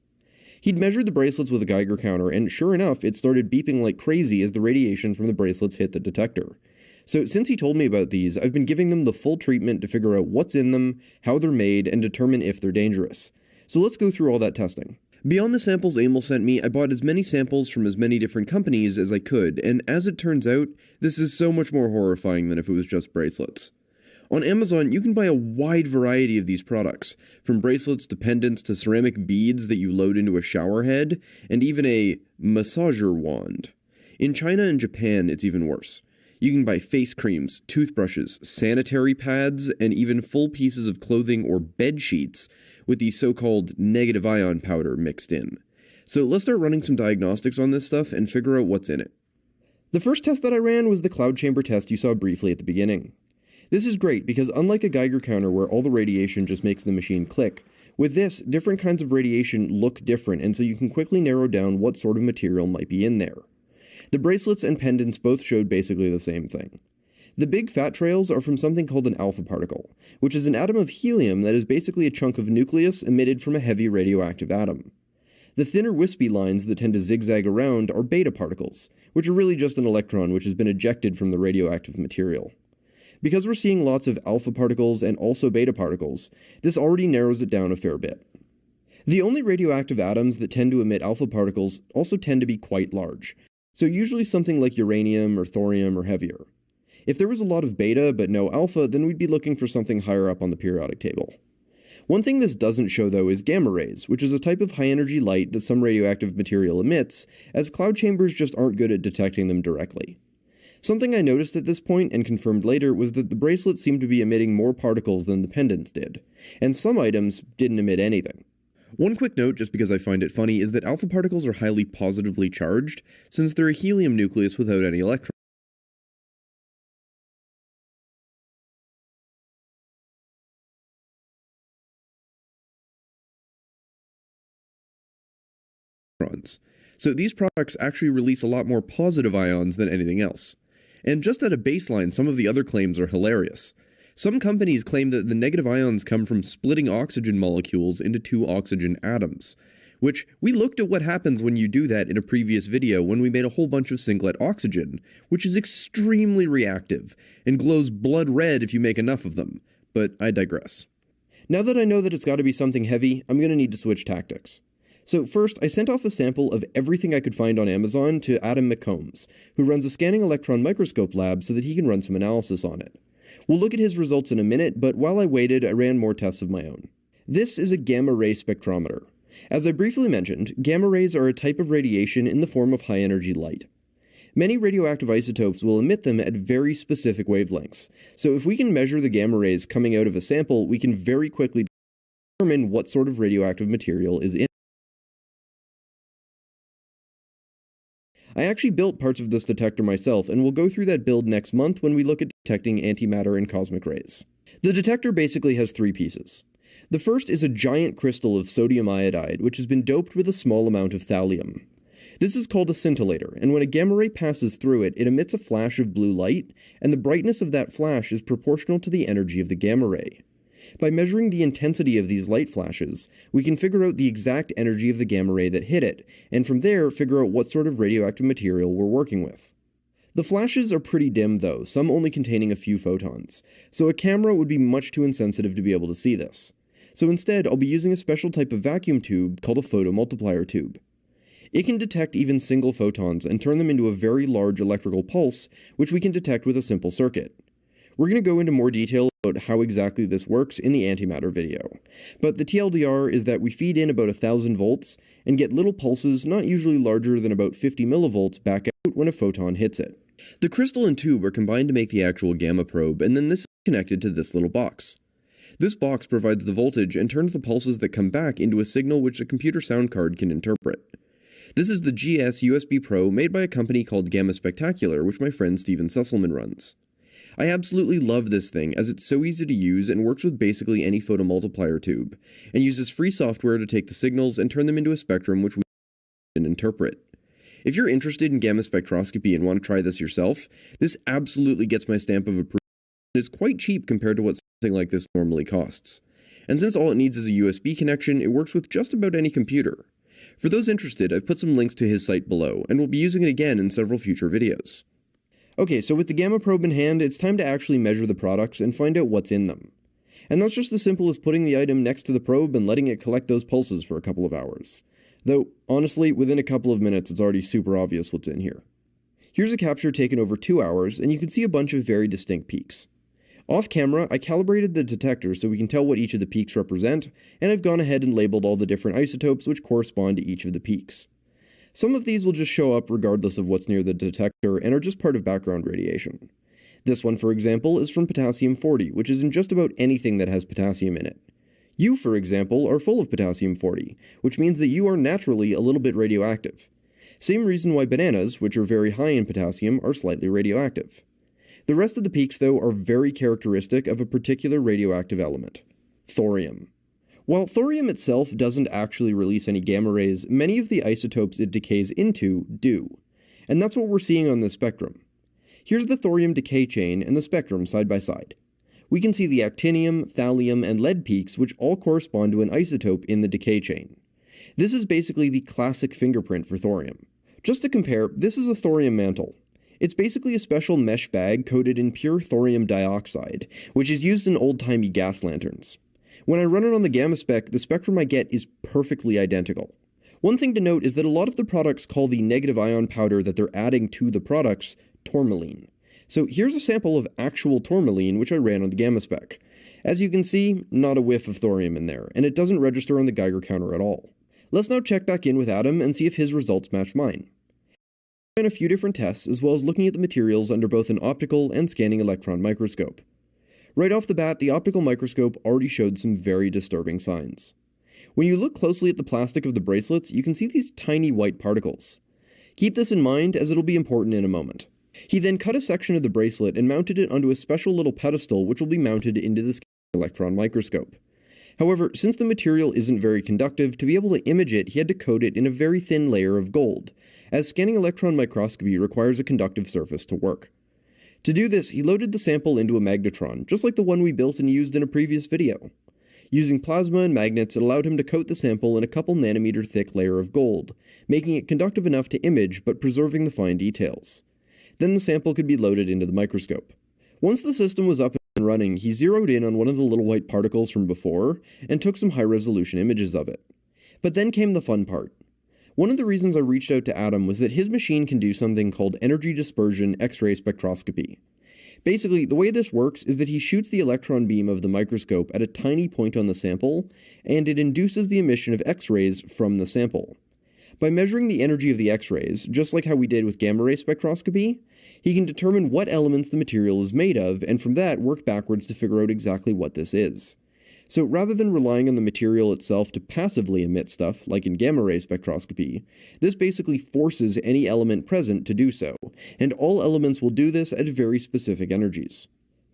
He'd measured the bracelets with a Geiger counter, and sure enough, it started beeping like crazy as the radiation from the bracelets hit the detector. So since he told me about these, I've been giving them the full treatment to figure out what's in them, how they're made, and determine if they're dangerous. So let's go through all that testing. Beyond the samples Emil sent me, I bought as many samples from as many different companies as I could, and as it turns out, this is so much more horrifying than if it was just bracelets. On Amazon, you can buy a wide variety of these products, from bracelets to pendants to ceramic beads that you load into a shower head, and even a massager wand. In China and Japan, it's even worse. You can buy face creams, toothbrushes, sanitary pads, and even full pieces of clothing or bed sheets with the so-called negative ion powder mixed in. So let's start running some diagnostics on this stuff and figure out what's in it. The first test that I ran was the cloud chamber test you saw briefly at the beginning. This is great because unlike a Geiger counter where all the radiation just makes the machine click, with this, different kinds of radiation look different, and so you can quickly narrow down what sort of material might be in there. The bracelets and pendants both showed basically the same thing. The big fat trails are from something called an alpha particle, which is an atom of helium that is basically a chunk of nucleus emitted from a heavy radioactive atom. The thinner wispy lines that tend to zigzag around are beta particles, which are really just an electron which has been ejected from the radioactive material. Because we're seeing lots of alpha particles and also beta particles, this already narrows it down a fair bit. The only radioactive atoms that tend to emit alpha particles also tend to be quite large, so usually something like uranium or thorium or heavier. If there was a lot of beta but no alpha, then we'd be looking for something higher up on the periodic table. One thing this doesn't show though is gamma rays, which is a type of high-energy light that some radioactive material emits, as cloud chambers just aren't good at detecting them directly. Something I noticed at this point and confirmed later was that the bracelets seemed to be emitting more particles than the pendants did, and some items didn't emit anything. One quick note, just because I find it funny, is that alpha particles are highly positively charged, since they're a helium nucleus without any electrons. So these products actually release a lot more positive ions than anything else. And just at a baseline, some of the other claims are hilarious. Some companies claim that the negative ions come from splitting oxygen molecules into 2 oxygen atoms, which we looked at what happens when you do that in a previous video when we made a whole bunch of singlet oxygen, which is extremely reactive and glows blood red if you make enough of them, but I digress. Now that I know that it's got to be something heavy, I'm going to need to switch tactics. So first, I sent off a sample of everything I could find on Amazon to Adam McCombs, who runs a scanning electron microscope lab so that he can run some analysis on it. We'll look at his results in a minute, but while I waited, I ran more tests of my own. This is a gamma ray spectrometer. As I briefly mentioned, gamma rays are a type of radiation in the form of high-energy light. Many radioactive isotopes will emit them at very specific wavelengths, so if we can measure the gamma rays coming out of a sample, we can very quickly determine what sort of radioactive material is in it. I actually built parts of this detector myself, and we'll go through that build next month when we look at detecting antimatter and cosmic rays. The detector basically has 3 pieces. The first is a giant crystal of sodium iodide, which has been doped with a small amount of thallium. This is called a scintillator, and when a gamma ray passes through it, it emits a flash of blue light, and the brightness of that flash is proportional to the energy of the gamma ray. By measuring the intensity of these light flashes, we can figure out the exact energy of the gamma ray that hit it, and from there figure out what sort of radioactive material we're working with. The flashes are pretty dim though, some only containing a few photons, so a camera would be much too insensitive to be able to see this. So instead, I'll be using a special type of vacuum tube called a photomultiplier tube. It can detect even single photons and turn them into a very large electrical pulse, which we can detect with a simple circuit. We're going to go into more detail about how exactly this works in the antimatter video, but the TLDR is that we feed in about 1000 volts and get little pulses not usually larger than about 50 millivolts back out when a photon hits it. The crystal and tube are combined to make the actual gamma probe, and then this is connected to this little box. This box provides the voltage and turns the pulses that come back into a signal which a computer sound card can interpret. This is the GS USB Pro made by a company called Gamma Spectacular, which my friend Steven Sesselman runs. I absolutely love this thing as it's so easy to use and works with basically any photomultiplier tube, and uses free software to take the signals and turn them into a spectrum which we can interpret. If you're interested in gamma spectroscopy and want to try this yourself, this absolutely gets my stamp of approval and is quite cheap compared to what something like this normally costs. And since all it needs is a USB connection, it works with just about any computer. For those interested, I've put some links to his site below, and we'll be using it again in several future videos. Okay, so with the gamma probe in hand, it's time to actually measure the products and find out what's in them. And that's just as simple as putting the item next to the probe and letting it collect those pulses for a couple of hours. Though, honestly, within a couple of minutes it's already super obvious what's in here. Here's a capture taken over 2 hours, and you can see a bunch of very distinct peaks. Off camera, I calibrated the detector so we can tell what each of the peaks represent, and I've gone ahead and labeled all the different isotopes which correspond to each of the peaks. Some of these will just show up regardless of what's near the detector and are just part of background radiation. This one, for example, is from potassium-40, which is in just about anything that has potassium in it. You, for example, are full of potassium-40, which means that you are naturally a little bit radioactive. Same reason why bananas, which are very high in potassium, are slightly radioactive. The rest of the peaks, though, are very characteristic of a particular radioactive element: thorium. While thorium itself doesn't actually release any gamma rays, many of the isotopes it decays into do. And that's what we're seeing on this spectrum. Here's the thorium decay chain and the spectrum side by side. We can see the actinium, thallium, and lead peaks, which all correspond to an isotope in the decay chain. This is basically the classic fingerprint for thorium. Just to compare, this is a thorium mantle. It's basically a special mesh bag coated in pure thorium dioxide, which is used in old-timey gas lanterns. When I run it on the gamma spec, the spectrum I get is perfectly identical. One thing to note is that a lot of the products call the negative ion powder that they're adding to the products tourmaline. So here's a sample of actual tourmaline, which I ran on the gamma spec. As you can see, not a whiff of thorium in there, and it doesn't register on the Geiger counter at all. Let's now check back in with Adam and see if his results match mine. I ran a few different tests, as well as looking at the materials under both an optical and scanning electron microscope. Right off the bat, the optical microscope already showed some very disturbing signs. When you look closely at the plastic of the bracelets, you can see these tiny white particles. Keep this in mind, as it'll be important in a moment. He then cut a section of the bracelet and mounted it onto a special little pedestal which will be mounted into the electron microscope. However, since the material isn't very conductive, to be able to image it, he had to coat it in a very thin layer of gold, as scanning electron microscopy requires a conductive surface to work. To do this, he loaded the sample into a magnetron, just like the one we built and used in a previous video. Using plasma and magnets, it allowed him to coat the sample in a couple nanometer thick layer of gold, making it conductive enough to image but preserving the fine details. Then the sample could be loaded into the microscope. Once the system was up and running, he zeroed in on one of the little white particles from before and took some high-resolution images of it. But then came the fun part. One of the reasons I reached out to Adam was that his machine can do something called energy dispersion X-ray spectroscopy. Basically, the way this works is that he shoots the electron beam of the microscope at a tiny point on the sample, and it induces the emission of X-rays from the sample. By measuring the energy of the X-rays, just like how we did with gamma-ray spectroscopy, he can determine what elements the material is made of, and from that work backwards to figure out exactly what this is. So rather than relying on the material itself to passively emit stuff, like in gamma-ray spectroscopy, this basically forces any element present to do so, and all elements will do this at very specific energies.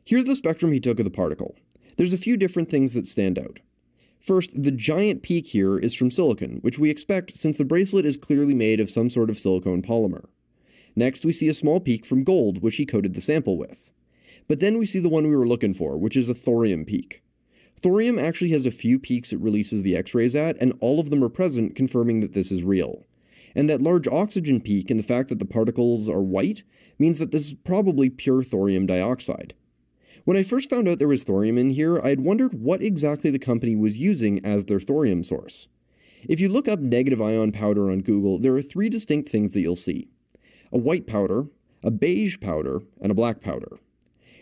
Here's the spectrum he took of the particle. There's a few different things that stand out. First, the giant peak here is from silicon, which we expect since the bracelet is clearly made of some sort of silicone polymer. Next, we see a small peak from gold, which he coated the sample with. But then we see the one we were looking for, which is a thorium peak. Thorium actually has a few peaks it releases the X-rays at, and all of them are present, confirming that this is real. And that large oxygen peak and the fact that the particles are white means that this is probably pure thorium dioxide. When I first found out there was thorium in here, I had wondered what exactly the company was using as their thorium source. If you look up negative ion powder on Google, there are 3 distinct things that you'll see: a white powder, a beige powder, and a black powder.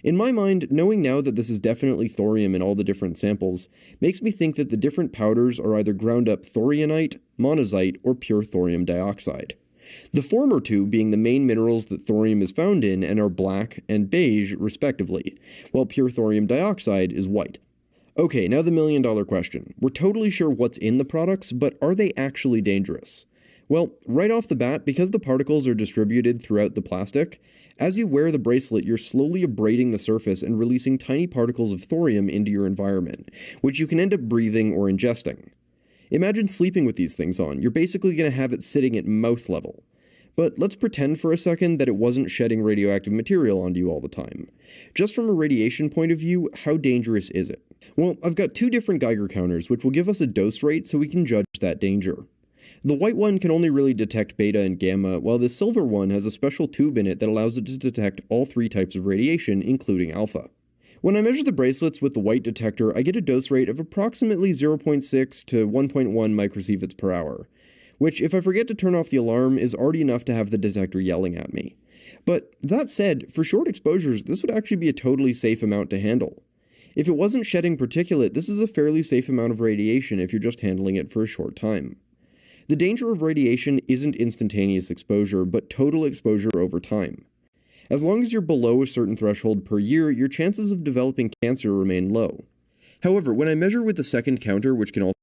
In my mind, knowing now that this is definitely thorium in all the different samples makes me think that the different powders are either ground up thorionite, monazite, or pure thorium dioxide. The former two being the main minerals that thorium is found in and are black and beige respectively, while pure thorium dioxide is white. Okay, now the million-dollar question. We're totally sure what's in the products, but are they actually dangerous? Well, right off the bat, because the particles are distributed throughout the plastic, as you wear the bracelet, you're slowly abrading the surface and releasing tiny particles of thorium into your environment, which you can end up breathing or ingesting. Imagine sleeping with these things on. You're basically going to have it sitting at mouth level. But let's pretend for a second that it wasn't shedding radioactive material onto you all the time. Just from a radiation point of view, how dangerous is it? Well, I've got 2 different Geiger counters, which will give us a dose rate so we can judge that danger. The white one can only really detect beta and gamma, while the silver one has a special tube in it that allows it to detect all 3 types of radiation, including alpha. When I measure the bracelets with the white detector, I get a dose rate of approximately 0.6 to 1.1 microsieverts per hour, which, if I forget to turn off the alarm, is already enough to have the detector yelling at me. But that said, for short exposures, this would actually be a totally safe amount to handle. If it wasn't shedding particulate, this is a fairly safe amount of radiation if you're just handling it for a short time. The danger of radiation isn't instantaneous exposure, but total exposure over time. As long as you're below a certain threshold per year, your chances of developing cancer remain low. However, when I measure with the second counter, which can also